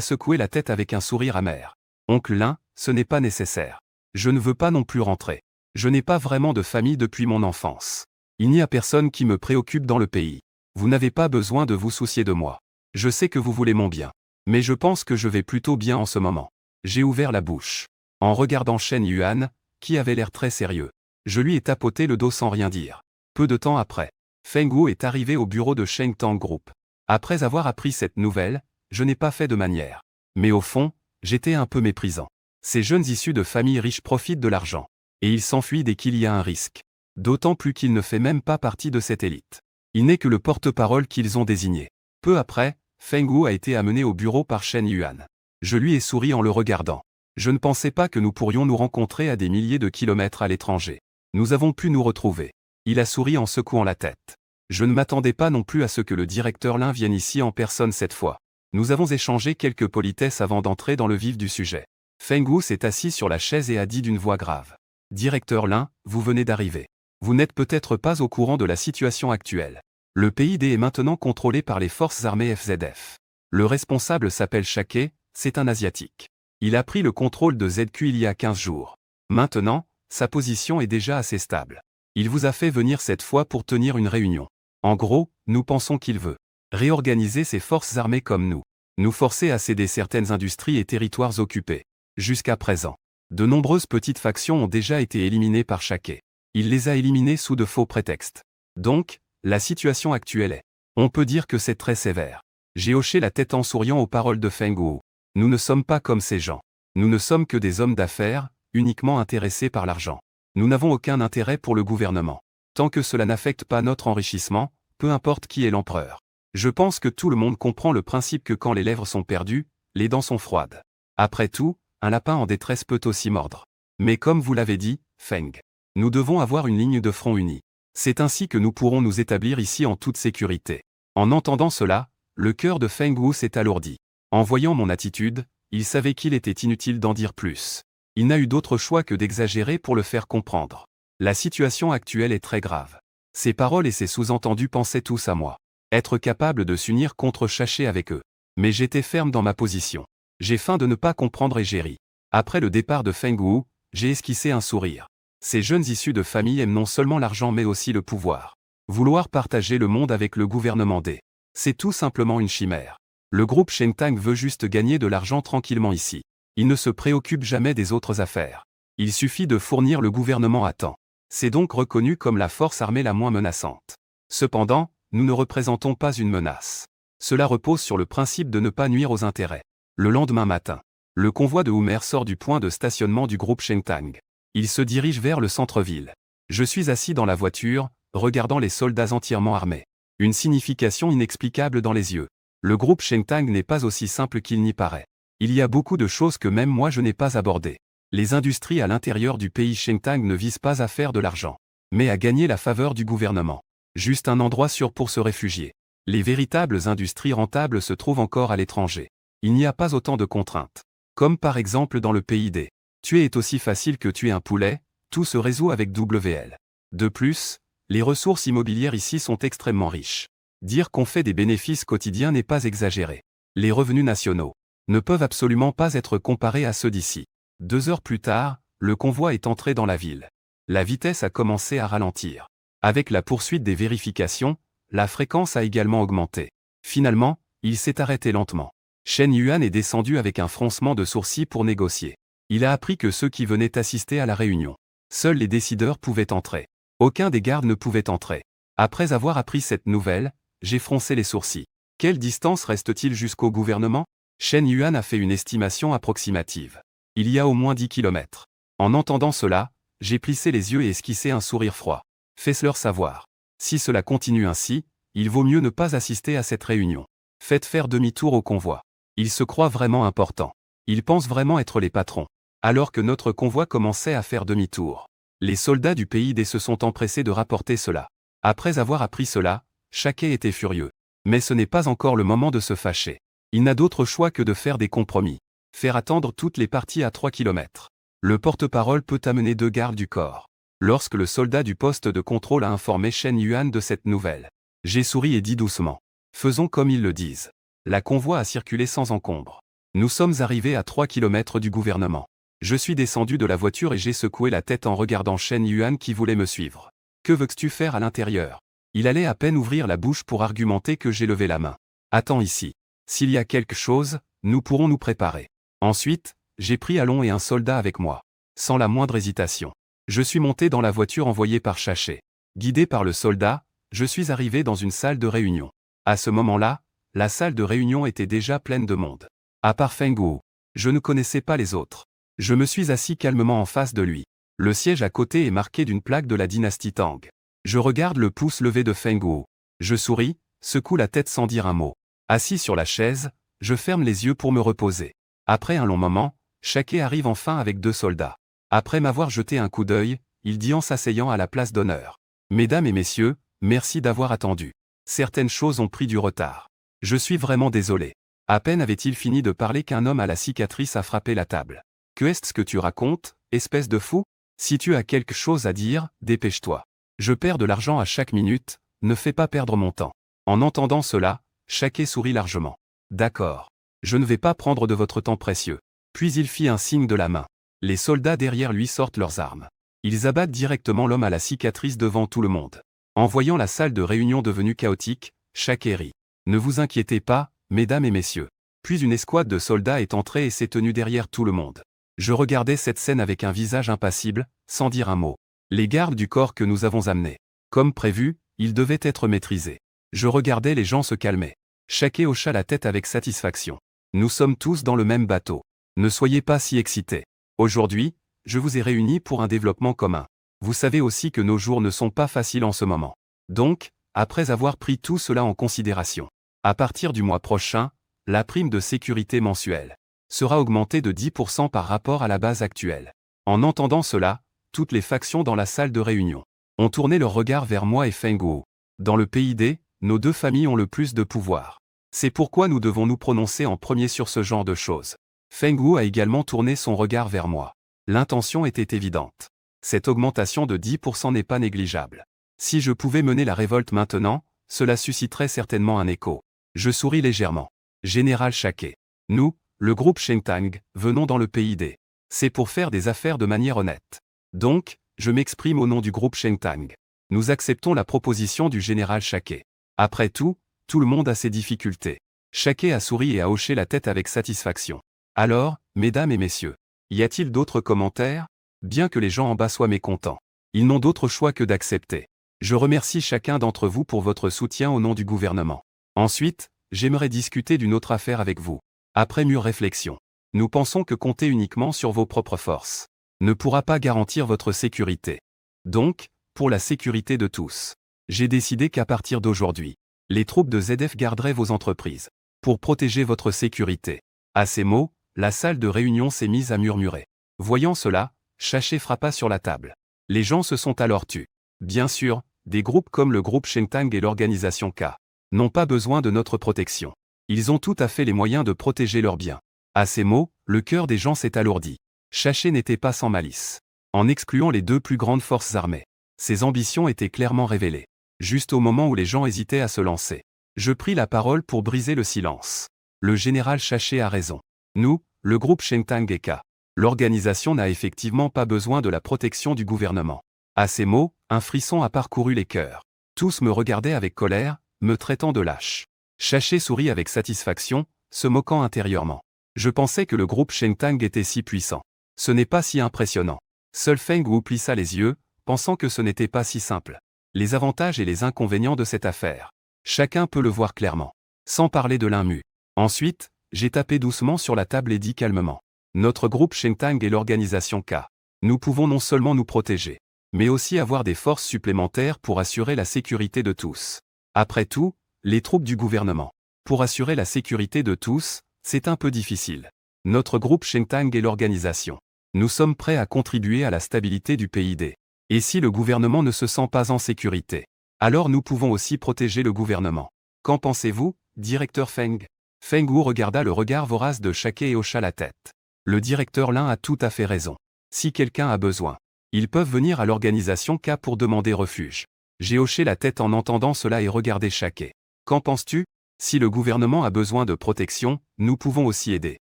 Speaker 1: secoué la tête avec un sourire amer. Oncle Lin, ce n'est pas nécessaire. Je ne veux pas non plus rentrer. Je n'ai pas vraiment de famille depuis mon enfance. Il n'y a personne qui me préoccupe dans le pays. Vous n'avez pas besoin de vous soucier de moi. Je sais que vous voulez mon bien. Mais je pense que je vais plutôt bien en ce moment. J'ai ouvert la bouche. En regardant Shen Yuan, qui avait l'air très sérieux. Je lui ai tapoté le dos sans rien dire. Peu de temps après, Feng Wu est arrivé au bureau de Shengtang Group. Après avoir appris cette nouvelle, je n'ai pas fait de manière. Mais au fond, j'étais un peu méprisant. Ces jeunes issus de familles riches profitent de l'argent. Et ils s'enfuient dès qu'il y a un risque. D'autant plus qu'il ne fait même pas partie de cette élite. Il n'est que le porte-parole qu'ils ont désigné. Peu après, Feng Wu a été amené au bureau par Shen Yuan. Je lui ai souri en le regardant. Je ne pensais pas que nous pourrions nous rencontrer à des milliers de kilomètres à l'étranger. Nous avons pu nous retrouver. Il a souri en secouant la tête. Je ne m'attendais pas non plus à ce que le directeur Lin vienne ici en personne cette fois. Nous avons échangé quelques politesses avant d'entrer dans le vif du sujet. Feng Wu s'est assis sur la chaise et a dit d'une voix grave. « Directeur Lin, vous venez d'arriver. Vous n'êtes peut-être pas au courant de la situation actuelle. Le PID est maintenant contrôlé par les forces armées FZF. Le responsable s'appelle Shake, c'est un Asiatique. Il a pris le contrôle de ZQ il y a 15 jours. Maintenant, sa position est déjà assez stable. Il vous a fait venir cette fois pour tenir une réunion. En gros, nous pensons qu'il veut réorganiser ses forces armées comme nous forcer à céder certaines industries et territoires occupés. Jusqu'à présent, de nombreuses petites factions ont déjà été éliminées par Shake. Il les a éliminées sous de faux prétextes. Donc, la situation actuelle est, on peut dire que c'est très sévère. J'ai hoché la tête en souriant aux paroles de Feng Wu. Nous ne sommes pas comme ces gens. Nous ne sommes que des hommes d'affaires, uniquement intéressés par l'argent. Nous n'avons aucun intérêt pour le gouvernement. Tant que cela n'affecte pas notre enrichissement, peu importe qui est l'empereur. Je pense que tout le monde comprend le principe que quand les lèvres sont perdues, les dents sont froides. Après tout, un lapin en détresse peut aussi mordre. Mais comme vous l'avez dit, Feng, nous devons avoir une ligne de front unie. C'est ainsi que nous pourrons nous établir ici en toute sécurité. En entendant cela, le cœur de Feng Wu s'est alourdi. En voyant mon attitude, il savait qu'il était inutile d'en dire plus. Il n'a eu d'autre choix que d'exagérer pour le faire comprendre. La situation actuelle est très grave. Ses paroles et ses sous-entendus pensaient tous à moi. Être capable de s'unir contre Shake avec eux. Mais j'étais ferme dans ma position. J'ai feint de ne pas comprendre et j'ai ri. Après le départ de Feng Wu, j'ai esquissé un sourire. Ces jeunes issus de familles aiment non seulement l'argent mais aussi le pouvoir. Vouloir partager le monde avec le gouvernement D. C'est tout simplement une chimère. Le groupe Shentang veut juste gagner de l'argent tranquillement ici. Il ne se préoccupe jamais des autres affaires. Il suffit de fournir le gouvernement à temps. C'est donc reconnu comme la force armée la moins menaçante. Cependant, nous ne représentons pas une menace. Cela repose sur le principe de ne pas nuire aux intérêts. Le lendemain matin, le convoi de Humer sort du point de stationnement du groupe Shentang. Il se dirige vers le centre-ville. Je suis assis dans la voiture, regardant les soldats entièrement armés. Une signification inexplicable dans les yeux. Le groupe Shentang n'est pas aussi simple qu'il n'y paraît. Il y a beaucoup de choses que même moi je n'ai pas abordées. Les industries à l'intérieur du pays Shentang ne visent pas à faire de l'argent, mais à gagner la faveur du gouvernement. Juste un endroit sûr pour se réfugier. Les véritables industries rentables se trouvent encore à l'étranger. Il n'y a pas autant de contraintes. Comme par exemple dans le PID. Tuer est aussi facile que tuer un poulet, tout se résout avec WL. De plus, les ressources immobilières ici sont extrêmement riches. Dire qu'on fait des bénéfices quotidiens n'est pas exagéré. Les revenus nationaux ne peuvent absolument pas être comparés à ceux d'ici. 2 heures plus tard, le convoi est entré dans la ville. La vitesse a commencé à ralentir. Avec la poursuite des vérifications, la fréquence a également augmenté. Finalement, il s'est arrêté lentement. Shen Yuan est descendu avec un froncement de sourcils pour négocier. Il a appris que ceux qui venaient assister à la réunion, seuls les décideurs pouvaient entrer. Aucun des gardes ne pouvait entrer. Après avoir appris cette nouvelle, j'ai froncé les sourcils. Quelle distance reste-t-il jusqu'au gouvernement? Shen Yuan a fait une estimation approximative. Il y a au moins 10 kilomètres. En entendant cela, j'ai plissé les yeux et esquissé un sourire froid. Faites-leur savoir. Si cela continue ainsi, il vaut mieux ne pas assister à cette réunion. Faites faire demi-tour au convoi. Ils se croient vraiment importants. Ils pensent vraiment être les patrons. Alors que notre convoi commençait à faire demi-tour. Les soldats du PID se sont empressés de rapporter cela. Après avoir appris cela, Shake était furieux. Mais ce n'est pas encore le moment de se fâcher. Il n'a d'autre choix que de faire des compromis. Faire attendre toutes les parties à 3 kilomètres. Le porte-parole peut amener 2 gardes du corps. Lorsque le soldat du poste de contrôle a informé Shen Yuan de cette nouvelle, j'ai souri et dit doucement. Faisons comme ils le disent. La convoi a circulé sans encombre. Nous sommes arrivés à 3 kilomètres du gouvernement. Je suis descendu de la voiture et j'ai secoué la tête en regardant Shen Yuan qui voulait me suivre. Que veux-tu faire à l'intérieur? Il allait à peine ouvrir la bouche pour argumenter que j'ai levé la main. Attends ici. S'il y a quelque chose, nous pourrons nous préparer. Ensuite, j'ai pris Alon et un soldat avec moi. Sans la moindre hésitation. Je suis monté dans la voiture envoyée par Shake. Guidé par le soldat, je suis arrivé dans une salle de réunion. À ce moment-là, la salle de réunion était déjà pleine de monde. À part Feng Wu, je ne connaissais pas les autres. Je me suis assis calmement en face de lui. Le siège à côté est marqué d'une plaque de la dynastie Tang. Je regarde le pouce levé de Feng Wu. Je souris, secoue la tête sans dire un mot. Assis sur la chaise, je ferme les yeux pour me reposer. Après un long moment, Shake arrive enfin avec 2 soldats. Après m'avoir jeté un coup d'œil, il dit en s'asseyant à la place d'honneur. Mesdames et messieurs, merci d'avoir attendu. Certaines choses ont pris du retard. Je suis vraiment désolé. À peine avait-il fini de parler qu'un homme à la cicatrice a frappé la table. Que est-ce que tu racontes, espèce de fou? Si tu as quelque chose à dire, dépêche-toi. Je perds de l'argent à chaque minute, ne fais pas perdre mon temps. En entendant cela, Shake sourit largement. D'accord. Je ne vais pas prendre de votre temps précieux. Puis il fit un signe de la main. Les soldats derrière lui sortent leurs armes. Ils abattent directement l'homme à la cicatrice devant tout le monde. En voyant la salle de réunion devenue chaotique, Shake rit. Ne vous inquiétez pas, mesdames et messieurs. Puis une escouade de soldats est entrée et s'est tenue derrière tout le monde. Je regardais cette scène avec un visage impassible, sans dire un mot. Les gardes du corps que nous avons amenés. Comme prévu, ils devaient être maîtrisés. Je regardais les gens se calmer. Shake hocha la tête avec satisfaction. Nous sommes tous dans le même bateau. Ne soyez pas si excités. Aujourd'hui, je vous ai réunis pour un développement commun. Vous savez aussi que nos jours ne sont pas faciles en ce moment. Donc, après avoir pris tout cela en considération, à partir du mois prochain, la prime de sécurité mensuelle sera augmentée de 10% par rapport à la base actuelle. En entendant cela, toutes les factions dans la salle de réunion ont tourné leur regard vers moi et Feng Wu. Dans le PID, nos 2 familles ont le plus de pouvoir. C'est pourquoi nous devons nous prononcer en premier sur ce genre de choses. Feng Wu a également tourné son regard vers moi. L'intention était évidente. Cette augmentation de 10% n'est pas négligeable. Si je pouvais mener la révolte maintenant, cela susciterait certainement un écho. Je souris légèrement. Général Shake. Nous, le groupe Shengtang, venons dans le PID. C'est pour faire des affaires de manière honnête. Donc, je m'exprime au nom du groupe Shengtang. Nous acceptons la proposition du général Shake. Après tout le monde a ses difficultés. Shake a souri et a hoché la tête avec satisfaction. Alors, mesdames et messieurs, y a-t-il d'autres commentaires? Bien que les gens en bas soient mécontents, ils n'ont d'autre choix que d'accepter. Je remercie chacun d'entre vous pour votre soutien au nom du gouvernement. Ensuite, j'aimerais discuter d'une autre affaire avec vous. Après mûre réflexion, nous pensons que compter uniquement sur vos propres forces ne pourra pas garantir votre sécurité. Donc, pour la sécurité de tous, j'ai décidé qu'à partir d'aujourd'hui, les troupes de ZF garderaient vos entreprises pour protéger votre sécurité. À ces mots, la salle de réunion s'est mise à murmurer. Voyant cela, Shake frappa sur la table. Les gens se sont alors tus. Bien sûr, des groupes comme le groupe Shengtang et l'organisation K n'ont pas besoin de notre protection. Ils ont tout à fait les moyens de protéger leurs biens. À ces mots, le cœur des gens s'est alourdi. Shake n'était pas sans malice. En excluant les 2 plus grandes forces armées, ses ambitions étaient clairement révélées. Juste au moment où les gens hésitaient à se lancer, je pris la parole pour briser le silence. Le général Shake a raison. Nous, le groupe Shengtang et K, l'organisation n'a effectivement pas besoin de la protection du gouvernement. À ces mots, un frisson a parcouru les cœurs. Tous me regardaient avec colère, me traitant de lâche. Shake sourit avec satisfaction, se moquant intérieurement. Je pensais que le groupe Shengtang était si puissant. Ce n'est pas si impressionnant. Seul Feng Wu plissa les yeux, pensant que ce n'était pas si simple. Les avantages et les inconvénients de cette affaire. Chacun peut le voir clairement. Sans parler de l'inmu. Ensuite, j'ai tapé doucement sur la table et dit calmement. Notre groupe Shengtang et l'organisation K. Nous pouvons non seulement nous protéger, mais aussi avoir des forces supplémentaires pour assurer la sécurité de tous. Après tout, les troupes du gouvernement. Pour assurer la sécurité de tous, c'est un peu difficile. Notre groupe Shengtang et l'organisation. Nous sommes prêts à contribuer à la stabilité du PID. Et si le gouvernement ne se sent pas en sécurité, alors nous pouvons aussi protéger le gouvernement. Qu'en pensez-vous, directeur Feng? Feng Wu regarda le regard vorace de Shake et hocha la tête. Le directeur Lin a tout à fait raison. Si quelqu'un a besoin, ils peuvent venir à l'organisation K pour demander refuge. J'ai hoché la tête en entendant cela et regardé Shake. Qu'en penses-tu? Si le gouvernement a besoin de protection, nous pouvons aussi aider.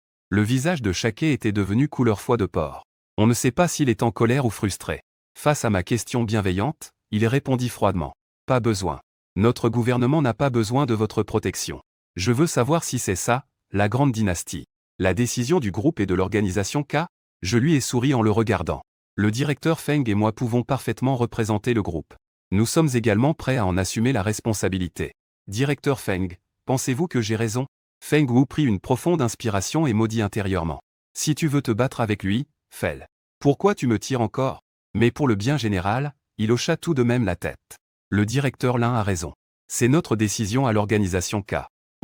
Speaker 1: Le visage de Shake était devenu couleur foie de porc. On ne sait pas s'il est en colère ou frustré. Face à ma question bienveillante, il répondit froidement. Pas besoin. Notre gouvernement n'a pas besoin de votre protection. Je veux savoir si c'est ça, la grande dynastie. La décision du groupe et de l'organisation K? Je lui ai souri en le regardant. Le directeur Feng et moi pouvons parfaitement représenter le groupe. Nous sommes également prêts à en assumer la responsabilité. Directeur Feng, pensez-vous que j'ai raison? Feng Wu prit une profonde inspiration et maudit intérieurement. Si tu veux te battre avec lui, fais-le. Pourquoi tu me tires encore? Mais pour le bien général, il hocha tout de même la tête. Le directeur Lin a raison. C'est notre décision à l'organisation K.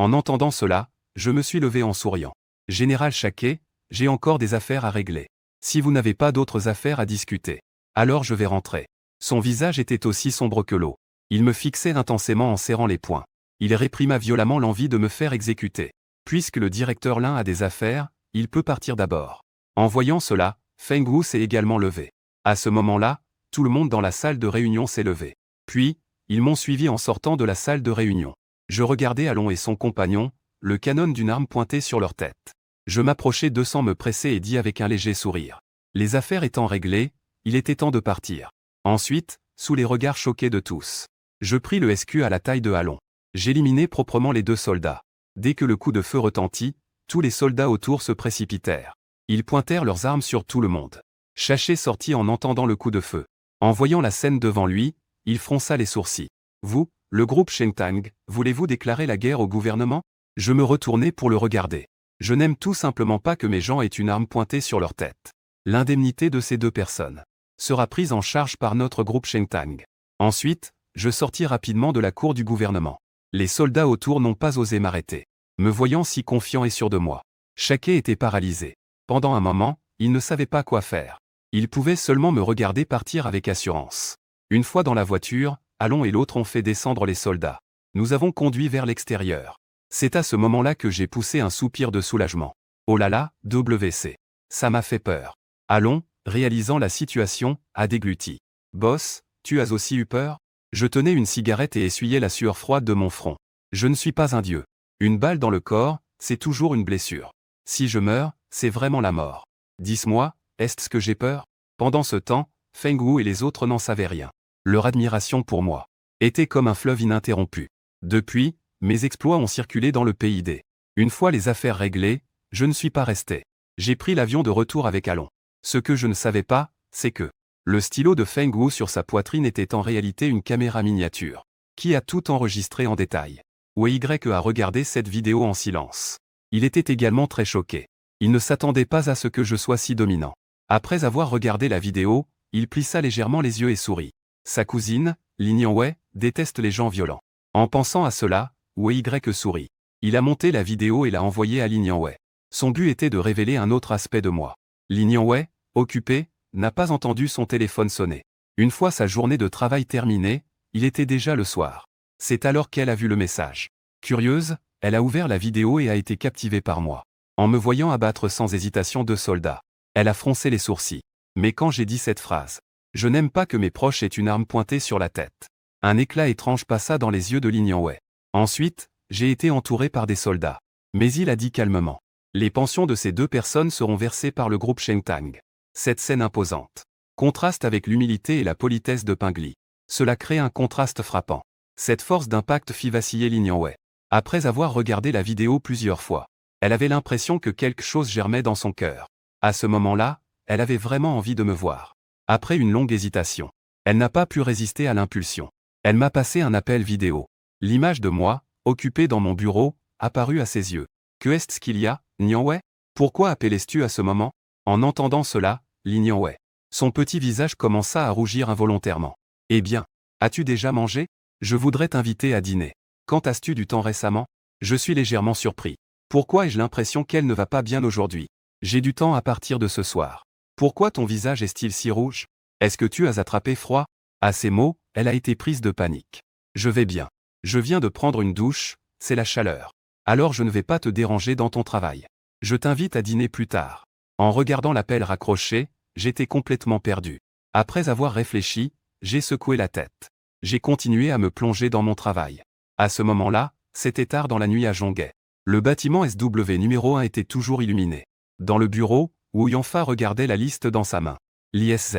Speaker 1: En entendant cela, je me suis levé en souriant. Général Chaquet, j'ai encore des affaires à régler. Si vous n'avez pas d'autres affaires à discuter, alors je vais rentrer. Son visage était aussi sombre que l'eau. Il me fixait intensément en serrant les poings. Il réprima violemment l'envie de me faire exécuter. Puisque le directeur Lin a des affaires, il peut partir d'abord. En voyant cela, Feng Wu s'est également levé. À ce moment-là, tout le monde dans la salle de réunion s'est levé. Puis, ils m'ont suivi en sortant de la salle de réunion. Je regardais Alon et son compagnon, le canon d'une arme pointée sur leur tête. Je m'approchai d'eux sans me presser et dis avec un léger sourire. Les affaires étant réglées, il était temps de partir. Ensuite, sous les regards choqués de tous, je pris le SQ à la taille de Alon. J'éliminai proprement les 2 soldats. Dès que le coup de feu retentit, tous les soldats autour se précipitèrent. Ils pointèrent leurs armes sur tout le monde. Chaché sortit en entendant le coup de feu. En voyant la scène devant lui, il fronça les sourcils. Vous, le groupe Shengtang, voulez-vous déclarer la guerre au gouvernement? Je me retournai pour le regarder. Je n'aime tout simplement pas que mes gens aient une arme pointée sur leur tête. L'indemnité de ces 2 personnes sera prise en charge par notre groupe Shengtang. Ensuite, je sortis rapidement de la cour du gouvernement. Les soldats autour n'ont pas osé m'arrêter. Me voyant si confiant et sûr de moi, Chaquet était paralysé. Pendant un moment, il ne savait pas quoi faire. Il pouvait seulement me regarder partir avec assurance. Une fois dans la voiture, Alon et l'autre ont fait descendre les soldats. Nous avons conduit vers l'extérieur. C'est à ce moment-là que j'ai poussé un soupir de soulagement. Oh là là, WC. Ça m'a fait peur. Alon, réalisant la situation, a dégluti. Boss, tu as aussi eu peur? Je tenais une cigarette et essuyais la sueur froide de mon front. Je ne suis pas un dieu. Une balle dans le corps, c'est toujours une blessure. Si je meurs, c'est vraiment la mort. Dis-moi, est-ce que j'ai peur? Pendant ce temps, Feng Wu et les autres n'en savaient rien. Leur admiration pour moi était comme un fleuve ininterrompu. Depuis, mes exploits ont circulé dans le PID. Une fois les affaires réglées, je ne suis pas resté. J'ai pris l'avion de retour avec Alon. Ce que je ne savais pas, c'est que le stylo de Feng Wu sur sa poitrine était en réalité une caméra miniature, qui a tout enregistré en détail. Wei a regardé cette vidéo en silence. Il était également très choqué. Il ne s'attendait pas à ce que je sois si dominant. Après avoir regardé la vidéo, il plissa légèrement les yeux et sourit. Sa cousine, Lin Yangwei, déteste les gens violents. En pensant à cela, Wei sourit. Il a monté la vidéo et l'a envoyée à Lin Yangwei. Son but était de révéler un autre aspect de moi. Lin Yangwei, occupé, n'a pas entendu son téléphone sonner. Une fois sa journée de travail terminée, il était déjà le soir. C'est alors qu'elle a vu le message. Curieuse, elle a ouvert la vidéo et a été captivée par moi. En me voyant abattre sans hésitation 2 soldats, elle a froncé les sourcils. Mais quand j'ai dit cette phrase, je n'aime pas que mes proches aient une arme pointée sur la tête. Un éclat étrange passa dans les yeux de Lin Yangwei. Ensuite, j'ai été entouré par des soldats. Mais il a dit calmement. Les pensions de ces 2 personnes seront versées par le groupe Shengtang. Cette scène imposante contraste avec l'humilité et la politesse de Pingli. Cela crée un contraste frappant. Cette force d'impact fit vaciller Lin Yangwei. Après avoir regardé la vidéo plusieurs fois, elle avait l'impression que quelque chose germait dans son cœur. À ce moment-là, elle avait vraiment envie de me voir. Après une longue hésitation, elle n'a pas pu résister à l'impulsion. Elle m'a passé un appel vidéo. L'image de moi, occupée dans mon bureau, apparut à ses yeux. Que est-ce qu'il y a, Yangwei? Pourquoi appelais-tu à ce moment? En entendant cela, Lin Yangwei. Son petit visage commença à rougir involontairement. Eh bien, as-tu déjà mangé? Je voudrais t'inviter à dîner. Quand as-tu du temps récemment? Je suis légèrement surpris. Pourquoi ai-je l'impression qu'elle ne va pas bien aujourd'hui? J'ai du temps à partir de ce soir. Pourquoi ton visage est-il si rouge? Est-ce que tu as attrapé froid? À ces mots, elle a été prise de panique. Je vais bien. Je viens de prendre une douche, c'est la chaleur. Alors je ne vais pas te déranger dans ton travail. Je t'invite à dîner plus tard. En regardant l'appel raccroché, j'étais complètement perdu. Après avoir réfléchi, j'ai secoué la tête. J'ai continué à me plonger dans mon travail. À ce moment-là, c'était tard dans la nuit à Zhonghe. Le bâtiment SW numéro 1 était toujours illuminé. Dans le bureau, Wu Yanfa regardait la liste dans sa main. L'ISZ.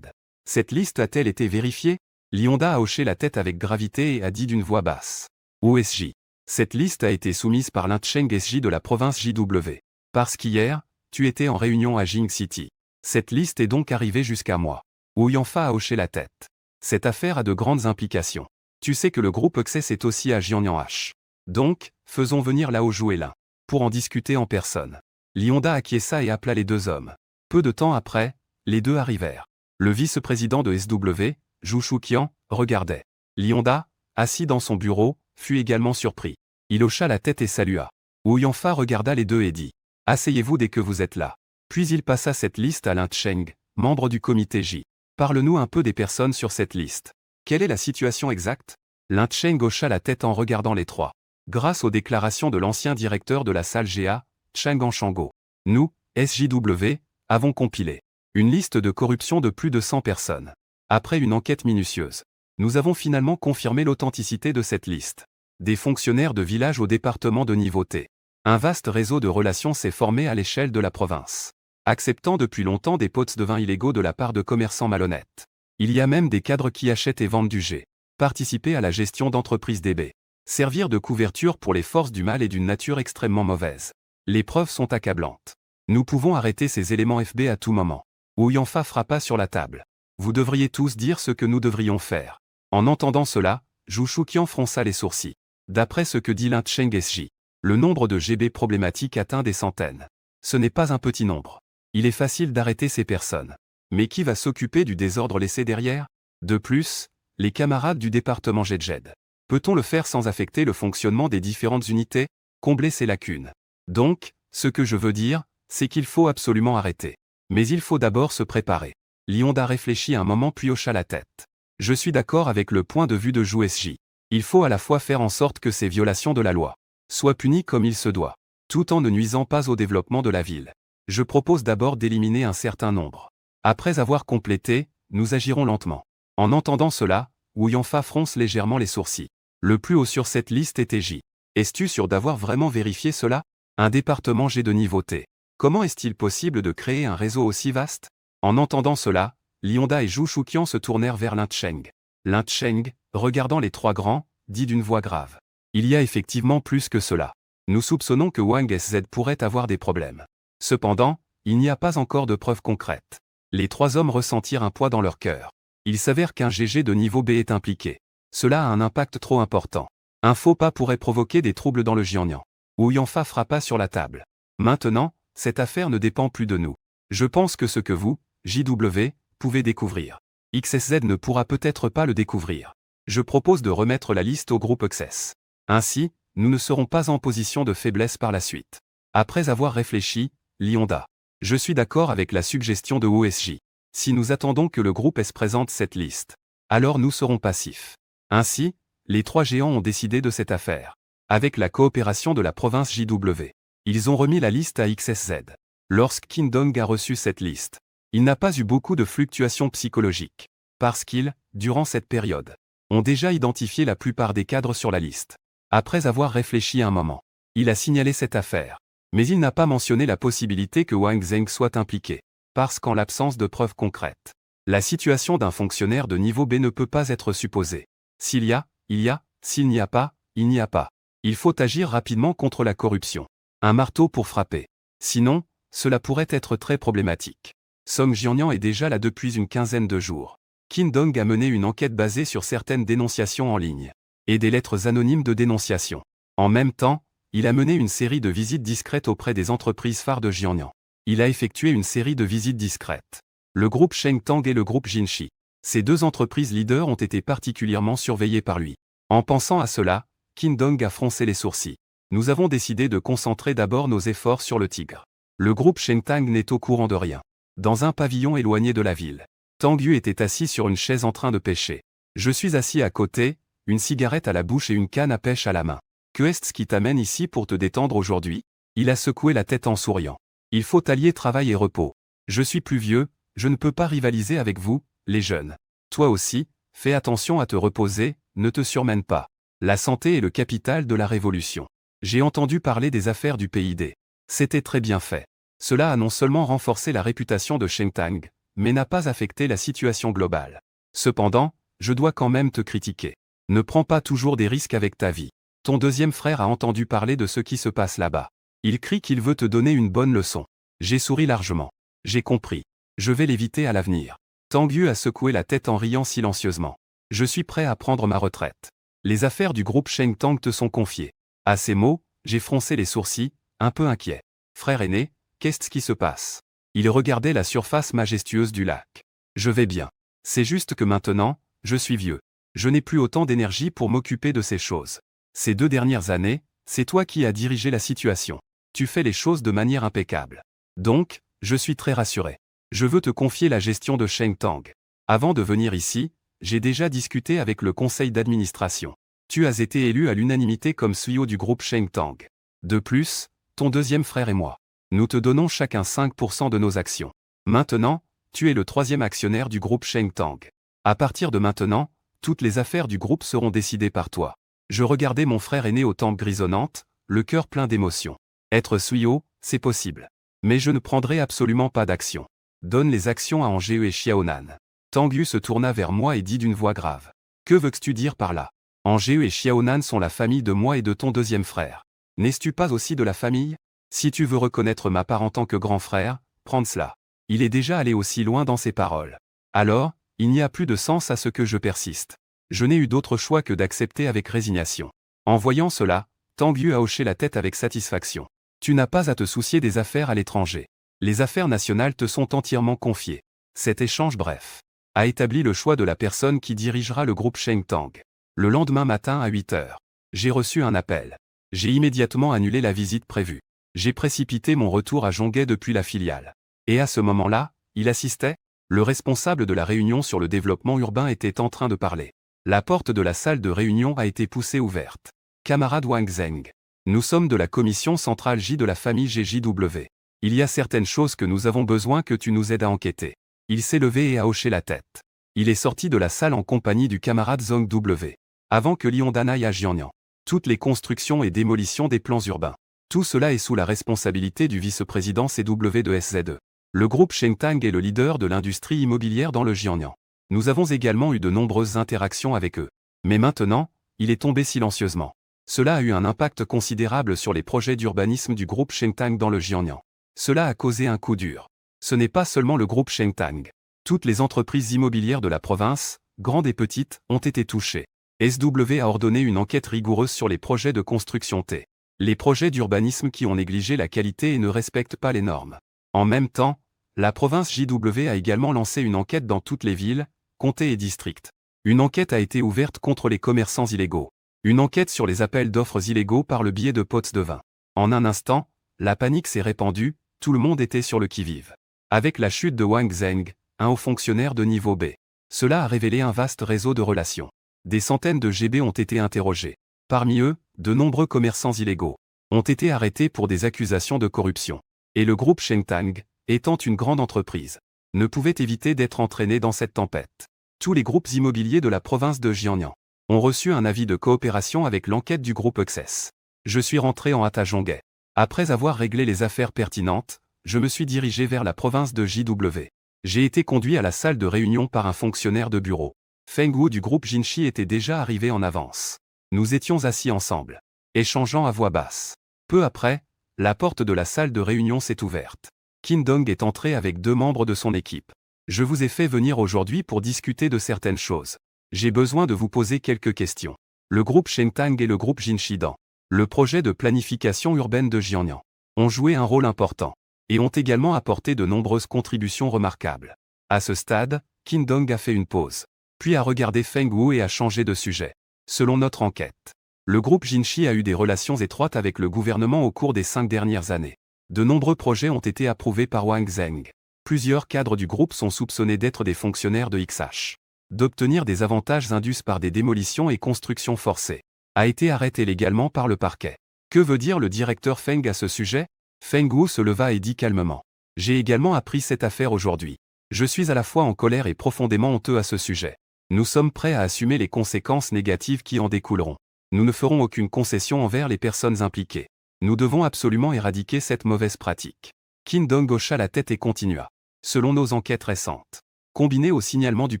Speaker 1: Cette liste a-t-elle été vérifiée? Lionda a hoché la tête avec gravité et a dit d'une voix basse. OSJ. Cette liste a été soumise par l'Intcheng SJ de la province JW. Parce qu'hier, tu étais en réunion à Jing City. Cette liste est donc arrivée jusqu'à moi. Wu Yanfa a hoché la tête. Cette affaire a de grandes implications. Tu sais que le groupe Access est aussi à Jiangnan-H. Donc, faisons venir Lao Zhu et Lin. Pour en discuter en personne. Lionda acquiesça et appela les 2 hommes. Peu de temps après, les 2 arrivèrent. Le vice-président de SW, Zhu Shuqian, regardait. Lionda, assis dans son bureau, fut également surpris. Il hocha la tête et salua. Wu Yanfa regarda les deux et dit « Asseyez-vous dès que vous êtes là ». Puis il passa cette liste à Lin Cheng, membre du comité J. « Parle-nous un peu des personnes sur cette liste. Quelle est la situation exacte ?» Lin Cheng hocha la tête en regardant les trois. Grâce aux déclarations de l'ancien directeur de la salle GA, Chang Anshango, nous, SJW, avons compilé une liste de corruption de plus de 100 personnes. Après une enquête minutieuse, nous avons finalement confirmé l'authenticité de cette liste. Des fonctionnaires de village au département de niveau T. Un vaste réseau de relations s'est formé à l'échelle de la province, acceptant depuis longtemps des pots de vin illégaux de la part de commerçants malhonnêtes. Il y a même des cadres qui achètent et vendent du G. Participer à la gestion d'entreprises DB. Servir de couverture pour les forces du mal et d'une nature extrêmement mauvaise. Les preuves sont accablantes. Nous pouvons arrêter ces éléments FB à tout moment. Wu Yanfa frappa sur la table. Vous devriez tous dire ce que nous devrions faire. En entendant cela, Zhu Shuqian fronça les sourcils. D'après ce que dit Lin Cheng SJ, le nombre de GB problématiques atteint des centaines. Ce n'est pas un petit nombre. Il est facile d'arrêter ces personnes. Mais qui va s'occuper du désordre laissé derrière? De plus, les camarades du département Jedjed. Peut-on le faire sans affecter le fonctionnement des différentes unités? Combler ces lacunes. Donc, ce que je veux dire, c'est qu'il faut absolument arrêter. Mais il faut d'abord se préparer. Lionda réfléchit un moment puis hocha la tête. Je suis d'accord avec le point de vue de Zhu SJ. Il faut à la fois faire en sorte que ces violations de la loi soient punies comme il se doit, tout en ne nuisant pas au développement de la ville. Je propose d'abord d'éliminer un certain nombre. Après avoir complété, nous agirons lentement. En entendant cela, Wu Yanfa fronce légèrement les sourcils. Le plus haut sur cette liste était J. Es-tu sûr d'avoir vraiment vérifié cela? Un département G de niveau T. Comment est-il possible de créer un réseau aussi vaste? En entendant cela, Lionda et Zhu Shuqian se tournèrent vers Lin Cheng. Lin Cheng, regardant les trois grands, dit d'une voix grave. Il y a effectivement plus que cela. Nous soupçonnons que Wang SZ pourrait avoir des problèmes. Cependant, il n'y a pas encore de preuves concrètes. Les trois hommes ressentirent un poids dans leur cœur. Il s'avère qu'un GG de niveau B est impliqué. Cela a un impact trop important. Un faux pas pourrait provoquer des troubles dans le Jiangnan. Wu Yanfa frappa sur la table. Maintenant, cette affaire ne dépend plus de nous. Je pense que ce que vous, JW, pouvez découvrir, XSZ ne pourra peut-être pas le découvrir. Je propose de remettre la liste au groupe Access. Ainsi, nous ne serons pas en position de faiblesse par la suite. Après avoir réfléchi, Lionda. Je suis d'accord avec la suggestion de OSJ. Si nous attendons que le groupe S présente cette liste, alors nous serons passifs. Ainsi, les trois géants ont décidé de cette affaire. Avec la coopération de la province JW, ils ont remis la liste à XSZ. Lorsque Qin Dong a reçu cette liste, il n'a pas eu beaucoup de fluctuations psychologiques. Parce qu'ils, durant cette période, ont déjà identifié la plupart des cadres sur la liste. Après avoir réfléchi un moment, il a signalé cette affaire. Mais il n'a pas mentionné la possibilité que Wang Zheng soit impliqué. Parce qu'en l'absence de preuves concrètes, la situation d'un fonctionnaire de niveau B ne peut pas être supposée. S'il y a, il y a, s'il n'y a pas, il n'y a pas. Il faut agir rapidement contre la corruption. Un marteau pour frapper. Sinon, cela pourrait être très problématique. Song Jianyan est déjà là depuis une quinzaine de jours. Qin Dong a mené une enquête basée sur certaines dénonciations en ligne et des lettres anonymes de dénonciation. En même temps, il a mené une série de visites discrètes auprès des entreprises phares de Jiangnan. Il a effectué une série de visites discrètes. Le groupe Sheng Tang et le groupe Jinshi. Ces deux entreprises leaders ont été particulièrement surveillées par lui. En pensant à cela, Qin Dong a froncé les sourcils. Nous avons décidé de concentrer d'abord nos efforts sur le tigre. Le groupe Sheng Tang n'est au courant de rien. Dans un pavillon éloigné de la ville, Tang Yu était assis sur une chaise en train de pêcher. Je suis assis à côté, une cigarette à la bouche et une canne à pêche à la main. Que est-ce qui t'amène ici pour te détendre aujourd'hui? Il a secoué la tête en souriant. Il faut allier travail et repos. Je suis plus vieux, je ne peux pas rivaliser avec vous, les jeunes. Toi aussi, fais attention à te reposer, ne te surmène pas. La santé est le capital de la révolution. J'ai entendu parler des affaires du PID. C'était très bien fait. Cela a non seulement renforcé la réputation de Sheng Tang, mais n'a pas affecté la situation globale. Cependant, je dois quand même te critiquer. Ne prends pas toujours des risques avec ta vie. Ton deuxième frère a entendu parler de ce qui se passe là-bas. Il crie qu'il veut te donner une bonne leçon. J'ai souri largement. J'ai compris. Je vais l'éviter à l'avenir. Tang Yu a secoué la tête en riant silencieusement. Je suis prêt à prendre ma retraite. Les affaires du groupe Sheng Tang te sont confiées. À ces mots, j'ai froncé les sourcils, un peu inquiet. Frère aîné, qu'est-ce qui se passe? Il regardait la surface majestueuse du lac. Je vais bien. C'est juste que maintenant, je suis vieux. Je n'ai plus autant d'énergie pour m'occuper de ces choses. Ces 2 dernières années, C'est toi qui as dirigé la situation. Tu fais les choses de manière impeccable. Donc, je suis très rassuré. Je veux te confier la gestion de Sheng Tang. Avant de venir ici, j'ai déjà discuté avec le conseil d'administration. Tu as été élu à l'unanimité comme CEO du groupe Sheng Tang. De plus, ton deuxième frère et moi, nous te donnons chacun 5% de nos actions. Maintenant, tu es le troisième actionnaire du groupe Sheng Tang. À partir de maintenant, toutes les affaires du groupe seront décidées par toi. Je regardais mon frère aîné aux tempes grisonnantes, le cœur plein d'émotions. Être CEO, c'est possible. Mais je ne prendrai absolument pas d'action. Donne les actions à Angeu et Xiaonan. Tang Yu se tourna vers moi et dit d'une voix grave. Que veux-tu dire par là? Angeu et Xiaonan sont la famille de moi et de ton deuxième frère. N'es-tu pas aussi de la famille? Si tu veux reconnaître ma part en tant que grand frère, prends cela. Il est déjà allé aussi loin dans ses paroles. Alors, il n'y a plus de sens à ce que je persiste. Je n'ai eu d'autre choix que d'accepter avec résignation. En voyant cela, Tang Yu a hoché la tête avec satisfaction. Tu n'as pas à te soucier des affaires à l'étranger. Les affaires nationales te sont entièrement confiées. Cet échange bref a établi le choix de la personne qui dirigera le groupe Sheng Tang. Le lendemain matin à 8 heures, j'ai reçu un appel. J'ai immédiatement annulé la visite prévue. J'ai précipité mon retour à Zhonghe depuis la filiale. Et à ce moment-là, il assistait. Le responsable de la réunion sur le développement urbain était en train de parler. La porte de la salle de réunion a été poussée ouverte. Camarade Wang Zheng. Nous sommes de la commission centrale J de la famille GJW. Il y a certaines choses que nous avons besoin que tu nous aides à enquêter. Il s'est levé et a hoché la tête. Il est sorti de la salle en compagnie du camarade Zhong W. Avant que Lyon n'aille à Jiangnan. Toutes les constructions et démolitions des plans urbains. Tout cela est sous la responsabilité du vice-président CW de SZE. Le groupe Sheng Tang est le leader de l'industrie immobilière dans le Jiangnan. Nous avons également eu de nombreuses interactions avec eux. Mais maintenant, il est tombé silencieusement. Cela a eu un impact considérable sur les projets d'urbanisme du groupe Sheng Tang dans le Jiangnan. Cela a causé un coup dur. Ce n'est pas seulement le groupe Sheng Tang. Toutes les entreprises immobilières de la province, grandes et petites, ont été touchées. SW a ordonné une enquête rigoureuse sur les projets de construction T. Les projets d'urbanisme qui ont négligé la qualité et ne respectent pas les normes. En même temps, la province JW a également lancé une enquête dans toutes les villes, comtés et districts. Une enquête a été ouverte contre les commerçants illégaux. Une enquête sur les appels d'offres illégaux par le biais de pots de vin. En un instant, la panique s'est répandue, tout le monde était sur le qui-vive. Avec la chute de Wang Zheng, un haut fonctionnaire de niveau B. Cela a révélé un vaste réseau de relations. Des centaines de GB ont été interrogés. Parmi eux, de nombreux commerçants illégaux ont été arrêtés pour des accusations de corruption. Et le groupe Sheng Tang, étant une grande entreprise, ne pouvait éviter d'être entraîné dans cette tempête. Tous les groupes immobiliers de la province de Jiangnan ont reçu un avis de coopération avec l'enquête du groupe Access. Je suis rentré en hâte à Zhonghe. Après avoir réglé les affaires pertinentes, je me suis dirigé vers la province de JW. J'ai été conduit à la salle de réunion par un fonctionnaire de bureau. Feng Wu du groupe Jinshi était déjà arrivé en avance. Nous étions assis ensemble, échangeant à voix basse. Peu après, la porte de la salle de réunion s'est ouverte. Qin Dong est entré avec 2 membres de son équipe. Je vous ai fait venir aujourd'hui pour discuter de certaines choses. J'ai besoin de vous poser quelques questions. Le groupe Sheng Tang et le groupe Jinshi dans le projet de planification urbaine de Jiangnan ont joué un rôle important et ont également apporté de nombreuses contributions remarquables. À ce stade, Qin Dong a fait une pause, puis a regardé Feng Wu et a changé de sujet. Selon notre enquête, le groupe Jinshi a eu des relations étroites avec le gouvernement au cours des 5 dernières années. De nombreux projets ont été approuvés par Wang Zheng. Plusieurs cadres du groupe sont soupçonnés d'être des fonctionnaires de XH. D'obtenir des avantages indus par des démolitions et constructions forcées. A été arrêté légalement par le parquet. Que veut dire le directeur Feng à ce sujet? Feng Wu se leva et dit calmement. J'ai également appris cette affaire aujourd'hui. Je suis à la fois en colère et profondément honteux à ce sujet. Nous sommes prêts à assumer les conséquences négatives qui en découleront. Nous ne ferons aucune concession envers les personnes impliquées. Nous devons absolument éradiquer cette mauvaise pratique. Qin Dong hocha la tête et continua. Selon nos enquêtes récentes, combinées au signalement du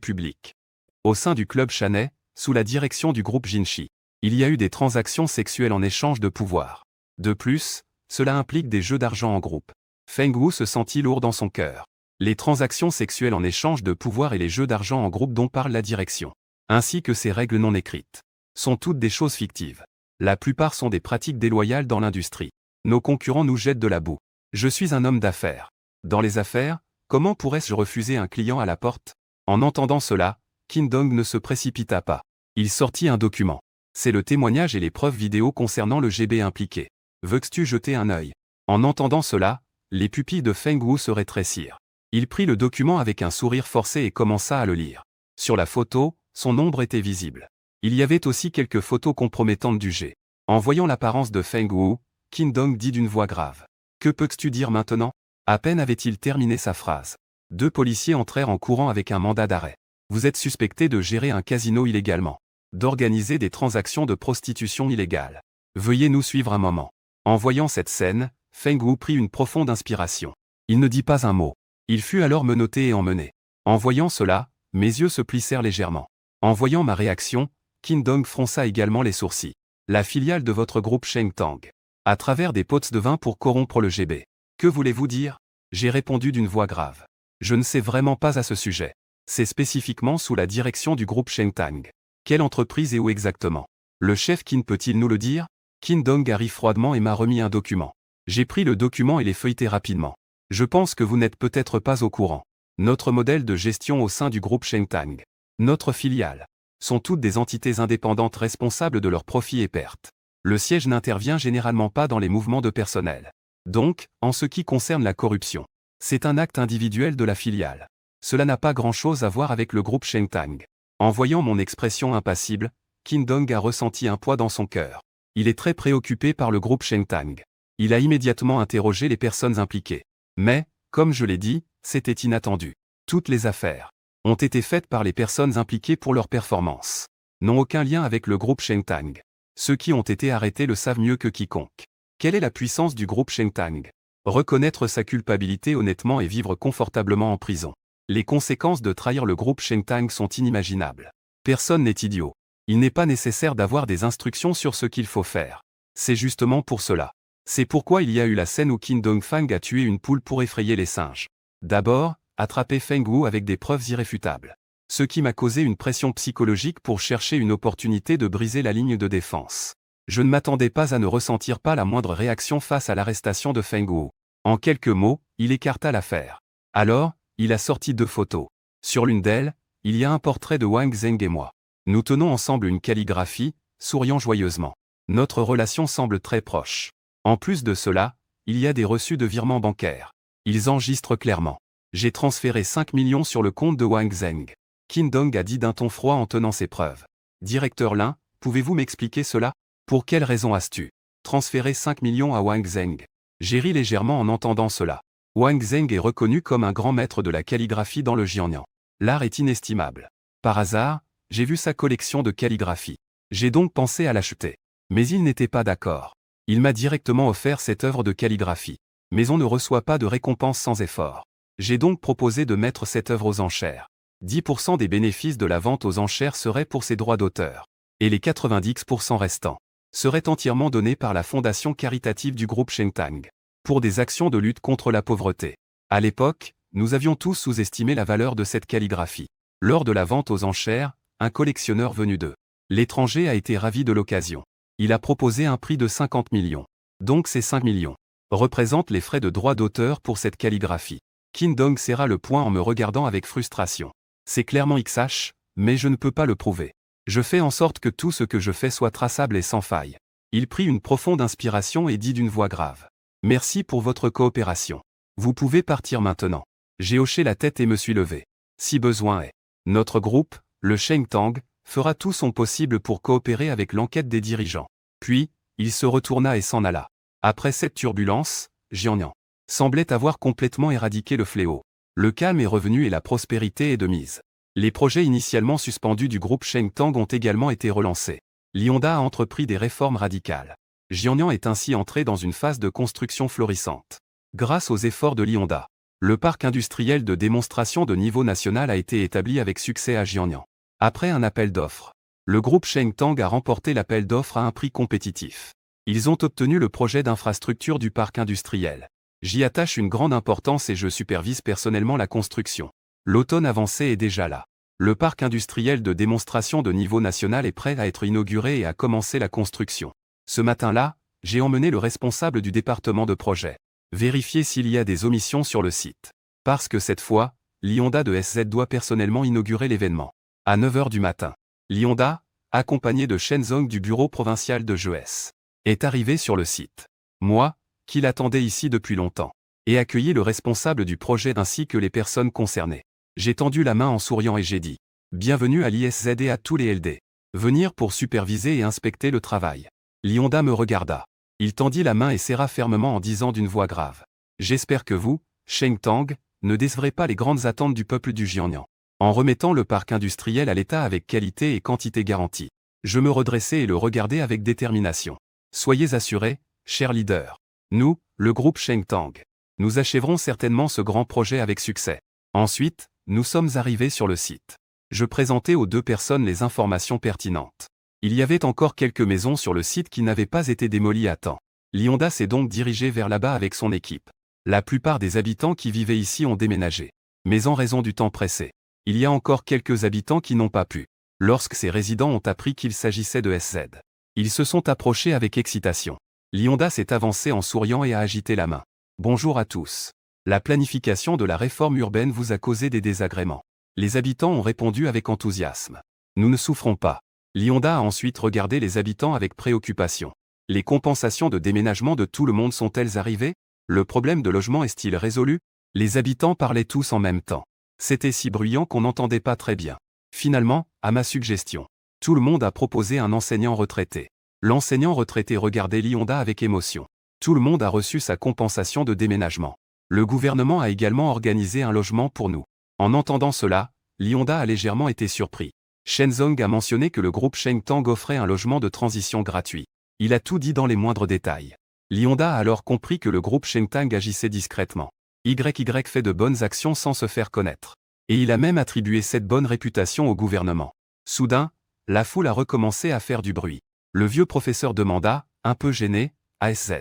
Speaker 1: public, au sein du club Shanai, sous la direction du groupe Jinshi, il y a eu des transactions sexuelles en échange de pouvoir. De plus, cela implique des jeux d'argent en groupe. Feng Wu se sentit lourd dans son cœur. Les transactions sexuelles en échange de pouvoir et les jeux d'argent en groupe dont parle la direction, ainsi que ces règles non écrites, sont toutes des choses fictives. La plupart sont des pratiques déloyales dans l'industrie. Nos concurrents nous jettent de la boue. Je suis un homme d'affaires. Dans les affaires, comment pourrais-je refuser un client à la porte? En entendant cela, Qin Dong ne se précipita pas. Il sortit un document. C'est le témoignage et les preuves vidéo concernant le GB impliqué. Veux-tu jeter un œil? En entendant cela, les pupilles de Feng Wu se rétrécirent. Il prit le document avec un sourire forcé et commença à le lire. Sur la photo, son ombre était visible. Il y avait aussi quelques photos compromettantes du G. En voyant l'apparence de Feng Wu, Qin Dong dit d'une voix grave. Que peux-tu dire maintenant? À peine avait-il terminé sa phrase. 2 policiers entrèrent en courant avec un mandat d'arrêt. Vous êtes suspecté de gérer un casino illégalement, d'organiser des transactions de prostitution illégale. Veuillez nous suivre un moment. En voyant cette scène, Feng Wu prit une profonde inspiration. Il ne dit pas un mot. Il fut alors menotté et emmené. En voyant cela, mes yeux se plissèrent légèrement. En voyant ma réaction, Qin Dong fronça également les sourcils. La filiale de votre groupe Sheng Tang. À travers des pots de vin pour corrompre le GB. Que voulez-vous dire? J'ai répondu d'une voix grave. Je ne sais vraiment pas à ce sujet. C'est spécifiquement sous la direction du groupe Sheng Tang. Quelle entreprise et où exactement? Le chef Qin peut-il nous le dire? Qin Dong arrive froidement et m'a remis un document. J'ai pris le document et l'ai feuilleté rapidement. Je pense que vous n'êtes peut-être pas au courant. Notre modèle de gestion au sein du groupe Sheng Tang, notre filiale, sont toutes des entités indépendantes responsables de leurs profits et pertes. Le siège n'intervient généralement pas dans les mouvements de personnel. Donc, en ce qui concerne la corruption, c'est un acte individuel de la filiale. Cela n'a pas grand-chose à voir avec le groupe Sheng Tang. En voyant mon expression impassible, Qin Dong a ressenti un poids dans son cœur. Il est très préoccupé par le groupe Sheng Tang. Il a immédiatement interrogé les personnes impliquées. Mais, comme je l'ai dit, c'était inattendu. Toutes les affaires ont été faites par les personnes impliquées pour leur performance. N'ont aucun lien avec le groupe Sheng Tang. Ceux qui ont été arrêtés le savent mieux que quiconque. Quelle est la puissance du groupe Sheng Tang? Reconnaître sa culpabilité honnêtement et vivre confortablement en prison. Les conséquences de trahir le groupe Sheng Tang sont inimaginables. Personne n'est idiot. Il n'est pas nécessaire d'avoir des instructions sur ce qu'il faut faire. C'est justement pour cela. C'est pourquoi il y a eu la scène où Qin Dongfang a tué une poule pour effrayer les singes. D'abord, attraper Feng Wu avec des preuves irréfutables. Ce qui m'a causé une pression psychologique pour chercher une opportunité de briser la ligne de défense. Je ne m'attendais pas à ne ressentir pas la moindre réaction face à l'arrestation de Feng Wu. En quelques mots, il écarta l'affaire. Alors, il a sorti 2 photos. Sur l'une d'elles, il y a un portrait de Wang Zheng et moi. Nous tenons ensemble une calligraphie, souriant joyeusement. Notre relation semble très proche. En plus de cela, il y a des reçus de virements bancaires. Ils enregistrent clairement. J'ai transféré 5 millions sur le compte de Wang Zheng. Qin Dong a dit d'un ton froid en tenant ses preuves. Directeur Lin, pouvez-vous m'expliquer cela? Pour quelle raison as-tu transféré 5 millions à Wang Zheng? J'ai ri légèrement en entendant cela. Wang Zheng est reconnu comme un grand maître de la calligraphie dans le Jiangnan. L'art est inestimable. Par hasard, j'ai vu sa collection de calligraphie. J'ai donc pensé à l'acheter. Mais il n'était pas d'accord. Il m'a directement offert cette œuvre de calligraphie. Mais on ne reçoit pas de récompense sans effort. J'ai donc proposé de mettre cette œuvre aux enchères. 10% des bénéfices de la vente aux enchères seraient pour ses droits d'auteur. Et les 90% restants seraient entièrement donnés par la fondation caritative du groupe Sheng Tang, pour des actions de lutte contre la pauvreté. À l'époque, nous avions tous sous-estimé la valeur de cette calligraphie. Lors de la vente aux enchères, un collectionneur venu de l'étranger a été ravi de l'occasion. Il a proposé un prix de 50 millions. Donc ces 5 millions représentent les frais de droit d'auteur pour cette calligraphie. Qin Dong serra le poing en me regardant avec frustration. C'est clairement XH, mais je ne peux pas le prouver. Je fais en sorte que tout ce que je fais soit traçable et sans faille. Il prit une profonde inspiration et dit d'une voix grave. Merci pour votre coopération. Vous pouvez partir maintenant. J'ai hoché la tête et me suis levé. Si besoin est. Notre groupe, le Sheng Tang, fera tout son possible pour coopérer avec l'enquête des dirigeants. Puis, il se retourna et s'en alla. Après cette turbulence, Jiangnan semblait avoir complètement éradiqué le fléau. Le calme est revenu et la prospérité est de mise. Les projets initialement suspendus du groupe Sheng Tang ont également été relancés. Lyonda a entrepris des réformes radicales. Jiangnan est ainsi entré dans une phase de construction florissante. Grâce aux efforts de Lyonda, le parc industriel de démonstration de niveau national a été établi avec succès à Jiangnan. Après un appel d'offres, le groupe Sheng Tang a remporté l'appel d'offres à un prix compétitif. Ils ont obtenu le projet d'infrastructure du parc industriel. J'y attache une grande importance et je supervise personnellement la construction. L'automne avancé est déjà là. Le parc industriel de démonstration de niveau national est prêt à être inauguré et à commencer la construction. Ce matin-là, j'ai emmené le responsable du département de projet. Vérifier s'il y a des omissions sur le site. Parce que cette fois, Lyonda de SZ doit personnellement inaugurer l'événement. À 9h du matin. Lyonda, accompagné de Shenzong du bureau provincial de GES, est arrivé sur le site. Moi, qui l'attendais ici depuis longtemps, et accueilli le responsable du projet ainsi que les personnes concernées. J'ai tendu la main en souriant et j'ai dit « Bienvenue à l'ISZ et à tous les LD. Venir pour superviser et inspecter le travail. » Lyonda me regarda. Il tendit la main et serra fermement en disant d'une voix grave « J'espère que vous, Cheng Tang, ne décevrez pas les grandes attentes du peuple du Jiangnan. En remettant le parc industriel à l'état avec qualité et quantité garantie. » Je me redressai et le regardai avec détermination. « Soyez assurés, cher leader. Nous, le groupe Cheng Tang, nous achèverons certainement ce grand projet avec succès. » Ensuite, nous sommes arrivés sur le site. Je présentai aux deux personnes les informations pertinentes. Il y avait encore quelques maisons sur le site qui n'avaient pas été démolies à temps. Lyonda s'est donc dirigé vers là-bas avec son équipe. La plupart des habitants qui vivaient ici ont déménagé. Mais en raison du temps pressé, il y a encore quelques habitants qui n'ont pas pu. Lorsque ces résidents ont appris qu'il s'agissait de SZ, ils se sont approchés avec excitation. Lyonda s'est avancé en souriant et a agité la main. Bonjour à tous. La planification de la réforme urbaine vous a causé des désagréments. Les habitants ont répondu avec enthousiasme. Nous ne souffrons pas. Lyonda a ensuite regardé les habitants avec préoccupation. Les compensations de déménagement de tout le monde sont-elles arrivées? Le problème de logement est-il résolu? Les habitants parlaient tous en même temps. C'était si bruyant qu'on n'entendait pas très bien. Finalement, à ma suggestion, tout le monde a proposé un enseignant retraité. L'enseignant retraité regardait Lyonda avec émotion. Tout le monde a reçu sa compensation de déménagement. Le gouvernement a également organisé un logement pour nous. En entendant cela, Lyonda a légèrement été surpris. Shenzong a mentionné que le groupe Cheng Tang offrait un logement de transition gratuit. Il a tout dit dans les moindres détails. Lyonda a alors compris que le groupe Cheng Tang agissait discrètement. YY fait de bonnes actions sans se faire connaître. Et il a même attribué cette bonne réputation au gouvernement. Soudain, la foule a recommencé à faire du bruit. Le vieux professeur demanda, un peu gêné, à SZ.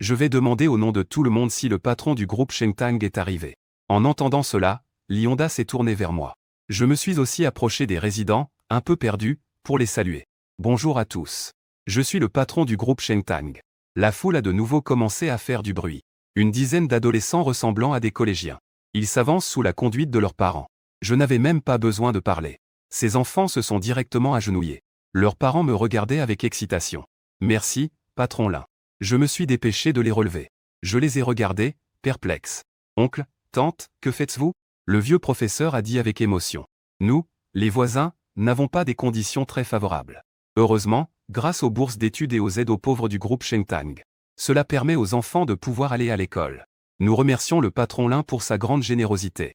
Speaker 1: Je vais demander au nom de tout le monde si le patron du groupe Cheng Tang est arrivé. En entendant cela, Lyonda s'est tourné vers moi. Je me suis aussi approché des résidents, un peu perdus, pour les saluer. Bonjour à tous. Je suis le patron du groupe Cheng Tang. La foule a de nouveau commencé à faire du bruit. Une dizaine d'adolescents ressemblant à des collégiens. Ils s'avancent sous la conduite de leurs parents. Je n'avais même pas besoin de parler. Ces enfants se sont directement agenouillés. Leurs parents me regardaient avec excitation. Merci, patron Lin. Je me suis dépêché de les relever. Je les ai regardés, perplexes. Oncle, tante, que faites-vous? Le vieux professeur a dit avec émotion. Nous, les voisins, n'avons pas des conditions très favorables. Heureusement, grâce aux bourses d'études et aux aides aux pauvres du groupe Cheng Tang. Cela permet aux enfants de pouvoir aller à l'école. Nous remercions le patron Lin pour sa grande générosité.